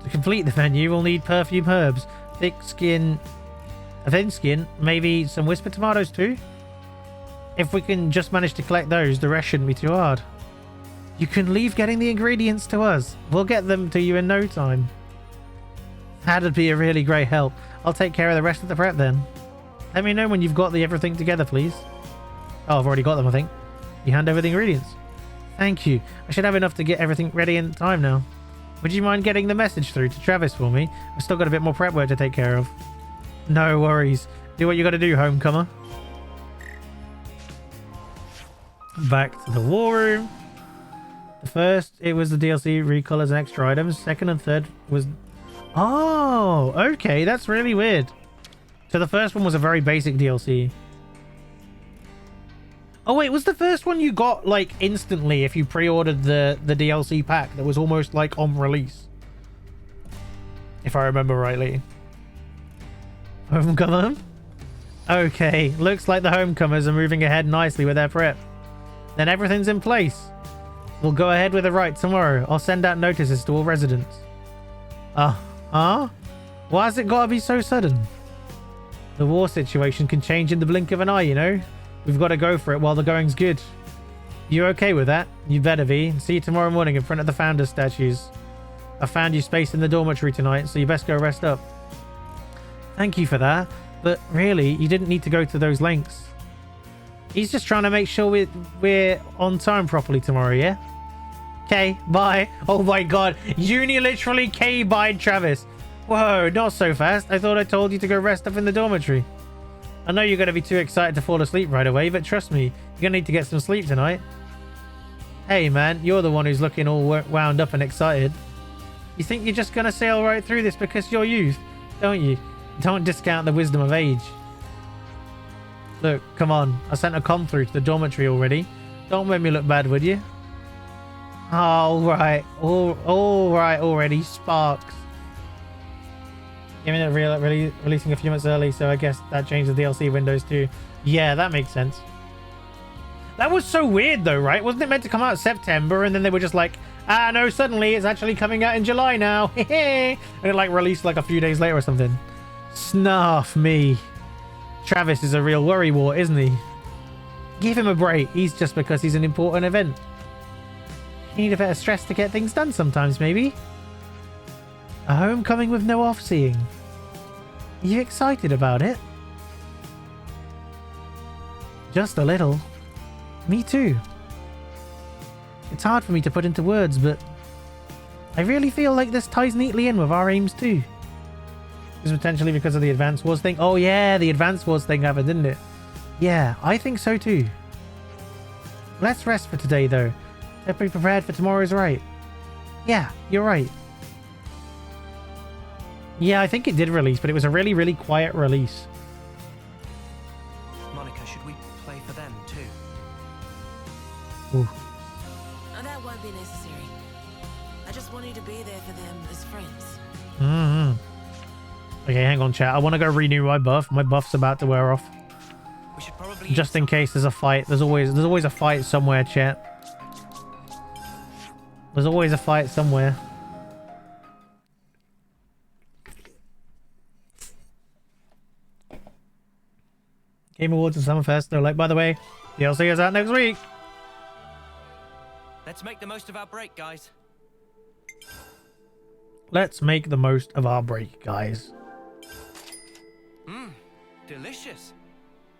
To complete the menu, we'll need perfume herbs, thin skin, maybe some whisper tomatoes too. If we can just manage to collect those, the rest shouldn't be too hard. You can leave getting the ingredients to us. We'll get them to you in no time. That'd be a really great help. I'll take care of the rest of the prep then. Let me know when you've got everything together, please. Oh, I've already got them, I think. You hand over the ingredients. Thank you. I should have enough to get everything ready in time now. Would you mind getting the message through to Travis for me? I've still got a bit more prep work to take care of. No worries. Do what you gotta do, homecomer. Back to the war room. The first, it was the DLC recolors and extra items. Second and third was... Oh, okay. That's really weird. So the first one was a very basic DLC. Oh, wait. Was the first one you got, like, instantly if you pre-ordered the DLC pack that was almost, like, on release? If I remember rightly. Homecomer? Okay. Looks like the homecomers are moving ahead nicely with their prep. Then everything's in place. We'll go ahead with the rite tomorrow. I'll send out notices to all residents. Why has it got to be so sudden? The war situation can change in the blink of an eye, you know? We've got to go for it while the going's good. You okay with that? You better be. See you tomorrow morning in front of the founders' statues. I found you space in the dormitory tonight, so you best go rest up. Thank you for that, but really, you didn't need to go to those lengths. He's just trying to make sure we're on time properly tomorrow, yeah? Okay, bye. Oh my god, literally K-byed Travis. Whoa, not so fast. I thought I told you to go rest up in the dormitory. I know you're going to be too excited to fall asleep right away, but trust me, you're going to need to get some sleep tonight. Hey man, you're the one who's looking all wound up and excited. You think you're just going to sail right through this because you're youth, don't you? Don't discount the wisdom of age. Look, come on. I sent a comm through to the dormitory already. Don't make me look bad, would you? All right. All right already, Sparks. Given it releasing a few months early, so I guess that changed the DLC windows too. Yeah, that makes sense. That was so weird though, right? Wasn't it meant to come out in September and then they were just like, ah no, suddenly it's actually coming out in July now. And it like released like a few days later or something. Snarf me. Travis is a real worrywart, isn't he? Give him a break. He's just because he's an important event. You need a bit of stress to get things done sometimes, maybe. A homecoming with no off-seeing. Are you excited about it? Just a little. Me too. It's hard for me to put into words, but I really feel like this ties neatly in with our aims too. Is potentially because of the Advance Wars thing. Oh yeah, the Advance Wars thing happened, didn't it? Yeah, I think so too. Let's rest for today though. To be prepared for tomorrow's right. Yeah, you're right. Yeah, I think it did release, but it was a really, really quiet release. Monica, should we play for them too? Ooh. Oh, that won't be necessary. I just want you to be there for them as friends. Okay, hang on, chat. I want to go renew my buff. My buff's about to wear off. We should probably just in case there's a fight. There's always a fight somewhere, chat. There's always a fight somewhere. Game Awards and Summerfest. They're like, by the way, DLC is out next week. Let's make the most of our break, guys. Let's make the most of our break, guys. Delicious.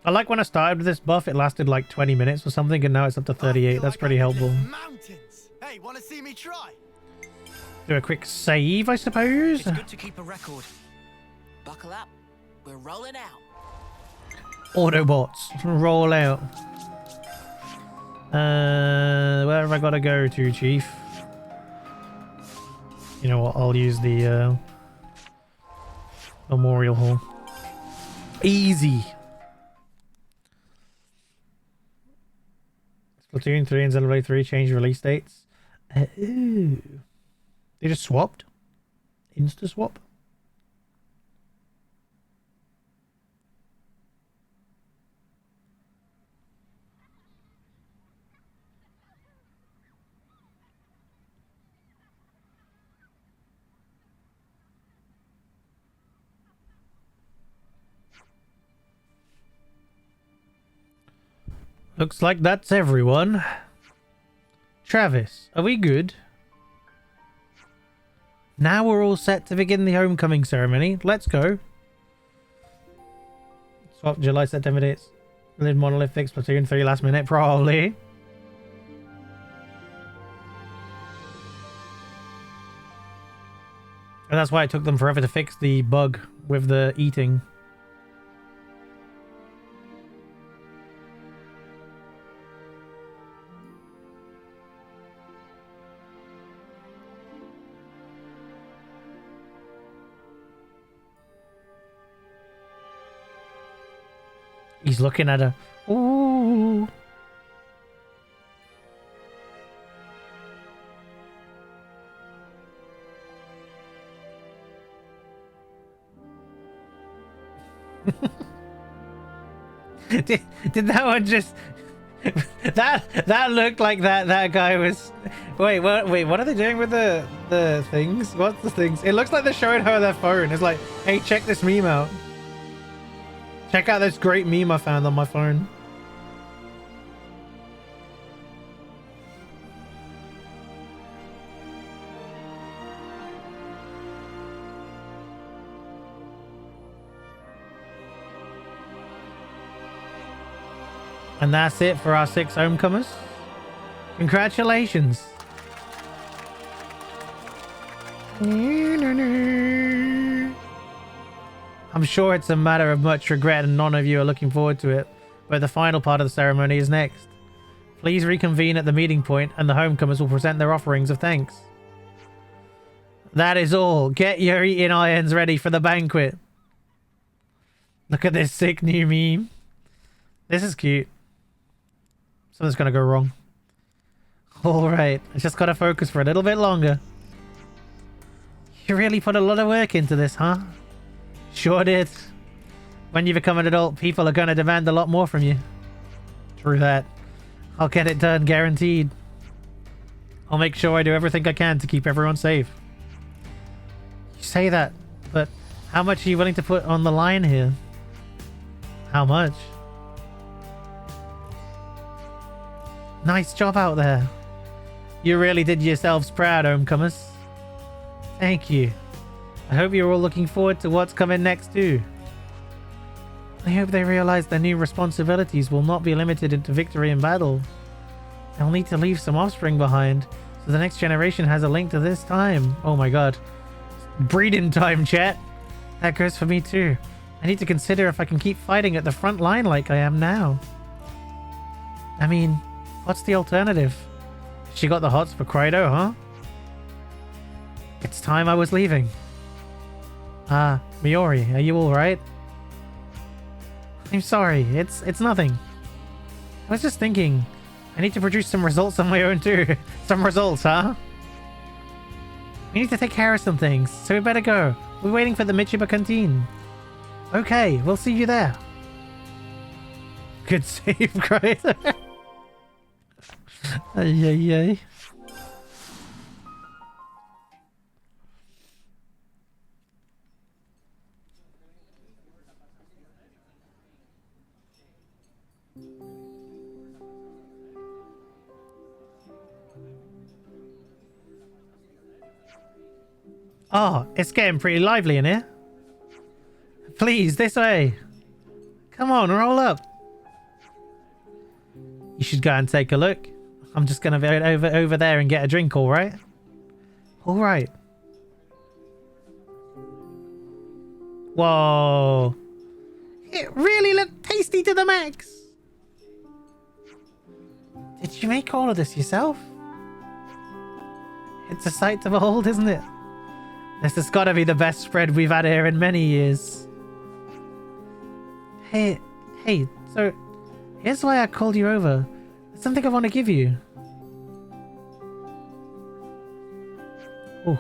I like when I started with this buff, it lasted like 20 minutes or something, and now it's up to 38. That's pretty helpful. Mountains. Hey, want to see me try? Do a quick save, I suppose. It's good to keep a record. Buckle up. We're rolling out. Autobots, roll out. Where have I got to go to, Chief? You know what? I'll use the Memorial Hall. Easy. Splatoon 3 and Xenoblade 3 changed release dates. Ooh. They just swapped? Insta swap? Looks like that's everyone. Travis, are we good? Now we're all set to begin the homecoming ceremony. Let's go. Swap July, September dates. Live Monolith fix Splatoon 3 last minute, probably. And that's why it took them forever to fix the bug with the eating. He's looking at her. Ooh. did that one just that looked like that guy was wait what are they doing with the things? What's the things? It looks like they're showing her their phone. It's like, hey, check this meme out. Check out this great meme I found on my phone. And that's it for our 6 homecomers. Congratulations. I'm sure it's a matter of much regret and none of you are looking forward to it, but the final part of the ceremony is next. Please reconvene at the meeting point and the homecomers will present their offerings of thanks. That is all. Get your eating irons ready for the banquet. Look at this sick new meme. This is cute. Something's gonna go wrong. Alright, I just gotta focus for a little bit longer. You really put a lot of work into this, huh? Sure did. When you become an adult, people are gonna demand a lot more from you. True that. I'll get it done, guaranteed. I'll make sure I do everything I can to keep everyone safe. You say that, but how much are you willing to put on the line here? How much? Nice job out there. You really did yourselves proud, homecomers. Thank you. I hope you're all looking forward to what's coming next too. I hope they realize their new responsibilities will not be limited into victory in battle. They'll need to leave some offspring behind, so the next generation has a link to this time. Oh my god. Breeding time, chat. That goes for me too. I need to consider if I can keep fighting at the front line like I am now. I mean, what's the alternative? She got the hots for Krydo, huh? It's time I was leaving. Miori, are you alright? I'm sorry, it's nothing. I was just thinking, I need to produce some results on my own too. Some results, huh? We need to take care of some things, so we better go. We're waiting for the Michiba canteen. Okay, we'll see you there. Good save, Krydo. Ay. Oh, it's getting pretty lively in here. Please, this way. Come on, roll up. You should go and take a look. I'm just going to go over there and get a drink, alright? Alright. Whoa. It really looked tasty to the max. Did you make all of this yourself? It's a sight to behold, isn't it? This has got to be the best spread we've had here in many years. Hey, so here's why I called you over. There's something I want to give you. Oh.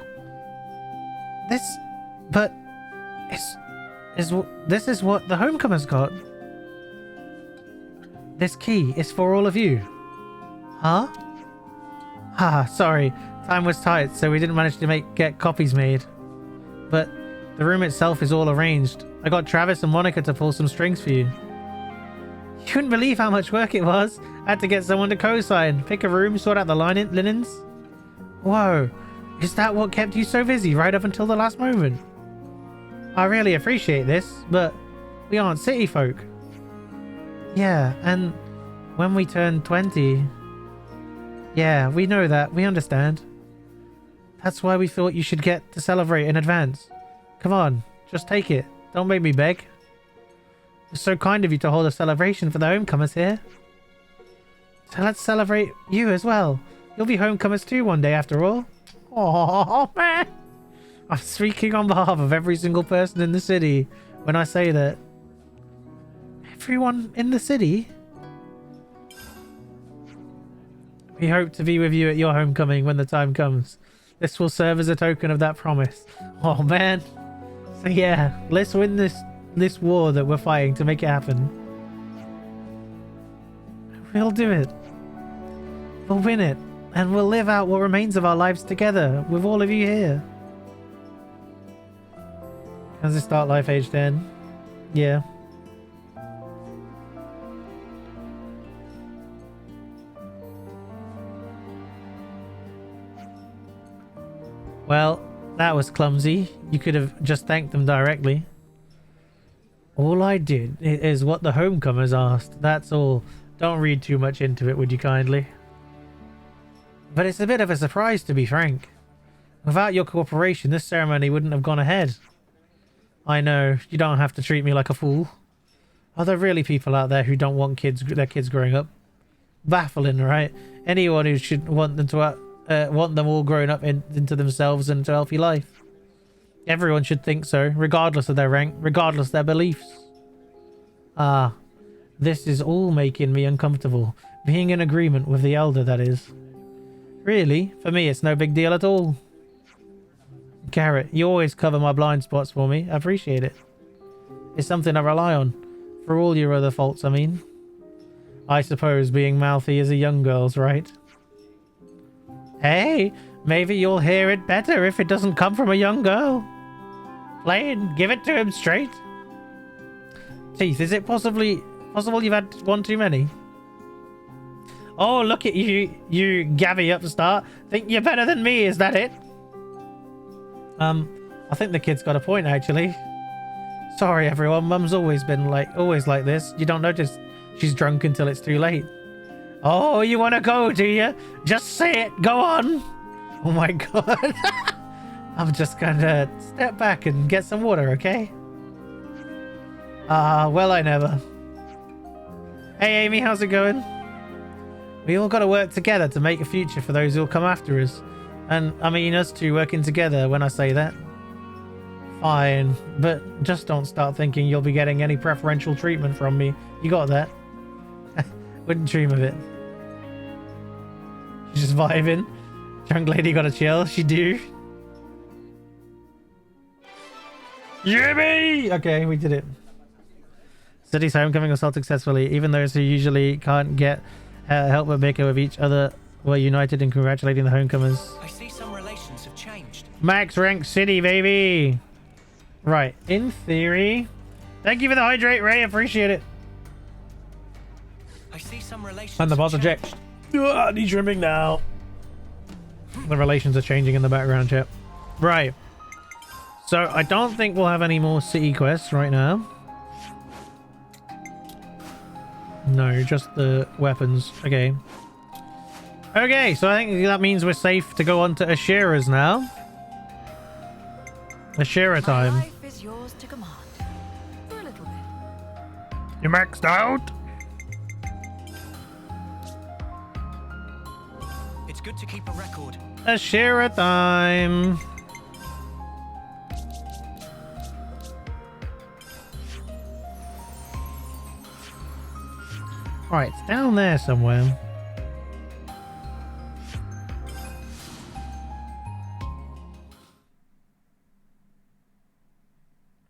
This is what the homecomers got. This key is for all of you. Huh? Sorry. Time was tight, so we didn't manage to get copies made. But the room itself is all arranged. I got Travis and Monica to pull some strings for you. You wouldn't believe how much work it was. I had to get someone to co-sign, pick a room, sort out the linens. Whoa. Is that what kept you so busy right up until the last moment? I really appreciate this, but we aren't city folk. Yeah, and when we turn 20... Yeah, we know that. We understand. That's why we thought you should get to celebrate in advance. Come on, just take it. Don't make me beg. It's so kind of you to hold a celebration for the homecomers here. So let's celebrate you as well. You'll be homecomers too one day after all. Oh man! I'm speaking on behalf of every single person in the city when I say that. Everyone in the city? We hope to be with you at your homecoming when the time comes. This will serve as a token of that promise. Oh man. So yeah, let's win this war that we're fighting to make it happen. We'll do it. We'll win it. And we'll live out what remains of our lives together with all of you here. Does it start life age 10? Yeah. Well, that was clumsy. You could have just thanked them directly. All I did is what the homecomers asked. That's all. Don't read too much into it, would you kindly? But it's a bit of a surprise, to be frank. Without your cooperation, this ceremony wouldn't have gone ahead. I know, you don't have to treat me like a fool. Are there really people out there who don't want their kids growing up? Baffling, right? Anyone who should want them to want them all grown up into themselves and into a healthy life. Everyone should think so, regardless of their rank, regardless of their beliefs. Ah, this is all making me uncomfortable. Being in agreement with the elder, that is. Really? For me, it's no big deal at all. Garrett, you always cover my blind spots for me. I appreciate it. It's something I rely on. For all your other faults, I mean. I suppose being mouthy is a young girl's right. Hey, maybe you'll hear it better if it doesn't come from a young girl. Plain, give it to him straight. Teeth, is it possible you've had one too many? Oh, look at you Gabby upstart. Think you're better than me, is that it? I think the kid's got a point, actually. Sorry, everyone. Mum's always like this. You don't notice she's drunk until it's too late. Oh, you want to go, do you? Just say it. Go on. Oh, my God. I'm just going to step back and get some water, okay? Well, I never. Hey, Amy, how's it going? We all got to work together to make a future for those who'll come after us. And I mean us two working together when I say that. Fine, but just don't start thinking you'll be getting any preferential treatment from me. You got that? Wouldn't dream of it. She's just vibing. Drunk lady gotta chill. She do. Jimmy! Okay, we did it. City's homecoming was held successfully. Even those who usually can't get help but bicker with each other were united in congratulating the homecomers. I see some relations have changed. Max rank city, baby. Right, in theory. Thank you for the hydrate, Ray. Appreciate it. I see some relations. And the boss eject. Need trimming now. The relations are changing in the background, chat. Right. So I don't think we'll have any more city quests right now. No, just the weapons. Okay. Okay, so I think that means we're safe to go on to Ashera's now. Ashera time. My life is yours to command. For a little bit. You maxed out? It's good to keep a record. Ashera time. Alright, it's down there somewhere.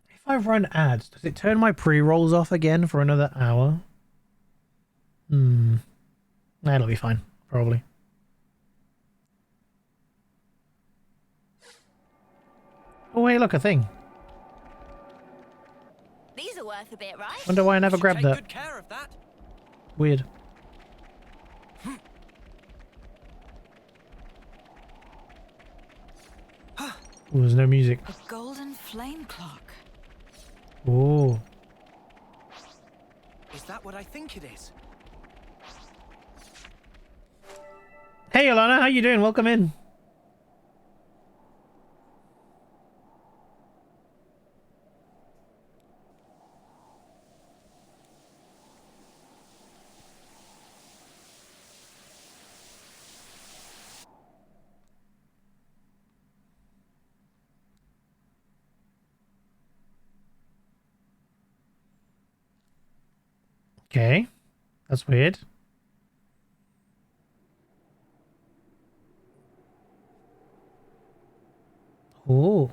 If I run ads, does it turn my pre-rolls off again for another hour? That'll be fine, probably. Oh, hey, look, a thing. These are worth a bit, right? Wonder why I never grabbed that. Good care of that. Weird. Oh, there's no music. A golden flame clock. Oh. Is that what I think it is? Hey, Alana, how you doing? Welcome in. Okay, that's weird. Oh.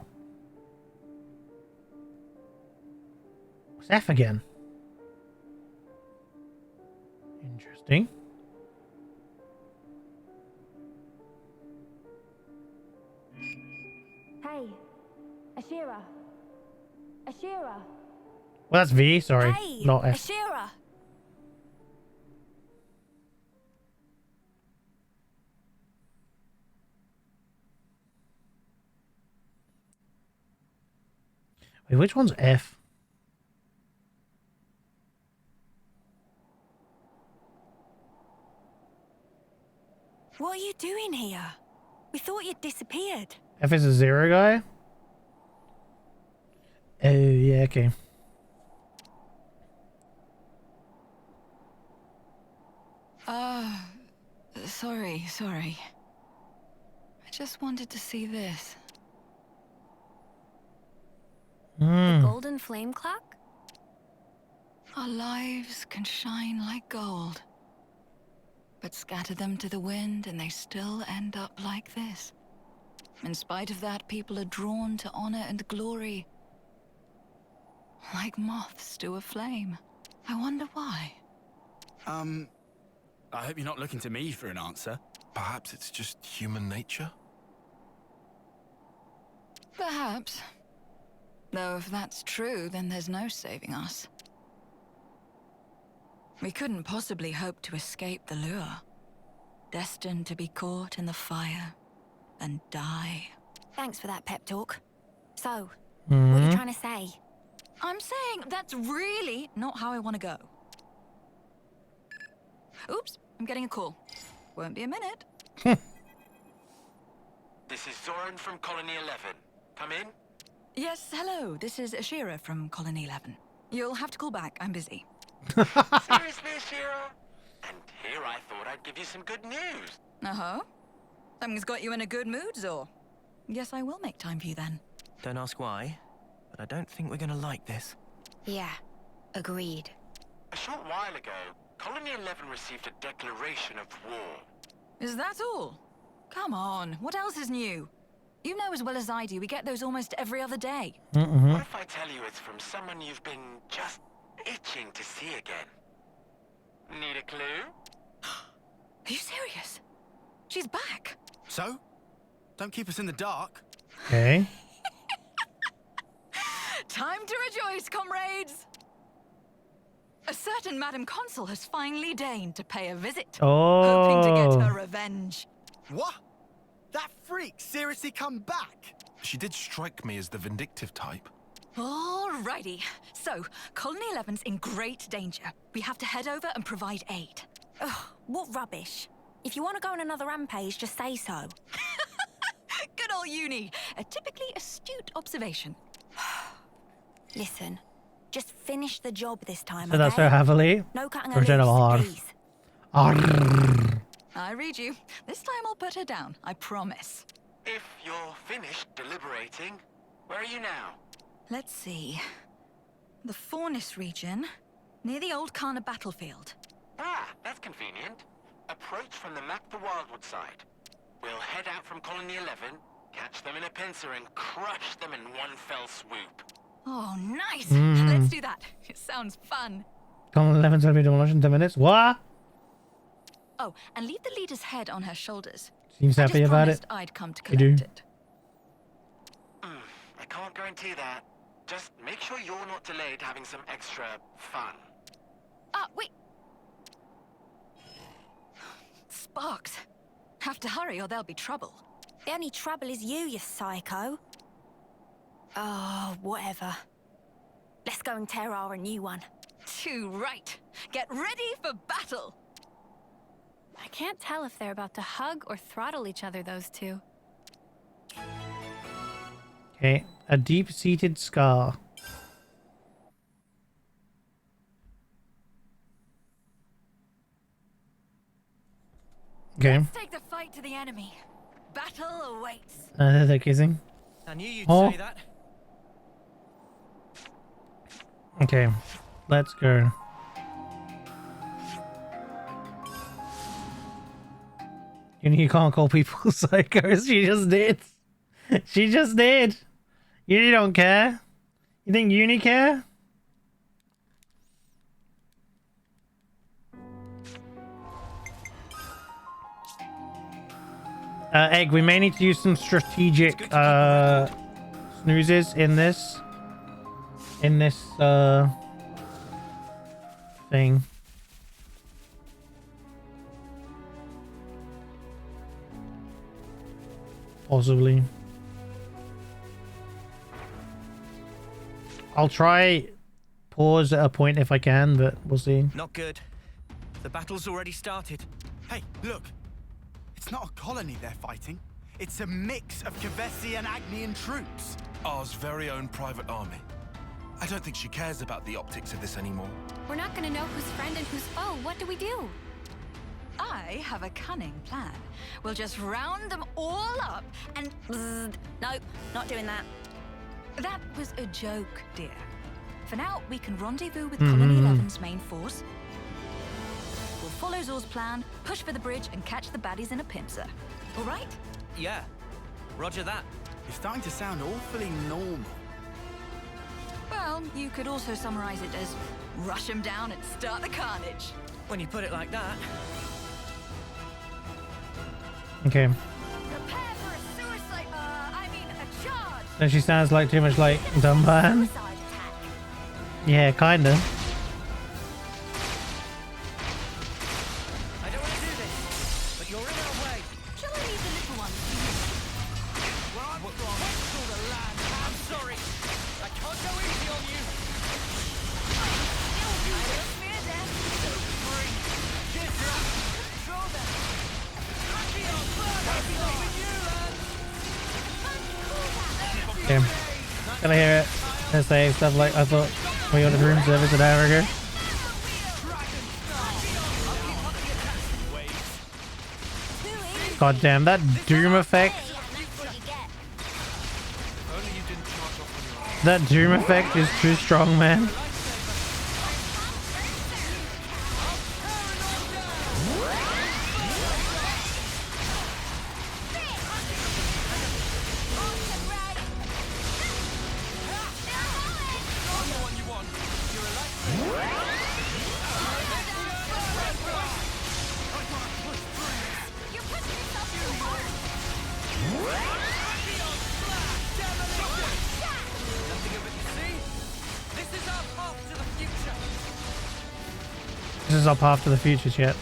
What's F again? Interesting. Hey, Ashera. Ashera. Well, that's V, sorry. Hey, not F. Ashera. Wait, which one's F? What are you doing here? We thought you'd disappeared. F is a 0 guy? Oh, yeah, okay. Sorry. I just wanted to see this. The golden flame clock? Our lives can shine like gold. But scatter them to the wind and they still end up like this. In spite of that, people are drawn to honor and glory. Like moths to a flame. I wonder why. I hope you're not looking to me for an answer. Perhaps it's just human nature? Perhaps. Though if that's true, then there's no saving us. We couldn't possibly hope to escape the lure. Destined to be caught in the fire and die. Thanks for that pep talk. So, what are you trying to say? I'm saying that's really not how I want to go. Oops, I'm getting a call. Won't be a minute. This is Zoran from Colony 11. Come in. Yes, hello. This is Ashera from Colony 11. You'll have to call back. I'm busy. Seriously, Ashera? And here I thought I'd give you some good news. Uh-huh. Something's got you in a good mood, Zor. Guess I will make time for you then. Don't ask why, but I don't think we're gonna like this. Yeah, agreed. A short while ago, Colony 11 received a declaration of war. Is that all? Come on, what else is new? You know as well as I do, we get those almost every other day. What if I tell you it's from someone you've been just itching to see again? Need a clue? Are you serious? She's back. So? Don't keep us in the dark. Okay. Time to rejoice, comrades! A certain Madam Consul has finally deigned to pay a visit. Hoping to get her revenge. What? That freak seriously come back? She did strike me as the vindictive type. Alrighty. So, Colony 11's in great danger. We have to head over and provide aid. Ugh, what rubbish. If you want to go on another rampage, just say so. Good old uni. A typically astute observation. Listen, just finish the job this time, So that's so heavily. No cutting Or her loose, please. I read you. This time I'll put her down, I promise. If you're finished deliberating, where are you now? Let's see. The Faunus region, near the old Kana battlefield. Ah, that's convenient. Approach from the map the Wildwood side. We'll head out from Colony 11, catch them in a pincer, and crush them in one fell swoop. Oh, nice! Let's do that. It sounds fun. Colony 11's gonna be demolished in 10 minutes. What? Oh, and leave the leader's head on her shoulders. Seems happy about it. I'd come to You collect do. it. I can't guarantee that. Just make sure you're not delayed having some extra fun. Wait. Sparks. Have to hurry or there'll be trouble. The only trouble is you psycho. Oh, whatever. Let's go and tear our new one. Too right. Get ready for battle. I can't tell if they're about to hug or throttle each other, those two. Okay, a deep-seated scar. Okay. Let's take the fight to the enemy. Battle awaits. They're kissing. I knew you'd Oh. say that. Okay, let's go. You can't call people psychos. She just did. She just did. You don't care. You think Uni care? Egg, we may need to use some strategic snoozes in this thing. Possibly. I'll try pause at a point if I can, but we'll see. Not good. The battle's already started. Hey, look. It's not a colony they're fighting. It's a mix of Kavesi and Agnian troops. Ours very own private army. I don't think she cares about the optics of this anymore. We're not gonna know who's friend and who's foe. What do we do? I have a cunning plan. We'll just round them all up and... Nope, not doing that. That was a joke, dear. For now, we can rendezvous with Colony 11's main force. We'll follow Zor's plan, push for the bridge, and catch the baddies in a pincer. All right? Yeah. Roger that. You're starting to sound awfully normal. Well, you could also summarize it as rush them down and start the carnage. When you put it like that. Okay. Prepare for a suicide, a charge! Then she sounds like too much like Dumban. Yeah, kinda. I don't want to do this, but you're in our way. Shall I leave the little one? Where I'm from, it's all the land. I'm sorry. I can't go easy on you. So free. Get up. Control them. Happy on bird. Happy with you, lads. Okay. Can I hear it? I say stuff like I thought we ordered room service an hour ago. God damn, that doom effect. That doom effect is too strong, man. This is our path to the future, chat.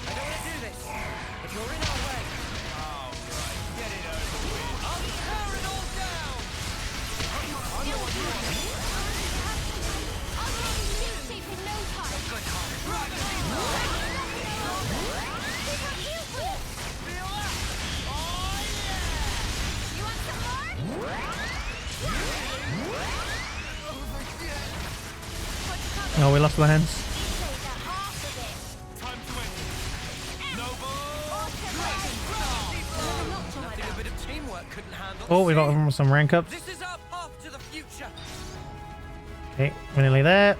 Oh, we lost my hands. Oh, we got some rank ups. Okay, we're nearly there.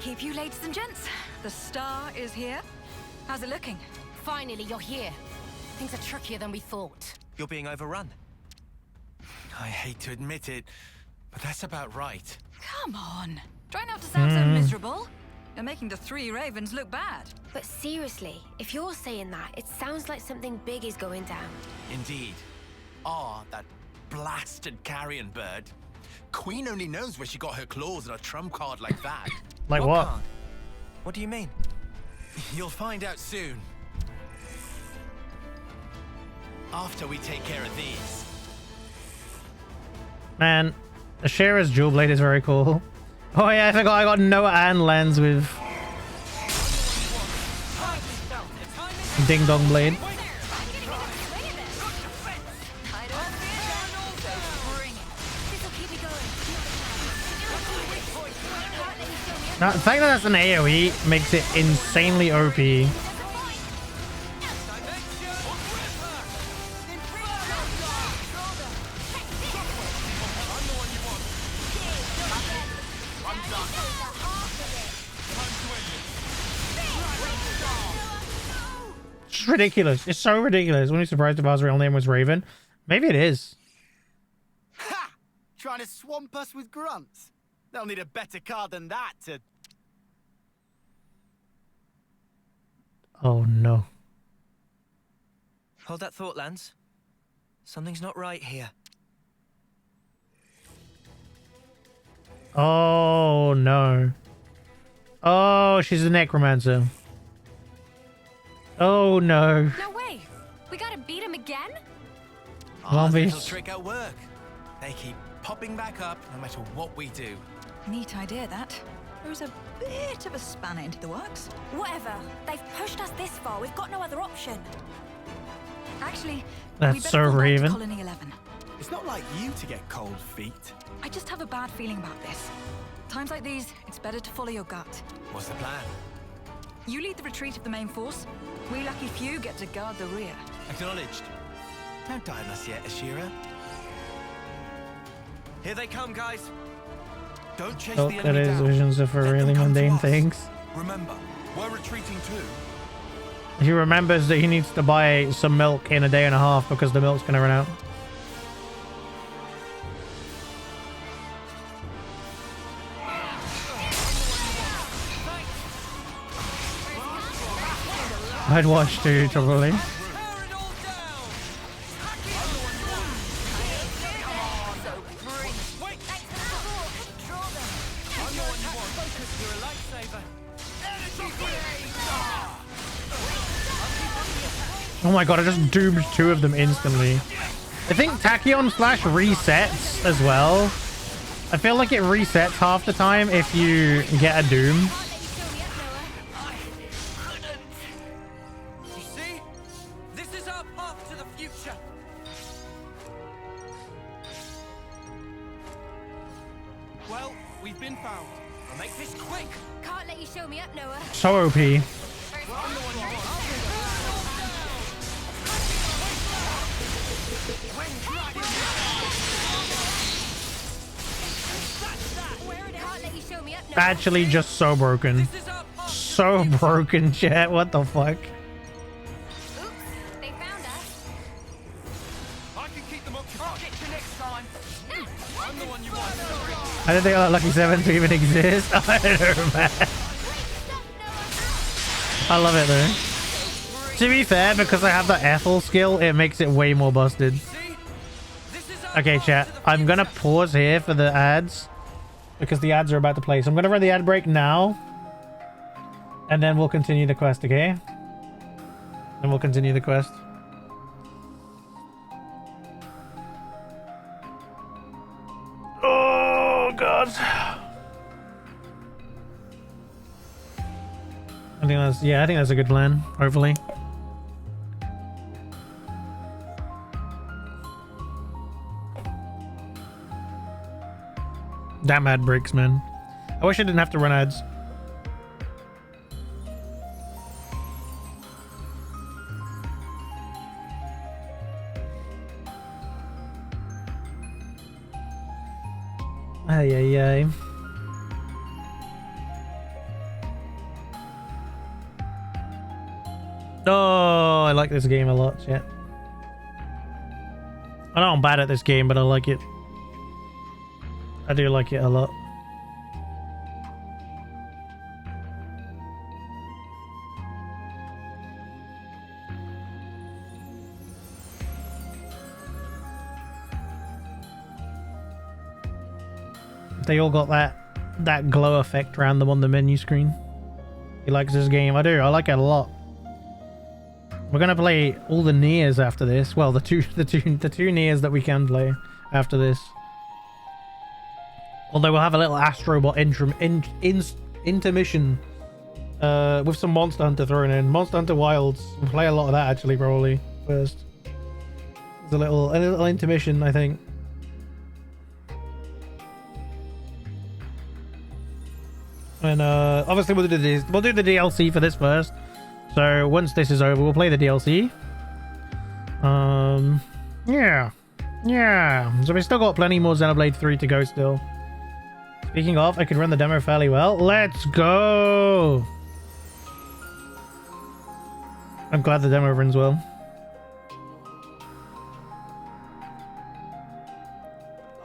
keep you, ladies and gents. The star is here. How's it looking? Finally, you're here. Things are trickier than we thought. You're being overrun. I hate to admit it, but that's about right. Come on. Try not to sound so miserable. You're making the 3 ravens look bad. But seriously, if you're saying that, it sounds like something big is going down. Indeed. That blasted carrion bird. Queen only knows where she got her claws on a trump card like that. Like what? Card? What do you mean? You'll find out soon. After we take care of these. Man, Ashera's jewel blade is very cool. Oh yeah, I forgot I got Noah and Lens with Ding Dong Blade. Now, the fact that that's an AoE makes it insanely OP. It's ridiculous. It's so ridiculous. When you're surprised if our real name was Raven. Maybe it is. Ha! Trying to swamp us with grunts. They'll need a better card than that to... Oh no. Hold that thought, Lance. Something's not right here. Oh no. Oh, she's a necromancer. Oh no. No way. We gotta beat him again? Our little trick at work. They keep popping back up no matter what we do. Neat idea, that. Throws a bit of a spanner into the works. Whatever. They've pushed us this far. We've got no other option. Actually, that's we better so fall back to Raven. Colony 11. It's not like you to get cold feet. I just have a bad feeling about this. Times like these, it's better to follow your gut. What's the plan? You lead the retreat of the main force. We lucky few get to guard the rear. Acknowledged. Don't die on us yet, Ashera. Here they come, guys. Don't chase Oh, the that enemy is down. visions of for really mundane things. Remember, we're retreating too. He remembers that he needs to buy some milk in a day and a half because the milk's gonna run out. I'd watch too, probably. Oh my god, I just doomed 2 of them instantly. I think Tachyon Slash resets as well. I feel like it resets half the time if you get a doom. You see? This is our path to the future. Well, we've been found. I'll make this quick. Can't let you show me up, Noah. So OP. Can't let you show me up, Noah. Actually just so broken. So broken, chat. What the fuck? They found us. I can keep them occupied. I'll get you next time. I'm the one you want. I don't think Lucky 7 to even exist. I don't know, man. I love it though. To be fair, because I have the Ethel skill, it makes it way more busted. Okay, chat. I'm gonna pause here for the ads because the ads are about to play. So I'm gonna run the ad break now, and then we'll continue the quest. Okay? Then we'll continue the quest. Oh god. I think that's a good plan, hopefully. Damn ad breaks, man. I wish I didn't have to run ads. Ay, ay, ay. Oh, I like this game a lot, yeah. I know I'm bad at this game, but I like it. I do like it a lot. They all got that glow effect around them on the menu screen. He likes this game. I do. I like it a lot. We're gonna play all the Niers after this. Well, the two Niers that we can play after this. Although we'll have a little Astrobot intermission with some Monster Hunter thrown in. Monster Hunter Wilds. We'll play a lot of that actually, probably first. There's a little intermission, I think. And obviously we'll do the DLC for this first. So once this is over, we'll play the DLC. Yeah. So we still got plenty more Xenoblade 3 to go still. Speaking of, I could run the demo fairly well. Let's go! I'm glad the demo runs well.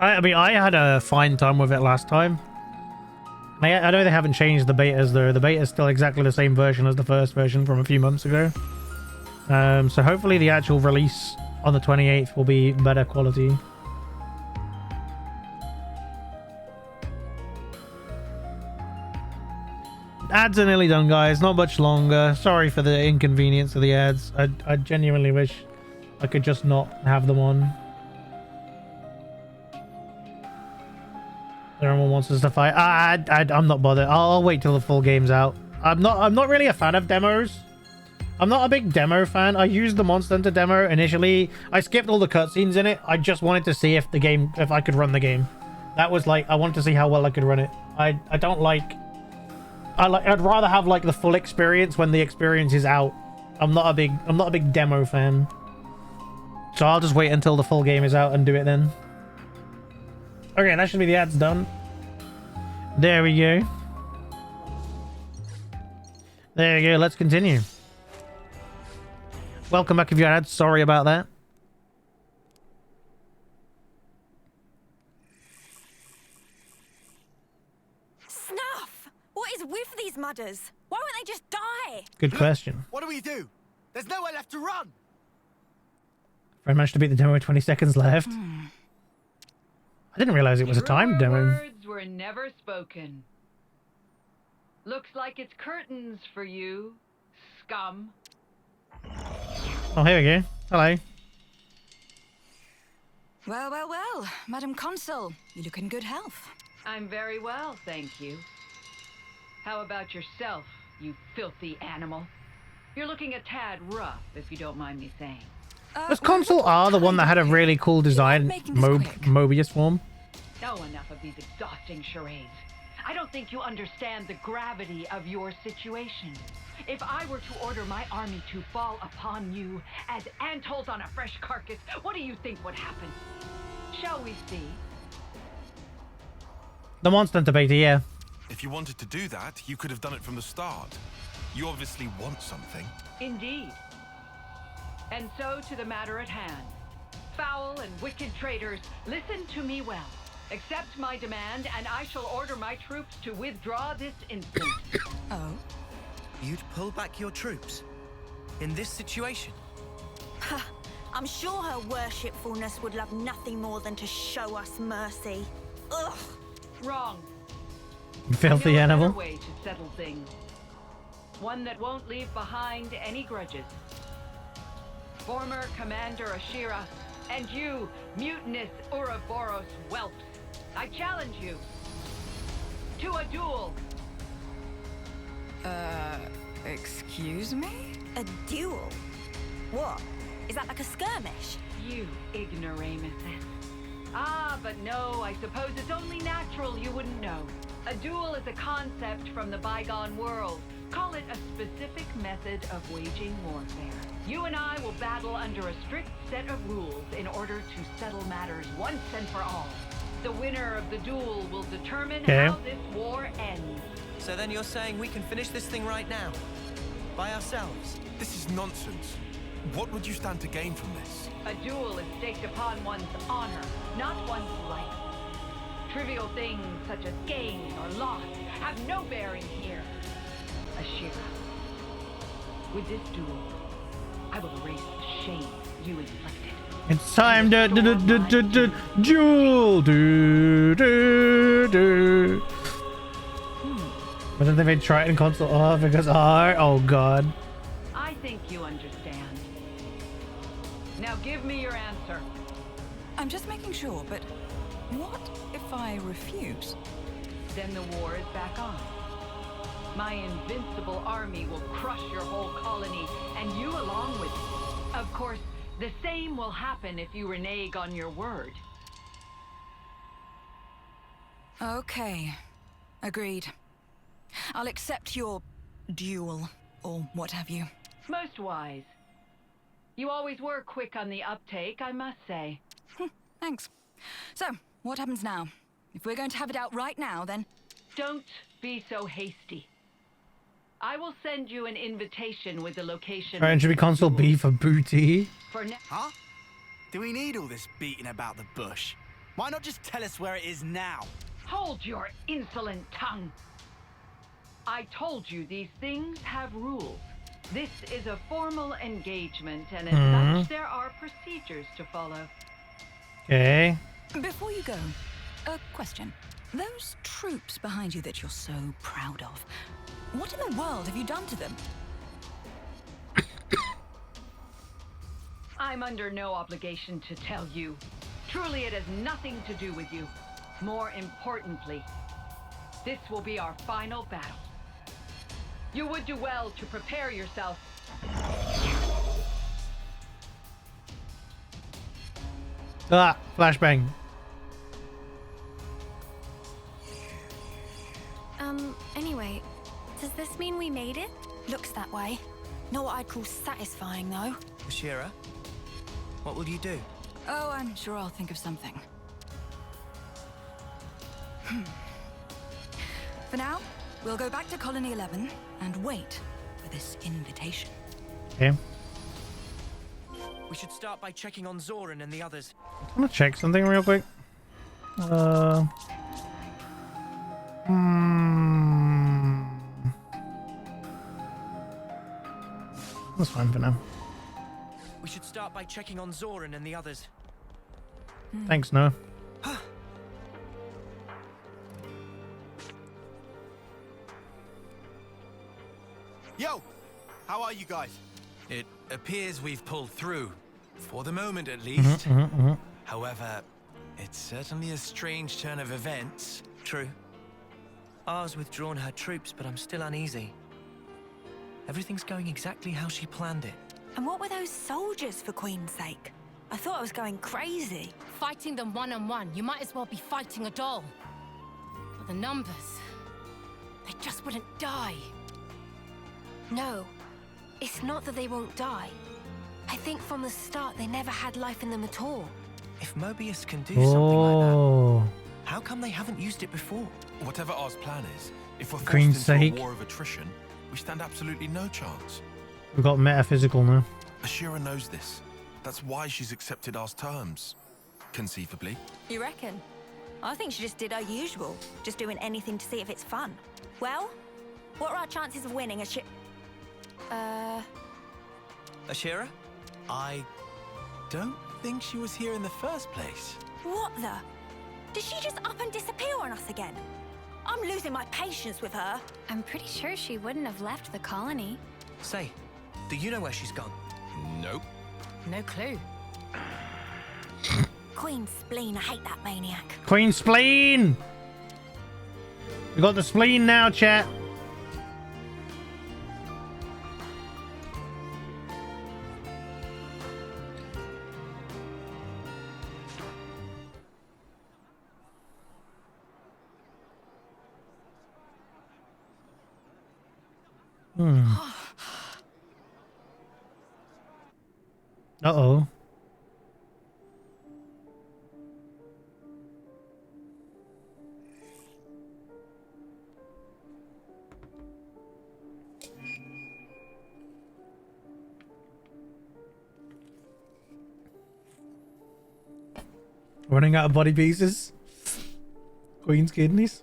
I mean, I had a fine time with it last time. I know they haven't changed the betas though. The beta is still exactly the same version as the first version from a few months ago. So hopefully the actual release on the 28th will be better quality. Ads are nearly done, guys. Not much longer. Sorry for the inconvenience of the ads. I genuinely wish I could just not have them on. Everyone wants us to fight. I'm not bothered. I'll wait till the full game's out. I'm not really a fan of demos. I'm not a big demo fan. I used the Monster Hunter demo initially. I skipped all the cutscenes in it. I just wanted to see if I could run the game. That was like, I wanted to see how well I could run it. I'd rather have like the full experience when the experience is out. I'm not a big demo fan. So I'll just wait until the full game is out and do it then. Okay, that should be the ads done. There we go. There we go. Let's continue. Welcome back if you had ads. Sorry about that. Snuff! What is with these mudders? Why won't they just die? Good question. What do we do? There's nowhere left to run. I managed to beat the demo with 20 seconds left. I didn't realize it was a timed demo. Words were never spoken. Looks like it's curtains for you, scum. Oh, here we go. Hello. Well, Madam Consul, you look in good health. I'm very well, thank you. How about yourself, you filthy animal? You're looking a tad rough, if you don't mind me saying. Was Consul R the one that had a really cool design Mobius form? Oh, enough of these exhausting charades. I don't think you understand the gravity of your situation. If I were to order my army to fall upon you as ant holes on a fresh carcass, what do you think would happen? Shall we see? The Monster Hunter beta, yeah. If you wanted to do that, you could have done it from the start. You obviously want something. Indeed. And so to the matter at hand. Foul and wicked traitors, listen to me well. Accept my demand, and I shall order my troops to withdraw this instant. Oh? You'd pull back your troops? In this situation? I'm sure her worshipfulness would love nothing more than to show us mercy. Ugh. Wrong. Filthy animal. Way to settle things. One that won't leave behind any grudges. Former Commander Ashera, and you, mutinous Ouroboros whelps, I challenge you to a duel. Excuse me? A duel? What? Is that like a skirmish? You ignoramuses. Ah, but no, I suppose it's only natural you wouldn't know. A duel is a concept from the bygone world. Call it a specific method of waging warfare. You and I will battle under a strict set of rules in order to settle matters once and for all. The winner of the duel will determine how this war ends. So then you're saying we can finish this thing right now? By ourselves? This is nonsense. What would you stand to gain from this? A duel is staked upon one's honor, not one's life. Trivial things such as gain or loss have no bearing here. Ashera, with this duel, I will erase the shame you inflicted. It's time to duel. But then they made try it in console off because oh god. I think you understand. Now give me your answer. I'm just making sure, but what if I refuse? Then the war is back on. My invincible army will crush your whole colony, and you along with it. Of course, the same will happen if you renege on your word. Okay. Agreed. I'll accept your duel, or what have you. Most wise. You always were quick on the uptake, I must say. Thanks. So, what happens now? If we're going to have it out right now, then... Don't be so hasty. I will send you an invitation with the location. Alright, should be console B for booty. For now. Huh? Do we need all this beating about the bush? Why not just tell us where it is now? Hold your insolent tongue. I told you these things have rules. This is a formal engagement, and as such, there are procedures to follow. Okay. Before you go, a question. Those troops behind you that you're so proud of, what in the world have you done to them? I'm under no obligation to tell you. Truly, it has nothing to do with you. More importantly, this will be our final battle. You would do well to prepare yourself. Ah, flashbang. Anyway, does this mean we made it? Looks that way. Not what I'd call satisfying, though. Ashera, what will you do? Oh, I'm sure I'll think of something. For now, we'll go back to Colony 11 and wait for this invitation. Okay. We should start by checking on Zoran and the others. I'm gonna check something real quick. That's fine for now. We should start by checking on Zoran and the others. Thanks, no. Yo! How are you guys? It appears we've pulled through. For the moment, at least. However, it's certainly a strange turn of events. True. Ours withdrawn her troops, but I'm still uneasy. Everything's going exactly how she planned it. And what were those soldiers, for Queen's sake? I thought I was going crazy. Fighting them one-on-one, you might as well be fighting a doll. But the numbers, they just wouldn't die. No, it's not that they won't die. I think from the start they never had life in them at all. If Mobius can do something like that, how come they haven't used it before? Whatever our plan is, if we're Queen's forced into sake. a war of attrition, we stand absolutely no chance. We've got metaphysical now. Ashera knows this. That's why she's accepted our terms. Conceivably. You reckon? I think she just did her usual, just doing anything to see if it's fun. Well, what are our chances of winning a Ashera? I don't think she was here in the first place. What the? Did she just up and disappear on us again? I'm losing my patience with her. I'm pretty sure she wouldn't have left the colony. Say, do you know where she's gone? Nope. No clue. Queen spleen, I hate that maniac. Queen spleen! We got the spleen now, chat. Uh-oh. Running out of body pieces. Queen's kidneys.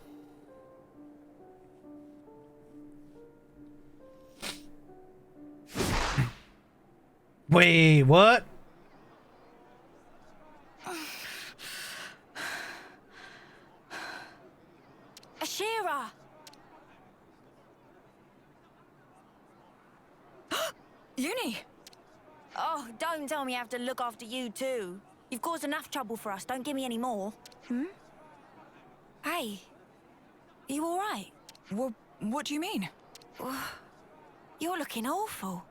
Wait, what? Ashera! Uni! Oh, don't tell me I have to look after you too. You've caused enough trouble for us. Don't give me any more. Hmm? Hey, are you all right? What do you mean? You're looking awful.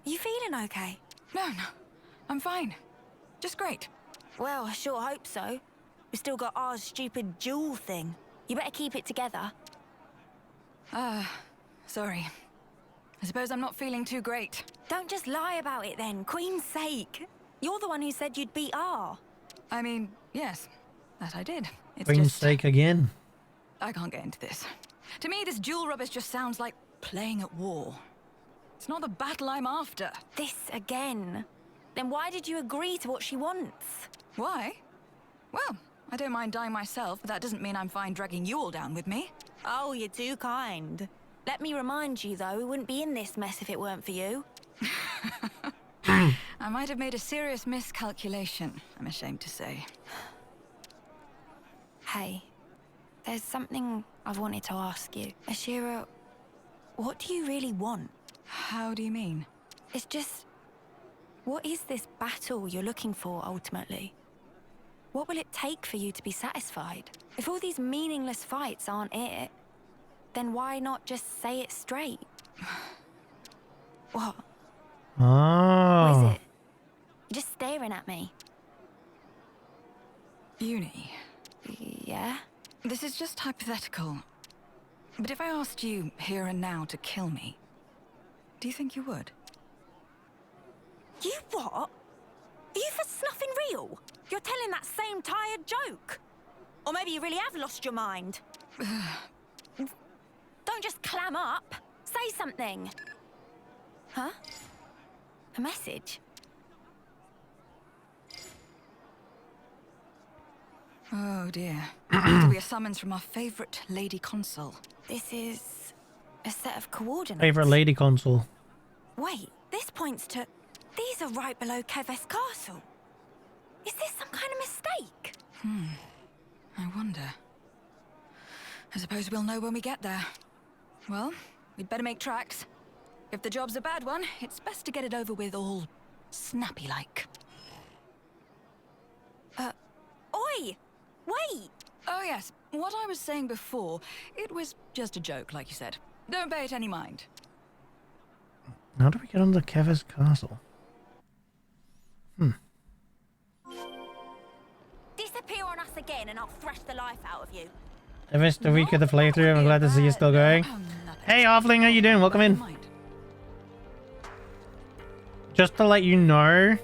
You feeling okay? No, I'm fine. Just great. Well, I sure hope so. We still got our stupid jewel thing. You better keep it together. Sorry. I suppose I'm not feeling too great. Don't just lie about it then, Queen's sake. You're the one who said you'd beat R. I mean, yes, that I did. It's Queen's just... sake again. I can't get into this. To me, this jewel rubbish just sounds like playing at war. It's not the battle I'm after. This again. Then why did you agree to what she wants? Why? Well, I don't mind dying myself, but that doesn't mean I'm fine dragging you all down with me. Oh, you're too kind. Let me remind you, though, we wouldn't be in this mess if it weren't for you. I might have made a serious miscalculation, I'm ashamed to say. Hey, there's something I've wanted to ask you. Ashera, what do you really want? How do you mean? It's just... what is this battle you're looking for, ultimately? What will it take for you to be satisfied? If all these meaningless fights aren't it, then why not just say it straight? What? Oh. What is it? You're just staring at me. Uni. Yeah? This is just hypothetical. But if I asked you here and now to kill me, do you think you would? You what? Are you for snuffing real? You're telling that same tired joke. Or maybe you really have lost your mind. Don't just clam up. Say something. Huh? A message? Oh dear. It'll be a summons from our favorite lady consul. This is a set of coordinates. Favorite lady consul. Wait, this points to... these are right below Keves Castle. Is this some kind of mistake? I wonder. I suppose we'll know when we get there. Well, we'd better make tracks. If the job's a bad one, it's best to get it over with all snappy-like. Oi! Wait! Oh yes, what I was saying before, it was just a joke, like you said. Don't pay it any mind. How do we get onto Keves Castle? Disappear on us again and I'll thrash the life out of you. I missed a week of the playthrough. I'm glad to see you still going. Hey, Offling, how you doing? Welcome in. Just to let you know,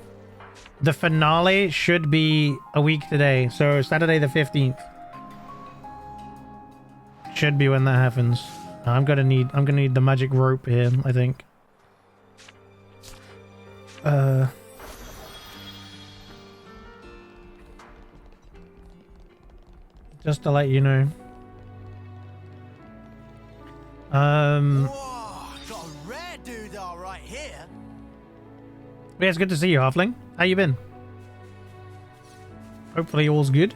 the finale should be a week today, so Saturday the 15th should be when that happens. I'm gonna need the magic rope here, I think. Just to let you know. Whoa, got a rare doodah right here. Yeah, it's good to see you, Halfling. How you been? Hopefully all's good.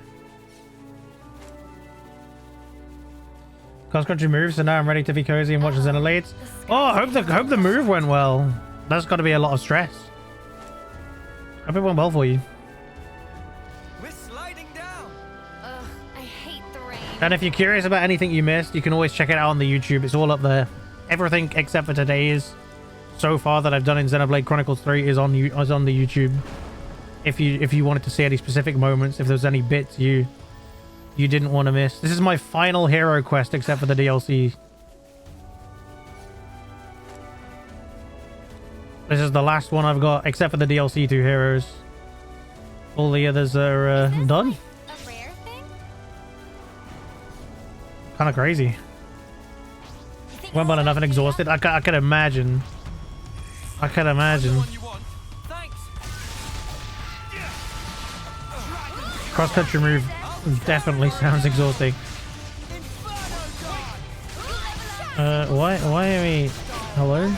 Cross country moves, so now I'm ready to be cozy and watch the Xenoblades. Oh, I hope the move went well. That's got to be a lot of stress. Hope it went well for you. We're sliding down. Ugh, I hate the rain. And if you're curious about anything you missed, you can always check it out on the YouTube. It's all up there. Everything except for today's so far that I've done in Xenoblade Chronicles 3 is on the YouTube. If you wanted to see any specific moments, if there's any bits you didn't want to miss. This is my final hero quest except for the DLC. This is the last one I've got except for the DLC 2 heroes. All the others are done. A rare thing? Kind of crazy. Went on enough and exhausted. I can imagine. I can imagine. cross-country move definitely sounds exhausting. Why are we... Hello?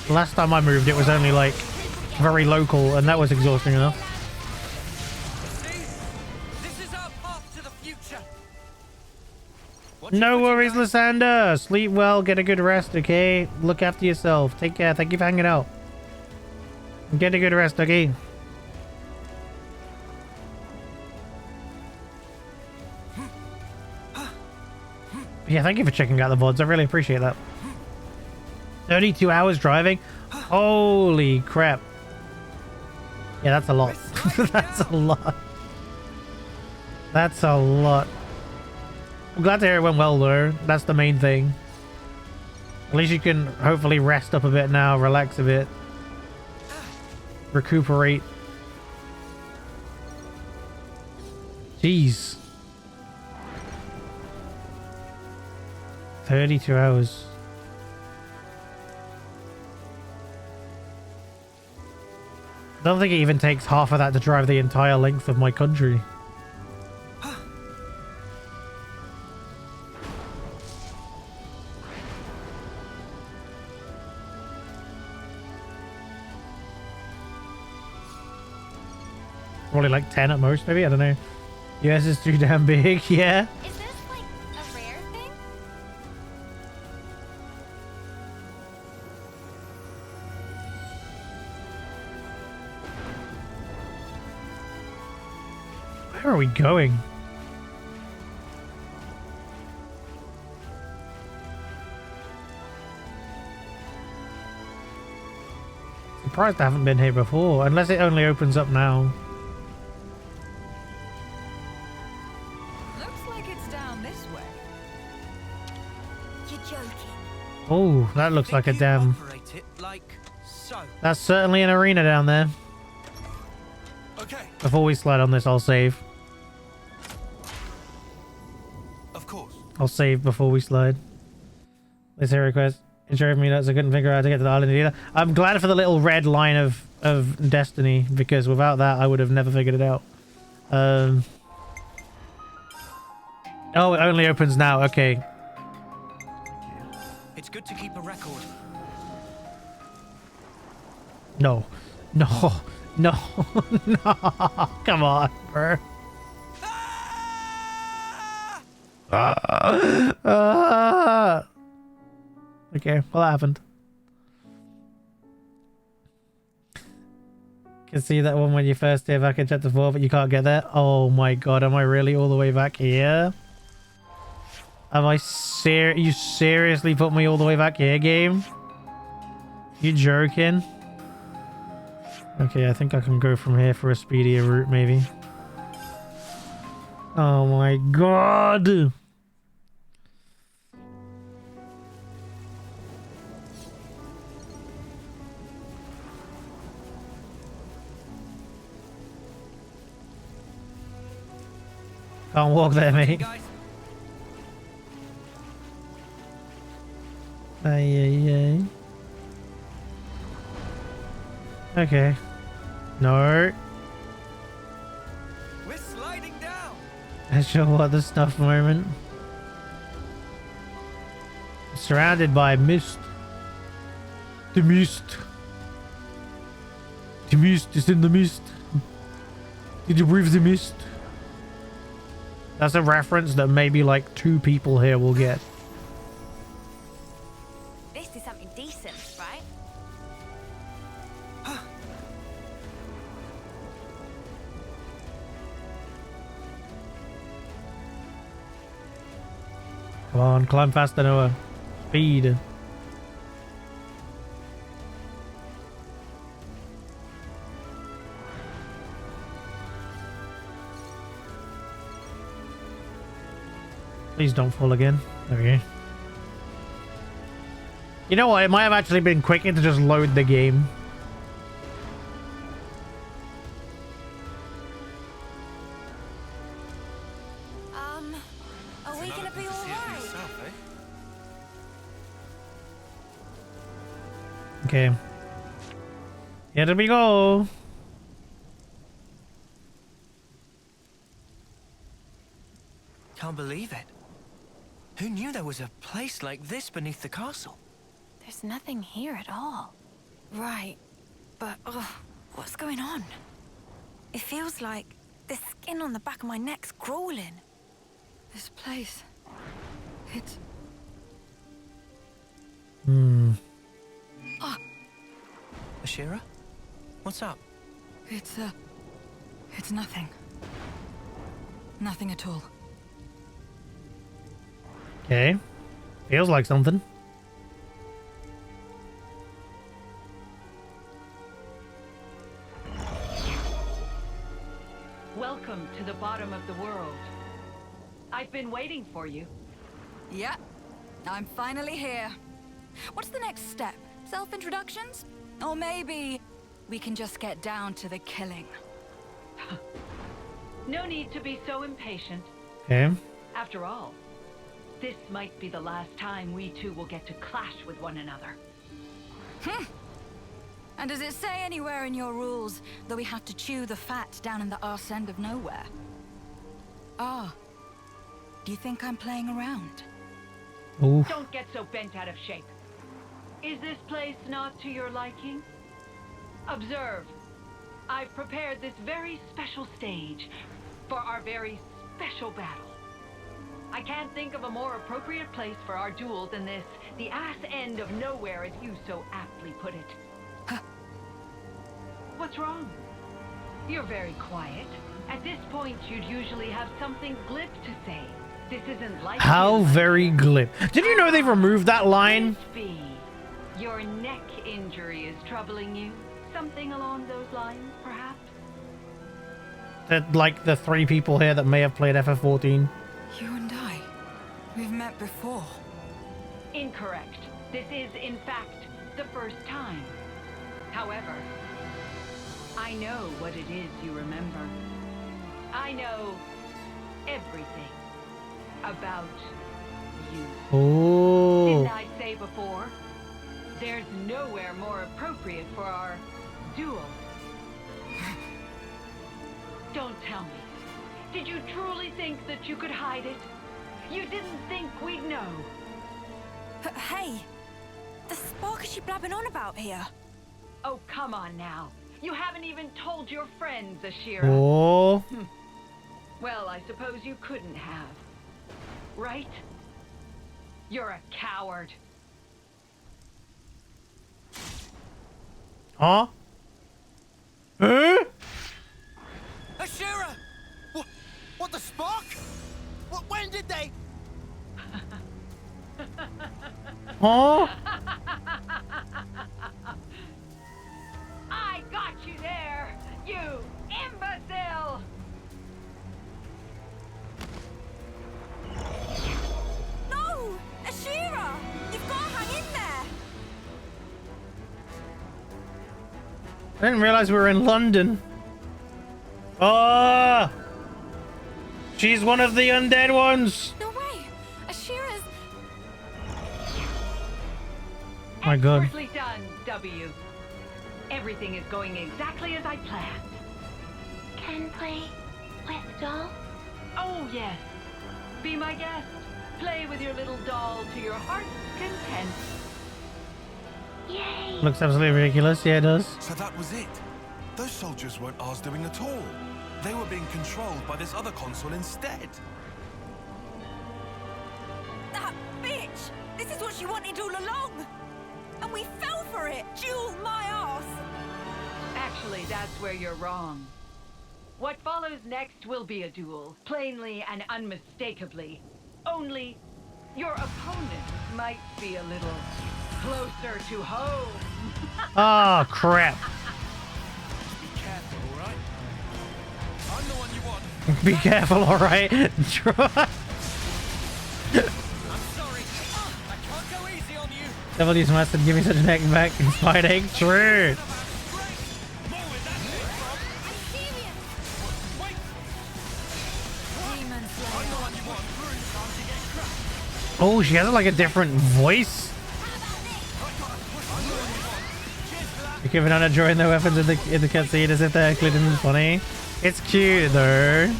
Last time I moved, it was only like very local, and that was exhausting enough. No worries, Lysander. Sleep well, get a good rest, okay? Look after yourself. Take care. Thank you for hanging out. Get a good rest, okay? Yeah, thank you for checking out the VODs. I really appreciate that. 32 hours driving? Holy crap. Yeah, that's a lot. That's a lot. That's a lot. I'm glad to hear it went well, though. That's the main thing. At least you can hopefully rest up a bit now, relax a bit. Recuperate. Jeez. 32 hours. I don't think it even takes half of that to drive the entire length of my country. Probably like 10 at most, maybe? I don't know. US is too damn big, yeah. Is this like a rare thing? Where are we going? Surprised I haven't been here before, unless it only opens up now. Looks like it's down this way. You're joking. Oh, that looks like a damn... That's certainly an arena down there. Okay. Before we slide on this, I'll save. Of course. I'll save before we slide. This here request. It drove me nuts. I couldn't figure out how to get to the island either. I'm glad for the little red line of destiny, because without that, I would have never figured it out. Oh, it only opens now. Okay. It's good to keep a record. No. No. No. No. Come on, bro. Okay, well, that happened. Can see that one when you first stay back in chapter 4, but you can't get there. Oh my god, am I really all the way back here? Am I you seriously put me all the way back here, game? You joking? Okay, I think I can go from here for a speedier route, maybe. Oh my god! Can't walk there, mate. Ay. Okay. No. We're sliding down. I sure what the stuff moment. Surrounded by mist. The mist. The mist is in the mist. Did you breathe the mist? That's a reference that maybe like 2 people here will get. This is something decent, right? Come on, climb faster, Noah. Speed. Please don't fall again. There we go. You know what? It might have actually been quicker to just load the game. Are we gonna be alright? Okay. Here we go. can't believe it. Who knew there was a place like this beneath the castle? There's nothing here at all. Right, but what's going on? It feels like the skin on the back of my neck's crawling. This place, it's... Ah! Ashera? What's up? It's nothing. Nothing at all. Okay. Feels like something. Welcome to the bottom of the world. I've been waiting for you. Yeah, I'm finally here. What's the next step? Self-introductions? Or maybe we can just get down to the killing. No need to be so impatient. Okay. After all, this might be the last time we two will get to clash with one another. And does it say anywhere in your rules that we have to chew the fat down in the arse end of nowhere? Ah. Do you think I'm playing around? Oof. Don't get so bent out of shape. Is this place not to your liking? Observe. I've prepared this very special stage for our very special battle. I can't think of a more appropriate place for our duel than this, the ass end of nowhere, as you so aptly put it. What's wrong? You're very quiet. At this point, you'd usually have something glib to say. This isn't like How very glib. Did you know they've removed that line? be. Your neck injury is troubling you. Something along those lines, perhaps? That, like the 3 people here that may have played FF14. You and I, we've met before. Incorrect. This is, in fact, the first time. However, I know what it is you remember. I know everything about you. Oh. Didn't I say before? There's nowhere more appropriate for our duel. Don't tell me. Did you truly think that you could hide it? You didn't think we'd know? Hey, the spark is she blabbing on about here? Oh, come on now. You haven't even told your friends, Ashera. Oh. Well, I suppose you couldn't have. Right? You're a coward. Huh? Huh? Ashera! What the spark? When did they? Huh? I got you there, you imbecile! No! Ashera! You've got to hang in there! I didn't realize we were in London. Oh! She's one of the undead ones! No way! Ashera's... My god. Expertly done, W. Everything is going exactly as I planned. Can play with doll? Oh, yes. Be my guest. Play with your little doll to your heart's content. Yay! Looks absolutely ridiculous. Yeah, it does. So that was it. Those soldiers weren't ours doing at all. They were being controlled by this other console instead. That bitch! This is what she wanted all along! And we fell for it! Jewel my ass! Actually, that's where you're wrong. What follows next will be a duel, plainly and unmistakably. Only, your opponent might be a little closer to home. Oh, crap. Be careful, all right? I'm the one you want. Be careful, alright? I'm sorry. I can't go easy on you. W's mustard give me such an egg back in spite egg. True. Oh, she has like a different voice. You're giving on enjoying their weapons in the cutscene as if they're included in funny. It's cute though.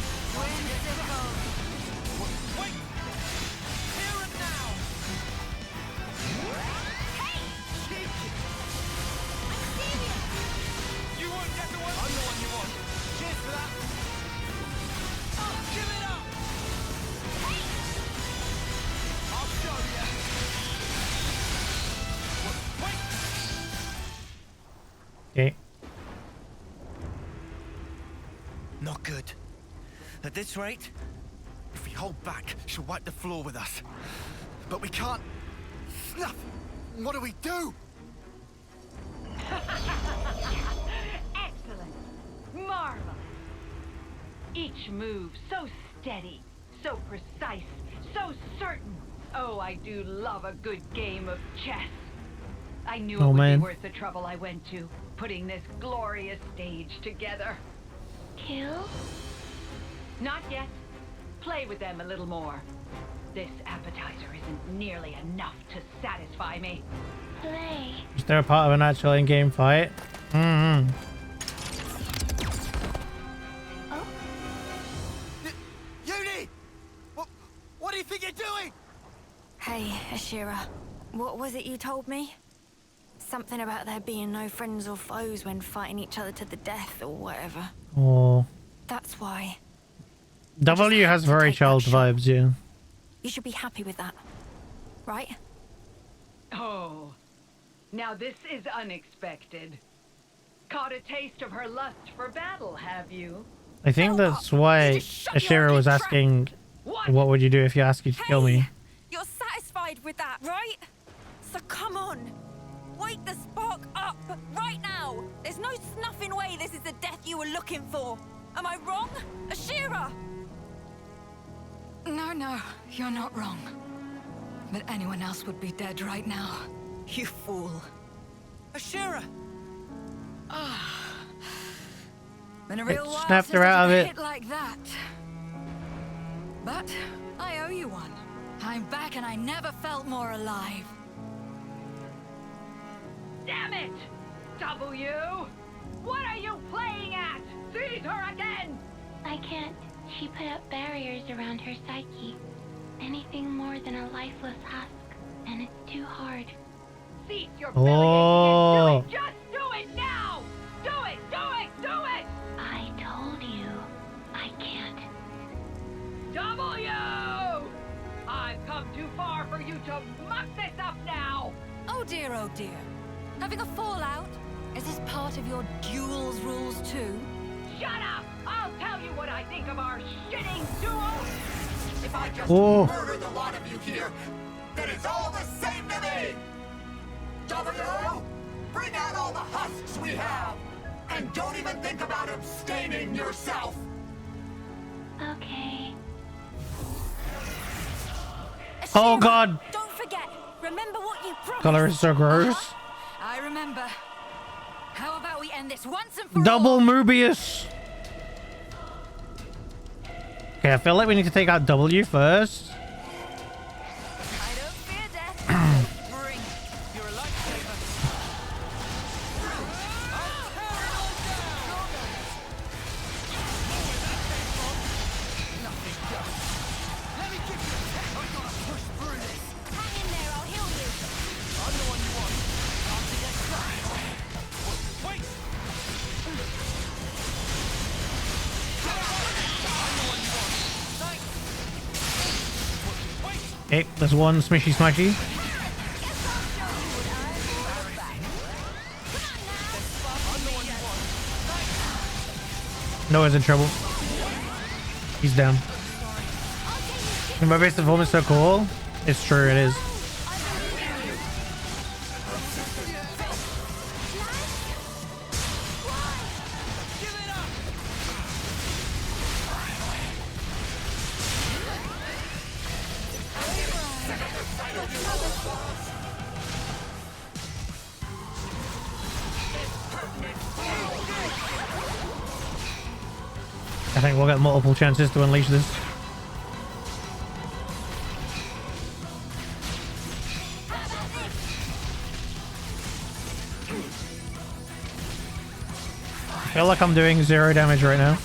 Okay. Not good. At this rate, if we hold back, she'll wipe the floor with us. But we can't. Snuff! What do we do? Excellent. Marvelous. Each move so steady, so precise, so certain. Oh, I do love a good game of chess. I knew it would be worth the trouble I went to, putting this glorious stage together. Kill? Not yet. Play with them a little more. This appetizer isn't nearly enough to satisfy me. Play. Is there a part of an actual in-game fight? Mm-hmm. Oh? Uni! What do you think you're doing? Hey, Ashera. What was it you told me? Something about there being no friends or foes when fighting each other to the death or whatever. Oh. That's why. W has very child vibes, yeah. You should be happy with that. Right? Oh. Now this is unexpected. Caught a taste of her lust for battle, have you? I think that's why Ashera was asking, what would you do if you asked you to kill me? You're satisfied with that, right? So come on. Wake the spark up right now. There's no snuffing way this is the death you were looking for. Am I wrong? Ashera! No, you're not wrong. But anyone else would be dead right now. You fool. Ashera! Been a real It while snapped since her I out of took a it. hit like that. But I owe you one. I'm back and I never felt more alive. Damn it! W! What are you playing at? Seize her again! I can't. She put up barriers around her psyche. Anything more than a lifeless husk, and it's too hard. Seize your Oh. do it! Just do it now! Do it! Do it! Do it! I told you. I can't. W! I've come too far for you to muck this up now! Oh dear, oh dear. Having a fallout? Is this part of your duels rules too? Shut up! I'll tell you what I think of our shitting duel! If I just Oh. murder the lot of you here, then it's all the same to me! W! Bring out all the husks we have! And don't even think about abstaining yourself! Okay. Oh god! Don't forget. Remember what you promised. Color is so gross. I remember. How about we end this once and for Double all? Mobius. Okay, I feel like we need to take out W first. I don't fear death. Bring your lightsaber. Nothing does. Let me give you a test. I'm gonna push through this. Hang in there, I'll heal you. I'm the one you want. Not to get shot. Wait! Okay, there's one smishy smashy. Noah's in trouble. He's down. My base performance is so cool. It's true, it is. I think we'll get multiple chances to unleash this. I feel like I'm doing 0 damage right now.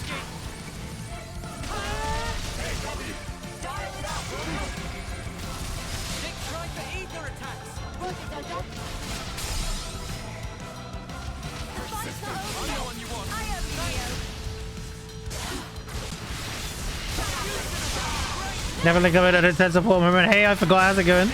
Never think of it at a 10 support moment. Hey, I forgot how's it going.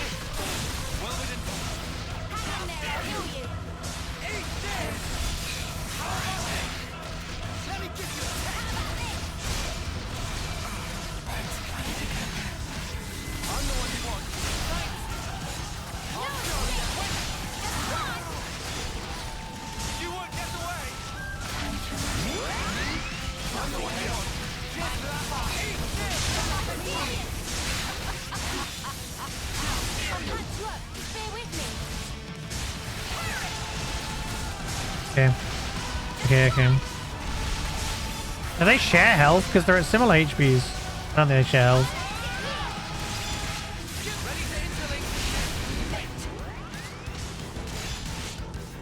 Okay. Okay, okay. Do they share health? Because they're at similar HPs. I don't think they share health.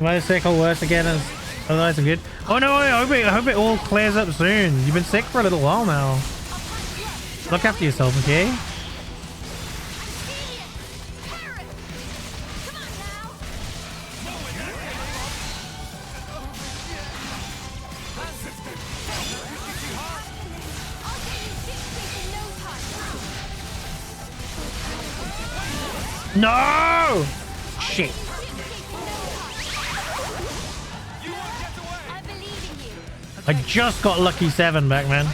Am I sick or worse again? Otherwise I'm good. Oh no, I hope it all clears up soon. You've been sick for a little while now. Look after yourself, okay? No! Shit. I just got lucky 7 back, man.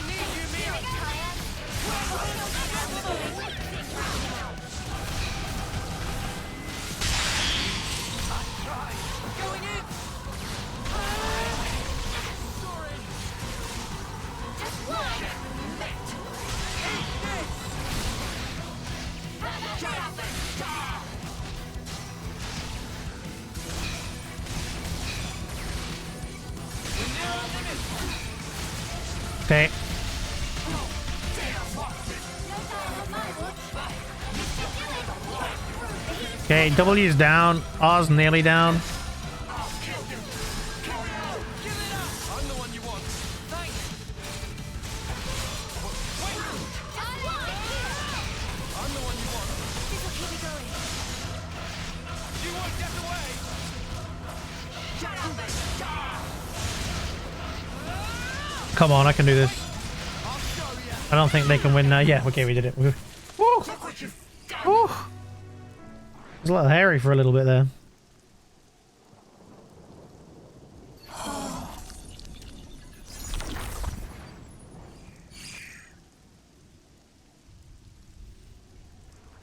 Okay. Okay, W's down. R's nearly down. Come on, I can do this. I don't think they can win now. Yeah, okay, we did it. Woo. Woo. Woo. It was a little hairy for a little bit there.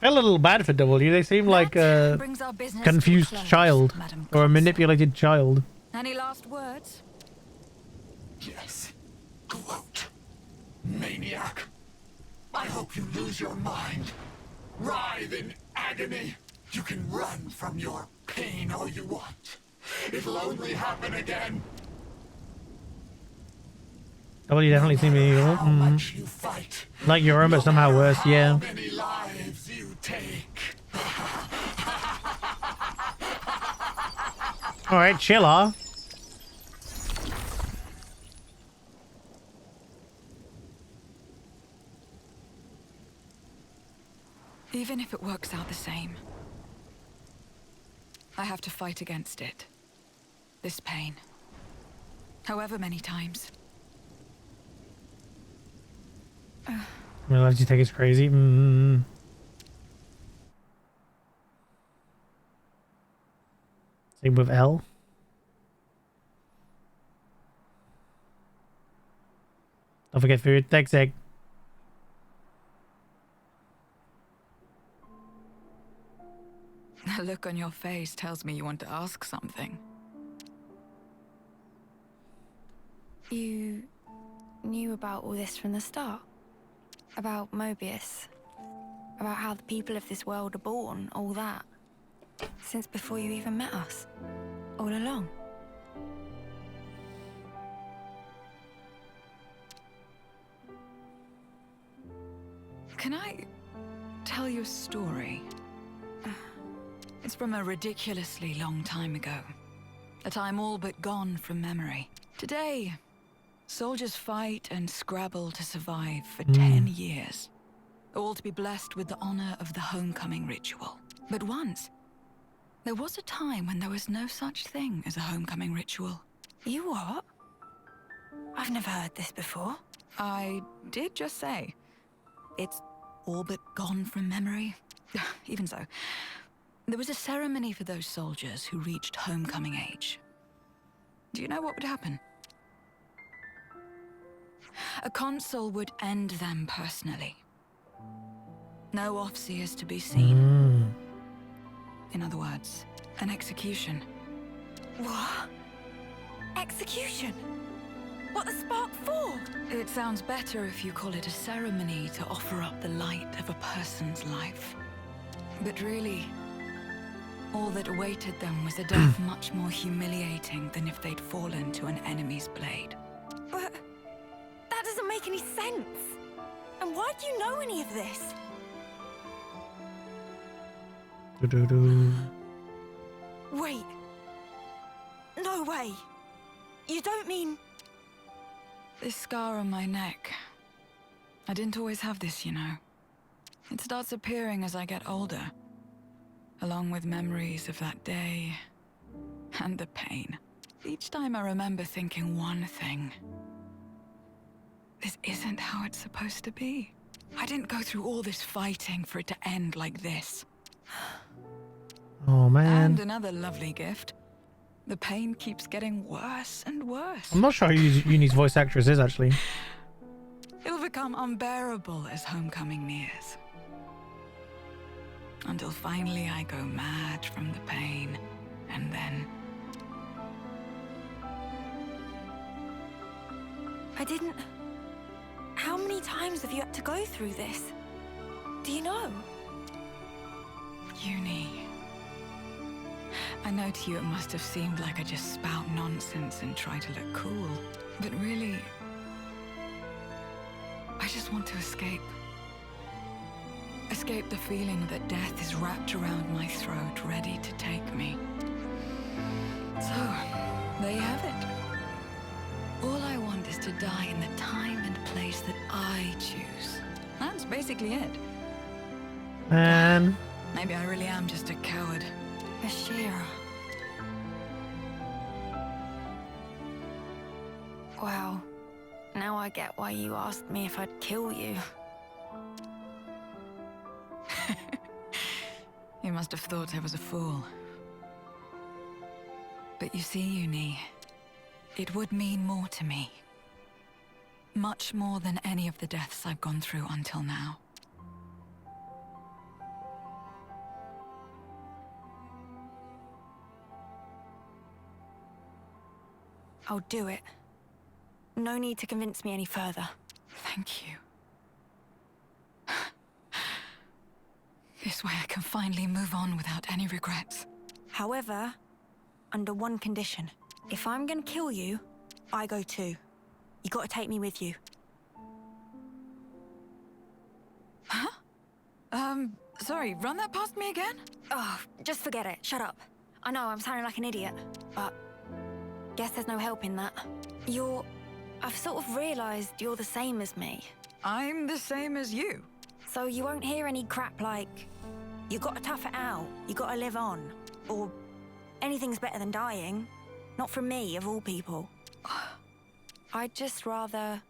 I feel a little bad for W. They seem like a confused child or a manipulated child. Any last words? Yes. Gloat. Maniac. I hope you lose your mind. Writhe in agony. You can run from your pain all you want. It'll only happen again. W definitely seemed evil. Much you fight. Like your own, but somehow worse, yeah. How many lives you take. Alright, chiller. Even if it works out the same, I have to fight against it. This pain. However many times. Realize you think it's crazy. Same with L. Don't forget food. Thanks, Egg. The look on your face tells me you want to ask something. You knew about all this from the start? About Mobius? About how the people of this world are born, all that? Since before you even met us? All along? Can I tell you a story? It's from a ridiculously long time ago. A time all but gone from memory. Today, soldiers fight and scrabble to survive for 10 years. All to be blessed with the honor of the homecoming ritual. But once, there was a time when there was no such thing as a homecoming ritual. You what? I've never heard this before. I did just say, it's all but gone from memory. Even so, there was a ceremony for those soldiers who reached homecoming age. Do you know what would happen? A consul would end them personally. No officers to be seen. In other words, an execution. What? Execution? What the spark for? It sounds better if you call it a ceremony to offer up the light of a person's life. But really, All that awaited them was a death much more humiliating than if they'd fallen to an enemy's blade. But that doesn't make any sense. And why do you know any of this? Wait. No way. You don't mean... This scar on my neck. I didn't always have this, you know. It starts appearing as I get older. Along with memories of that day. And the pain. Each time I remember thinking one thing. This isn't how it's supposed to be. I didn't go through all this fighting for it to end like this. Oh, man. And another lovely gift. The pain keeps getting worse and worse. I'm not sure who Uni's voice actress is, actually. It'll become unbearable as homecoming nears. Until finally I go mad from the pain, and then... I didn't... How many times have you had to go through this? Do you know? Uni. I know to you it must have seemed like I just spout nonsense and try to look cool. But really... I just want to escape. Escape the feeling that death is wrapped around my throat, ready to take me. So, there you have it. All I want is to die in the time and place that I choose. That's basically it. Man. Maybe I really am just a coward. Ashera. Wow. Now I get why you asked me if I'd kill you. You must have thought I was a fool. But you see, Uni, it would mean more to me. Much more than any of the deaths I've gone through until now. I'll do it. No need to convince me any further. Thank you. This way I can finally move on without any regrets. However, under one condition. If I'm gonna kill you, I go too. You gotta take me with you. Huh? Sorry, run that past me again? Oh, just forget it. Shut up. I know I'm sounding like an idiot, but guess there's no help in that. I've sort of realized you're the same as me. I'm the same as you. So you won't hear any crap like, you gotta tough it out, you gotta live on, or anything's better than dying. Not from me, of all people. I'd just rather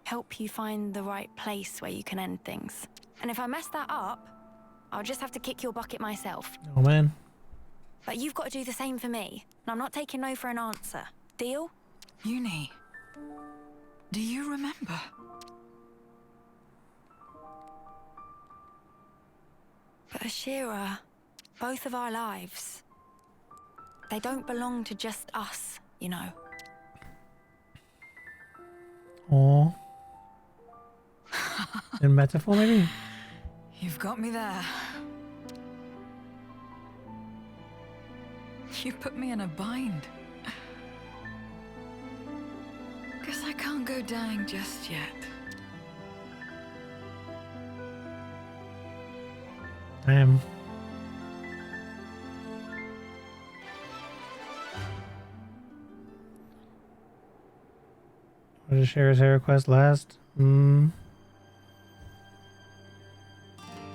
help you find the right place where you can end things. And if I mess that up, I'll just have to kick your bucket myself. Oh, man. But you've got to do the same for me, and I'm not taking no for an answer. Deal? Uni, do you remember? But Ashera, both of our lives, they don't belong to just us, you know. Oh. In metaphor, maybe? You've got me there. You put me in a bind. Guess I can't go dying just yet. Damn. What did Ashera's hair request last? Learn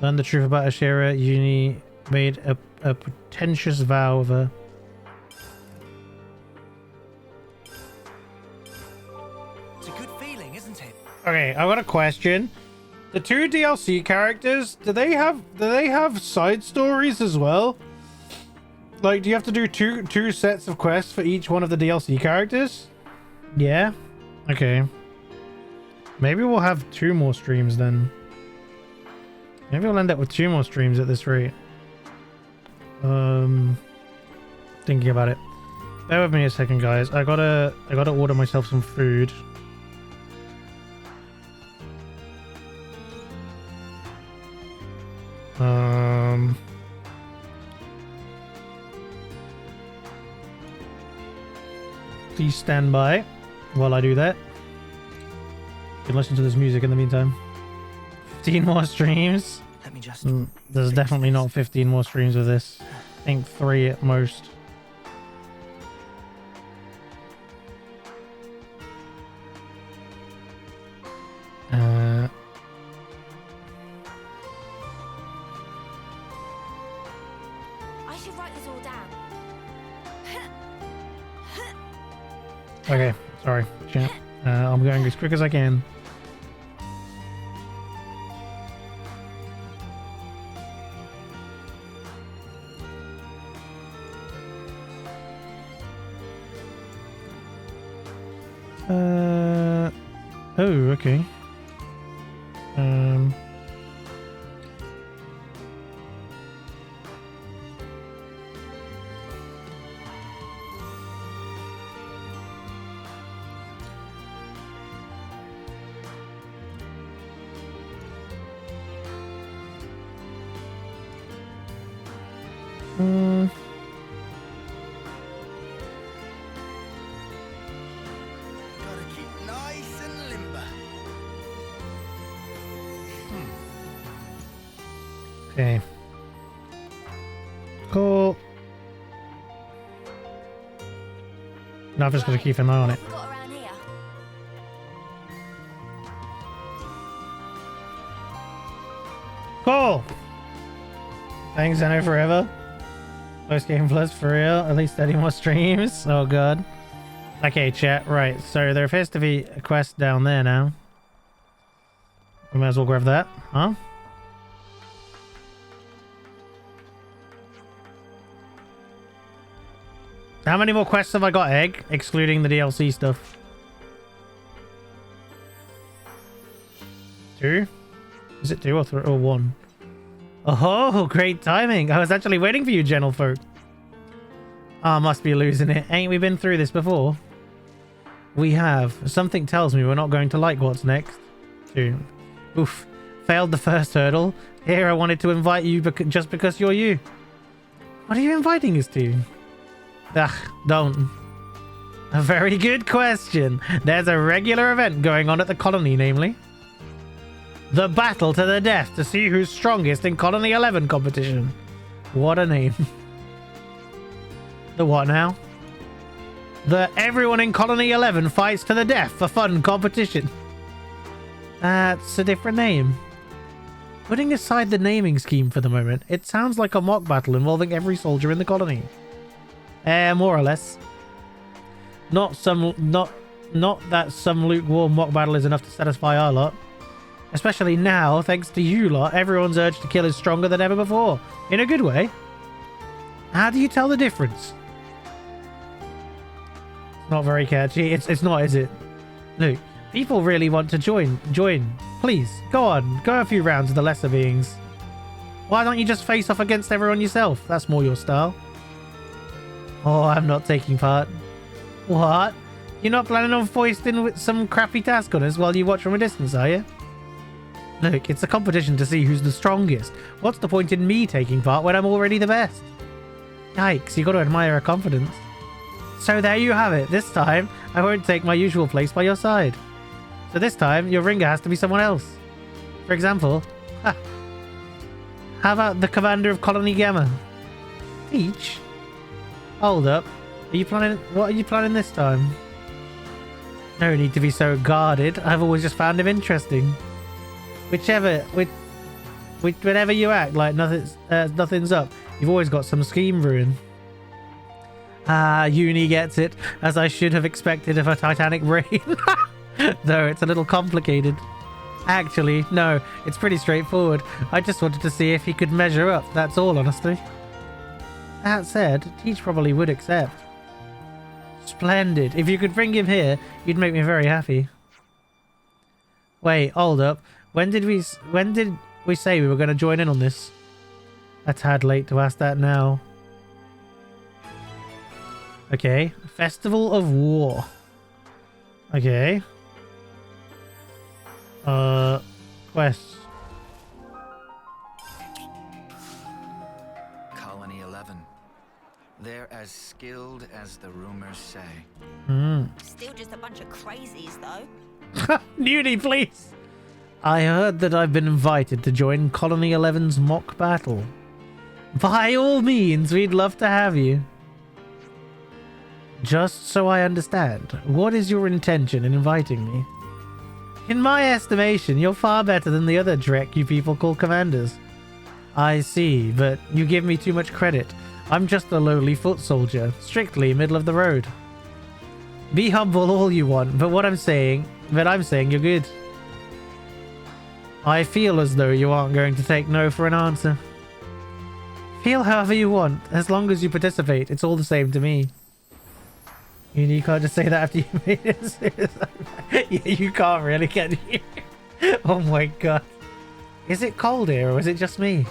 the truth about Ashera. Uni made a pretentious vow of her. It's a good feeling, isn't it? Okay, I've got a question. The two DLC characters, do they have side stories as well? Like, do you have to do two sets of quests for each one of the DLC characters? Yeah. Okay. Maybe we'll have 2 more streams then. Maybe we'll end up with 2 more streams at this rate. Thinking about it. Bear with me a second, guys. I gotta order myself some food. Please stand by while I do that. You can listen to this music in the meantime. 15 more streams. Let me just. There's definitely not 15 more streams of this. I think 3 at most. I should write this all down. Okay, sorry, chat. I'm going as quick as I can. Oh, okay. Gotta keep nice and limber. Okay. Cool. Now I've just got to keep an eye on it. Got around here. Cool. Thanks, Zeno, forever. Post game plus for real. At least 30 more streams. Oh god. Okay, chat. Right. So there appears to be a quest down there now. We might as well grab that, huh? How many more quests have I got, Egg? Excluding the DLC stuff. 2? Is it 2 or 3 or 1? Oh, great timing. I was actually waiting for you, gentlefolk. Ah, must be losing it. Ain't we been through this before? We have. Something tells me we're not going to like what's next. 2. Oof. Failed the first hurdle. Here, I wanted to invite you just because you're you. What are you inviting us to? Ugh, don't. A very good question. There's a regular event going on at the colony, namely the battle to the death to see who's strongest in Colony 11 competition. What a name. The what now? The everyone in Colony 11 fights to the death for fun competition. That's a different name. Putting aside the naming scheme for the moment, it sounds like a mock battle involving every soldier in the colony. More or less. Not that some lukewarm mock battle is enough to satisfy our lot. Especially now, thanks to you lot, everyone's urge to kill is stronger than ever before. In a good way. How do you tell the difference? Not very catchy. It's not, is it? Look, people really want to join. Please, go on. Go a few rounds with the lesser beings. Why don't you just face off against everyone yourself? That's more your style. Oh, I'm not taking part. What? You're not planning on foisting with some crappy task on us while you watch from a distance, are you? Look, it's a competition to see who's the strongest. What's the point in me taking part when I'm already the best? Yikes, you got to admire her confidence. So there you have it. This time, I won't take my usual place by your side. So this time, your ringer has to be someone else. For example, how about the commander of Colony Gamma? Teach? Hold up. What are you planning this time? No need to be so guarded. I've always just found him interesting. Whenever you act like nothing's up, you've always got some scheme brewing. Ah, Uni gets it, as I should have expected of a Titanic brain. Though it's a little complicated. Actually, no, it's pretty straightforward. I just wanted to see if he could measure up, that's all, honestly. That said, Teach probably would accept. Splendid. If you could bring him here, you'd make me very happy. Wait, hold up. When did we say we were going to join in on this? A tad late to ask that now. Okay. Festival of War. Okay. Quests. Colony 11. They're as skilled as the rumors say. Still just a bunch of crazies, though. Nudie, please. I heard that I've been invited to join Colony 11's mock battle. By all means, we'd love to have you. Just so I understand, what is your intention in inviting me? In my estimation, you're far better than the other Drek you people call commanders. I see, but you give me too much credit. I'm just a lowly foot soldier, strictly middle of the road. Be humble all you want, but I'm saying you're good. I feel as though you aren't going to take no for an answer. Feel however you want, as long as you participate, it's all the same to me. You can't just say that after you made it. Yeah, you can't really, can you? Oh my god. Is it cold here or is it just me?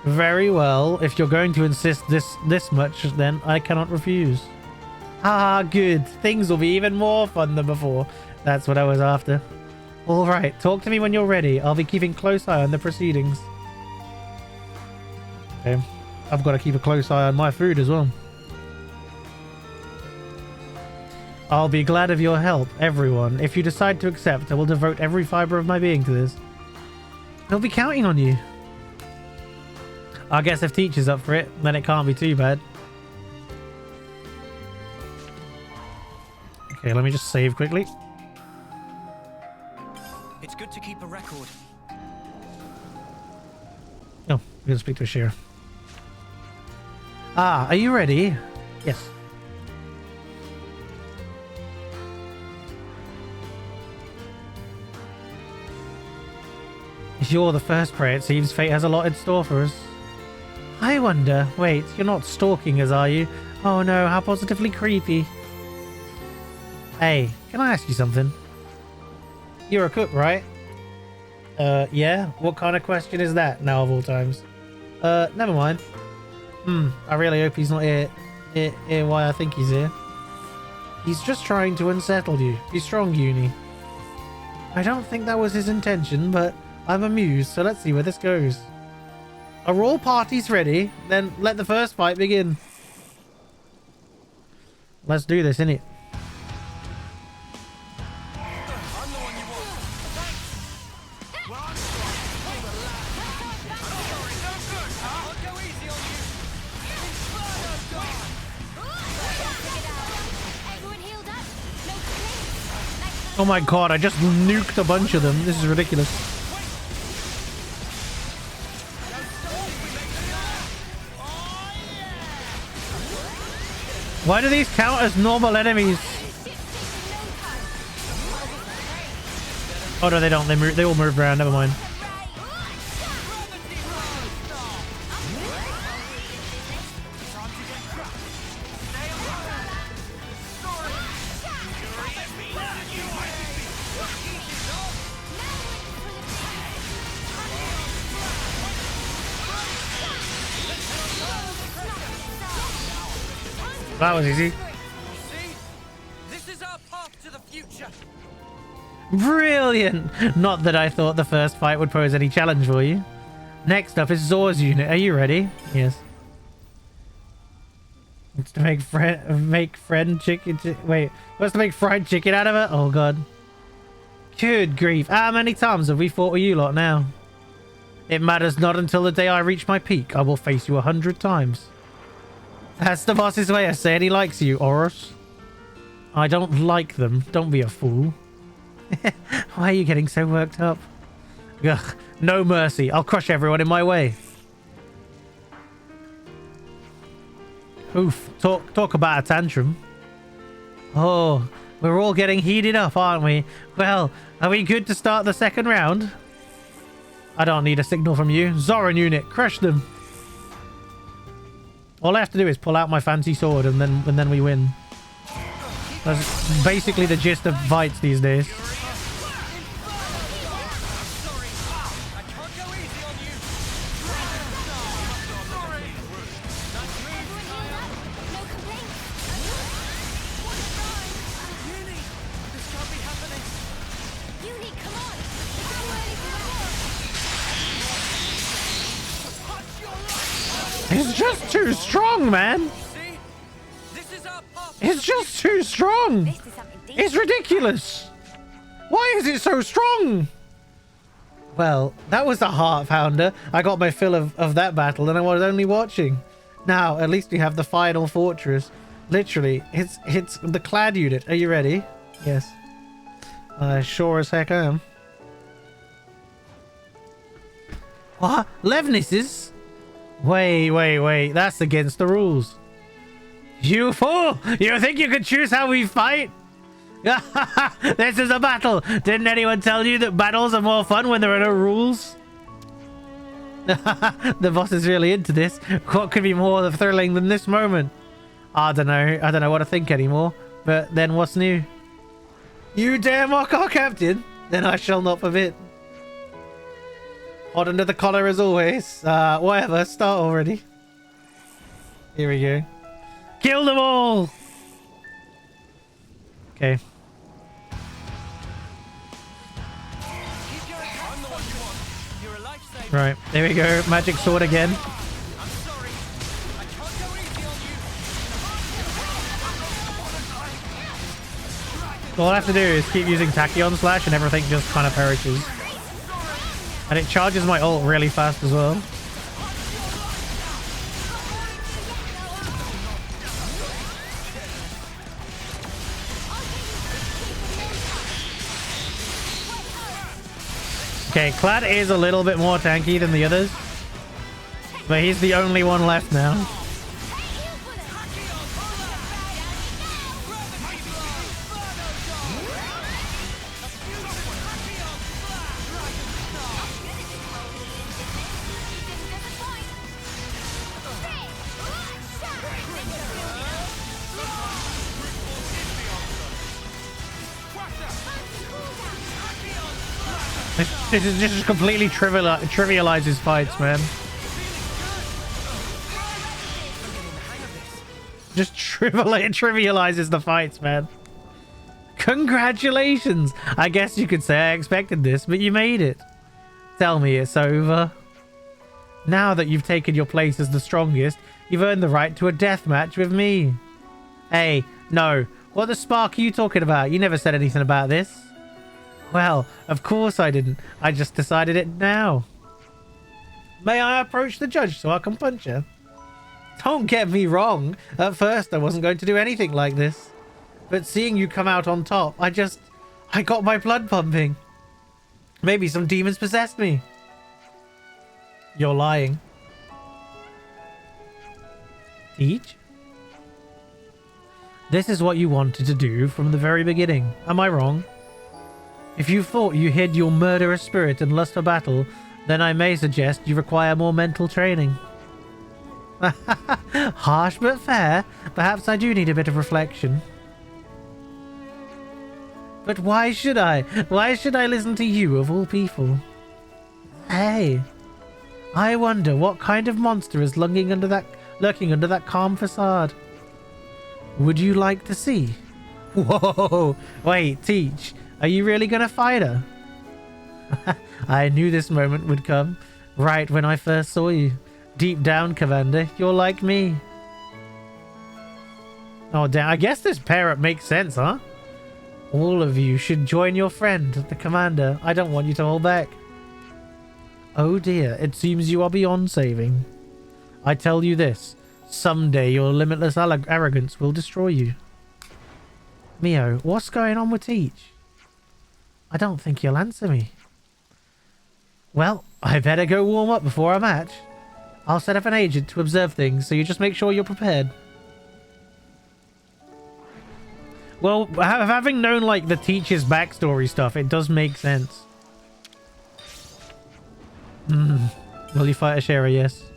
Very well, if you're going to insist this much, then I cannot refuse. Ah, good. Things will be even more fun than before. That's what I was after. Alright, talk to me when you're ready. I'll be keeping close eye on the proceedings. Okay. I've got to keep a close eye on my food as well. I'll be glad of your help, everyone. If you decide to accept, I will devote every fiber of my being to this. I'll be counting on you. I guess if Teacher's up for it, then it can't be too bad. Okay, let me just save quickly. It's good to keep a record. Oh, I'm going to speak to Ashera. Ah, are you ready? Yes. You're the first prey. It seems fate has a lot in store for us. I wonder. Wait, you're not stalking us, are you? Oh no, how positively creepy. Hey, can I ask you something? You're a cook, right? Yeah? What kind of question is that now of all times? Never mind. I really hope he's not here why I think he's here. He's just trying to unsettle you. Be strong, Uni. I don't think that was his intention, but I'm amused, so let's see where this goes. Are all parties ready? Then let the first fight begin. Let's do this, innit? Oh my god, I just nuked a bunch of them. This is ridiculous. Why do these count as normal enemies? Oh no, they don't. They all move around. Never mind. That was easy. This is our path to the future. Brilliant! Not that I thought the first fight would pose any challenge for you. Next up is Zor's unit. Are you ready? Yes. It's to make fried chicken out of it? Oh god. Good grief. How many times have we fought with you lot now? It matters not until the day I reach my peak. I will face you 100 times. That's the boss's way of saying he likes you, Oros. I don't like them. Don't be a fool. Why are you getting so worked up? Ugh, no mercy. I'll crush everyone in my way. Oof. Talk about a tantrum. Oh, we're all getting heated up, aren't we? Well, are we good to start the second round? I don't need a signal from you. Zoran unit, crush them. All I have to do is pull out my fancy sword and then we win. That's basically the gist of fights these days. He's just too strong, man. It's just too strong. It's ridiculous. Why is it so strong? Well, that was the heart founder. I got my fill of that battle and I was only watching. Now, at least we have the final fortress. Literally, it's the clad unit. Are you ready? Yes. Sure as heck I am. What? Levnis's? Wait. That's against the rules. You fool! You think you could choose how we fight? This is a battle. Didn't anyone tell you that battles are more fun when there are no rules? The boss is really into this. What could be more thrilling than this moment? I don't know what to think anymore. But then what's new? You dare mock our captain? Then I shall not forbid. Hot under the collar as always. Whatever, start already. Here we go. Kill them all! Okay. Right, there we go. Magic sword again. All I have to do is keep using Tachyon Slash and everything just kind of perishes. And it charges my ult really fast as well. Okay, Clad is a little bit more tanky than the others. But he's the only one left now. This just completely trivializes fights, man. Just trivializes the fights, man. Congratulations! I guess you could say I expected this, but you made it. Tell me it's over. Now that you've taken your place as the strongest, you've earned the right to a death match with me. Hey, no. What the spark are you talking about? You never said anything about this. Well, of course I didn't. I just decided it now. May I approach the judge so I can punch her? Don't get me wrong. At first, I wasn't going to do anything like this. But seeing you come out on top, I got my blood pumping. Maybe some demons possessed me. You're lying. Teach? This is what you wanted to do from the very beginning. Am I wrong? If you thought you hid your murderous spirit and lust for battle, then I may suggest you require more mental training. Harsh but fair. Perhaps I do need a bit of reflection. But why should I? Why should I listen to you of all people? Hey, I wonder what kind of monster is lurking under that calm facade. Would you like to see? Whoa! Wait, Teach. Are you really gonna fight her? I knew this moment would come, right when I first saw you. Deep down, Commander, you're like me. Oh damn, I guess this pair-up makes sense, huh? All of you should join your friend, the Commander. I don't want you to hold back. Oh dear, it seems you are beyond saving. I tell you this, someday your limitless arrogance will destroy you. Mio, what's going on with Teach? I don't think he'll answer me. Well, I better go warm up before our match. I'll set up an agent to observe things, so you just make sure you're prepared. Well, having known, like, the Teach's backstory stuff, it does make sense. Will you fight Ashera? Yes.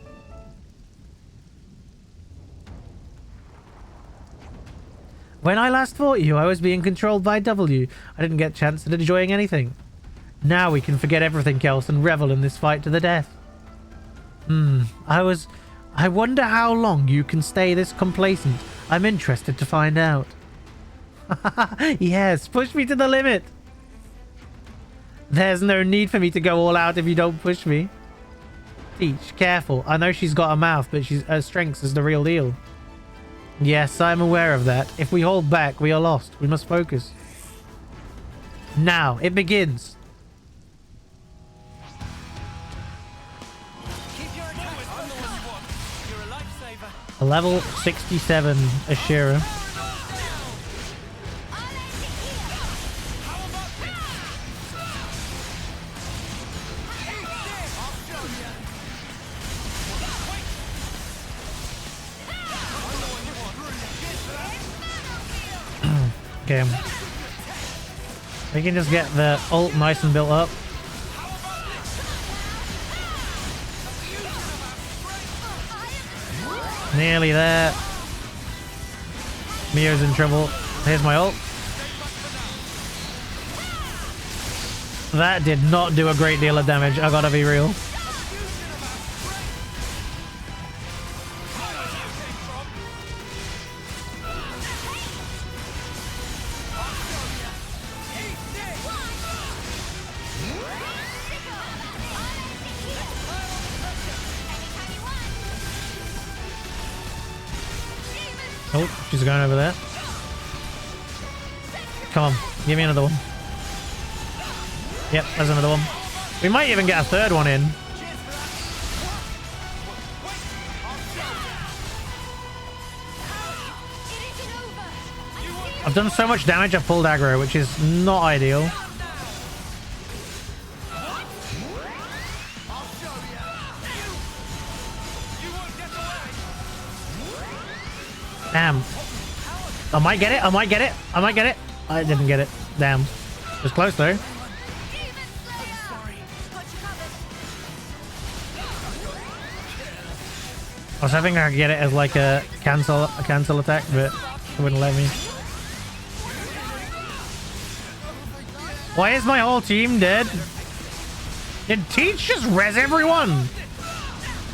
When I last fought you, I was being controlled by W. I didn't get a chance at enjoying anything. Now we can forget everything else and revel in this fight to the death. I wonder how long you can stay this complacent. I'm interested to find out. Yes, push me to the limit. There's no need for me to go all out if you don't push me. Teach, careful. I know she's got a mouth, but her strength is the real deal. Yes, I'm aware of that. If we hold back, we are lost. We must focus. Now, it begins. A level 67 Ashera. Okay. We can just get the ult nice and built up. Nearly there. Mio's in trouble. Here's my ult. That did not do a great deal of damage, I gotta be real. Oh, she's going over there. Come on, give me another one. Yep, there's another one. We might even get a third one in. I've done so much damage, I've pulled aggro, which is not ideal. Damn. I might get it. I might get it. I might get it. I didn't get it. Damn. It was close though. I was hoping I could get it as like a cancel attack, but it wouldn't let me. Why is my whole team dead? Did Teach just res everyone?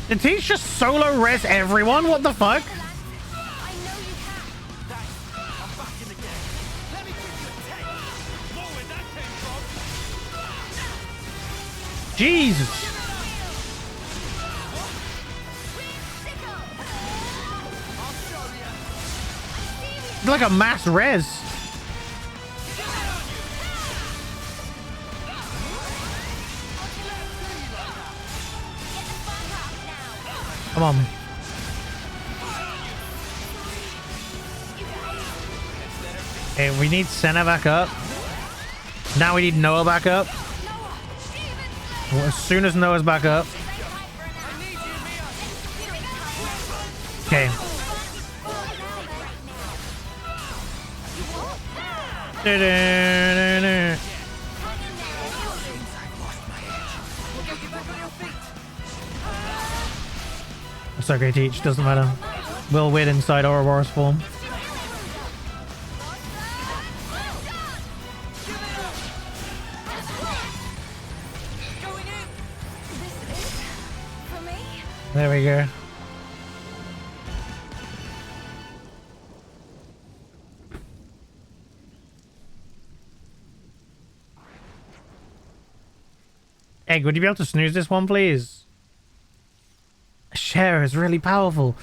Did Teach just solo res everyone? What the fuck? Jesus! It's like a mass res. Come on. Okay, we need Senna back up. Now we need Noah back up. Well, as soon as Noah's back up. Okay. It's okay, Teach. Doesn't matter. We'll win inside Ouroboros form. There we go. Egg, would you be able to snooze this one, please? Ashera is really powerful.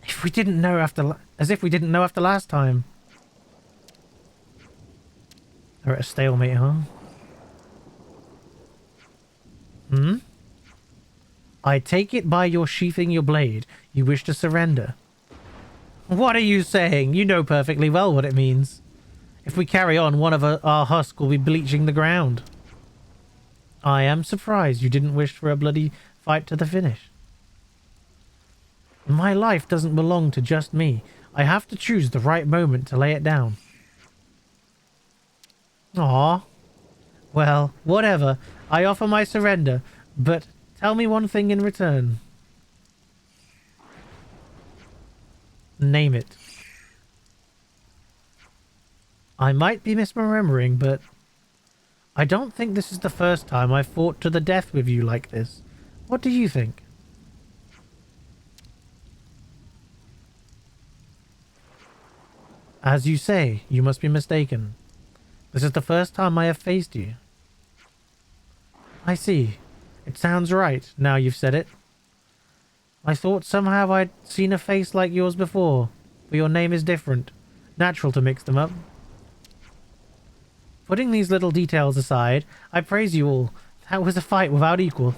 If we didn't know after, as if we didn't know after last time. They're at a stalemate, huh? Hmm? I take it by your sheathing your blade, you wish to surrender. What are you saying? You know perfectly well what it means. If we carry on, one of our husk will be bleaching the ground. I am surprised you didn't wish for a bloody fight to the finish. My life doesn't belong to just me. I have to choose the right moment to lay it down. Aw. Well, whatever. I offer my surrender, but tell me one thing in return. Name it. I might be misremembering, but I don't think this is the first time I've fought to the death with you like this. What do you think? As you say, you must be mistaken. This is the first time I have faced you. I see. It sounds right, now you've said it. I thought somehow I'd seen a face like yours before. but your name is different. Natural to mix them up. Putting these little details aside, I praise you all. That was a fight without equal.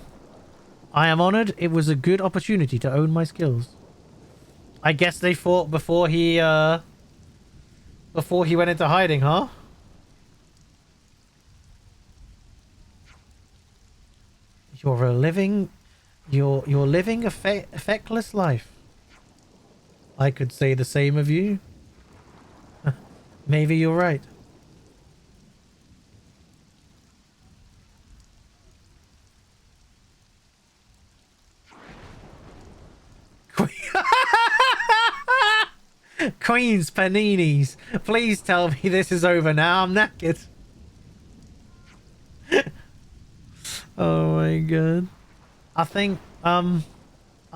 I am honored. It was a good opportunity to own my skills. I guess they fought before he went into hiding, huh? You're living a effectless life. I could say the same of you. Maybe you're right. Queen's paninis. Please tell me this is over now. I'm knackered. Oh my god. I think, I'm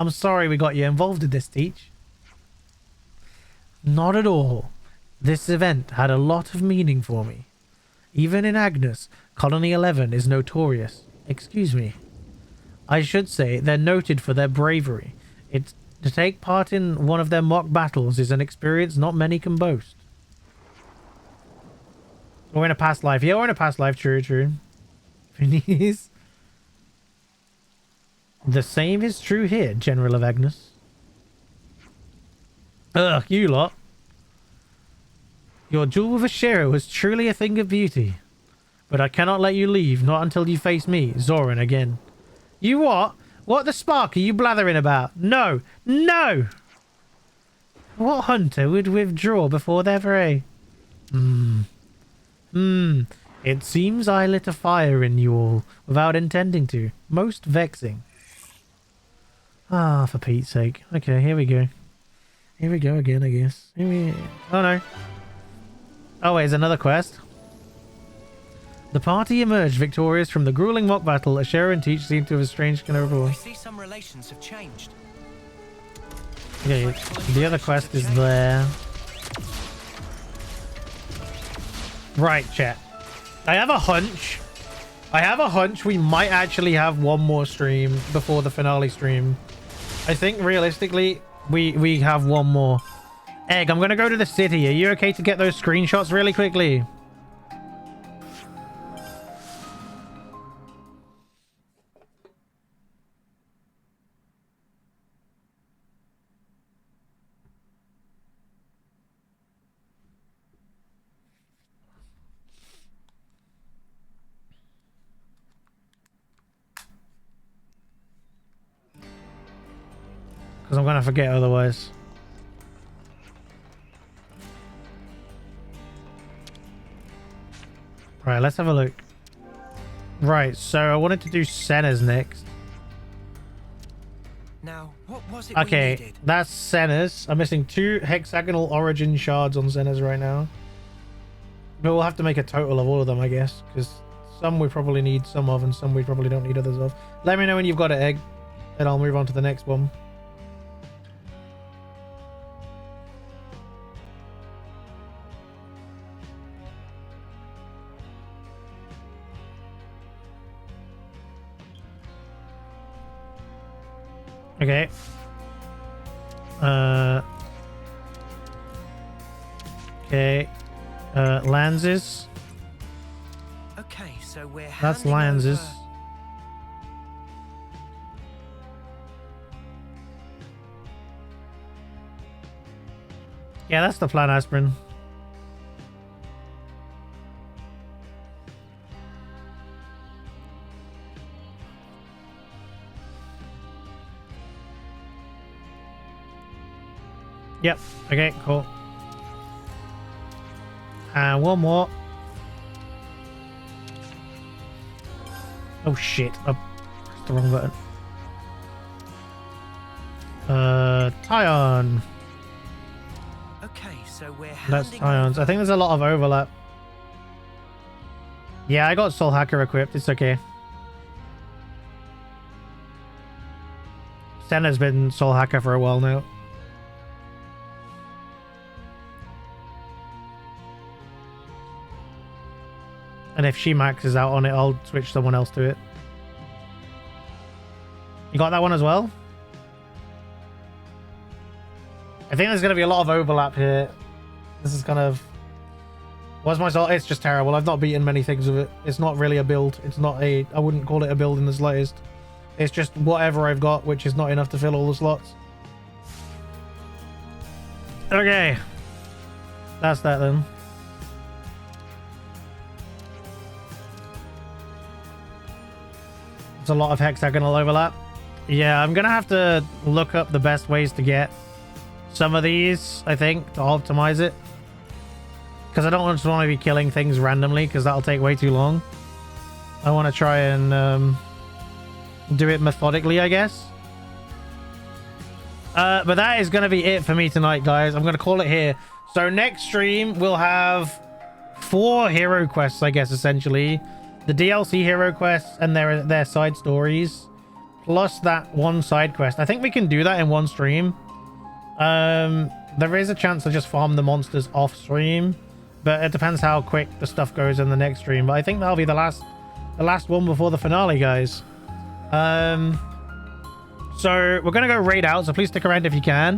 sorry we got you involved in this, Teach. Not at all. This event had a lot of meaning for me. Even in Agnes, Colony 11 is notorious. Excuse me. I should say they're noted for their bravery. To take part in one of their mock battles is an experience not many can boast. We're in a past life. Yeah, we're in a past life. True, true. Please. The same is true here, General of Agnes. Ugh, you lot. Your duel with Ashera was truly a thing of beauty. But I cannot let you leave, not until you face me, Zoran, again. You what? What the spark are you blathering about? No! No! What hunter would withdraw before their prey? It seems I lit a fire in you all, without intending to. Most vexing. Ah, for Pete's sake. Okay, here we go. Here we go again, I guess. Oh no. Oh wait, there's another quest. The party emerged victorious from the grueling mock battle. Ashera and Teach seem to have a strange kind of rapport. I see some relations have changed. Okay, the other quest is there. Right, chat. I have a hunch we might actually have one more stream before the finale stream. I think realistically we have one more. Egg, I'm gonna go to the city. Are you okay to get those screenshots really quickly? Because I'm going to forget otherwise. Right, let's have a look. Right, so I wanted to do Senna's next. Now, what was it okay, we needed? That's Senna's. I'm missing 2 hexagonal origin shards on Senna's right now. But we'll have to make a total of all of them, I guess. Because some we probably need some of and some we probably don't need others of. Let me know when you've got it, Egg. Then I'll move on to the next one. Okay. Okay. Lanz's. Okay, so we're That's handing Lanz's. over- Yeah, that's the plan, Aspirin. Yep. Okay, cool. And one more. Oh shit. I pressed the wrong button. Tyon. Okay, so we're That's handing Tyons. over- I think there's a lot of overlap. Yeah, I got Soul Hacker equipped. It's okay. Senna's been Soul Hacker for a while now. And if she maxes out on it, I'll switch someone else to it. You got that one as well? I think there's going to be a lot of overlap here. This is kind of... What's my salt? It's just terrible. I've not beaten many things with it. It's not really a build. It's not a... I wouldn't call it a build in the slightest. It's just whatever I've got, which is not enough to fill all the slots. Okay. That's that then. It's a lot of hexagonal overlap. Yeah, I'm going to have to look up the best ways to get some of these, I think, to optimize it. Because I don't just want to be killing things randomly, because that'll take way too long. I want to try and do it methodically, I guess. But that is going to be it for me tonight, guys. I'm going to call it here. So next stream, we'll have 4 hero quests, I guess, essentially. The DLC hero quests and their side stories. Plus that one side quest. I think we can do that in one stream. There is a chance to just farm the monsters off stream. But it depends how quick the stuff goes in the next stream. But I think that'll be the last one before the finale, guys. So we're going to go raid out. So please stick around if you can.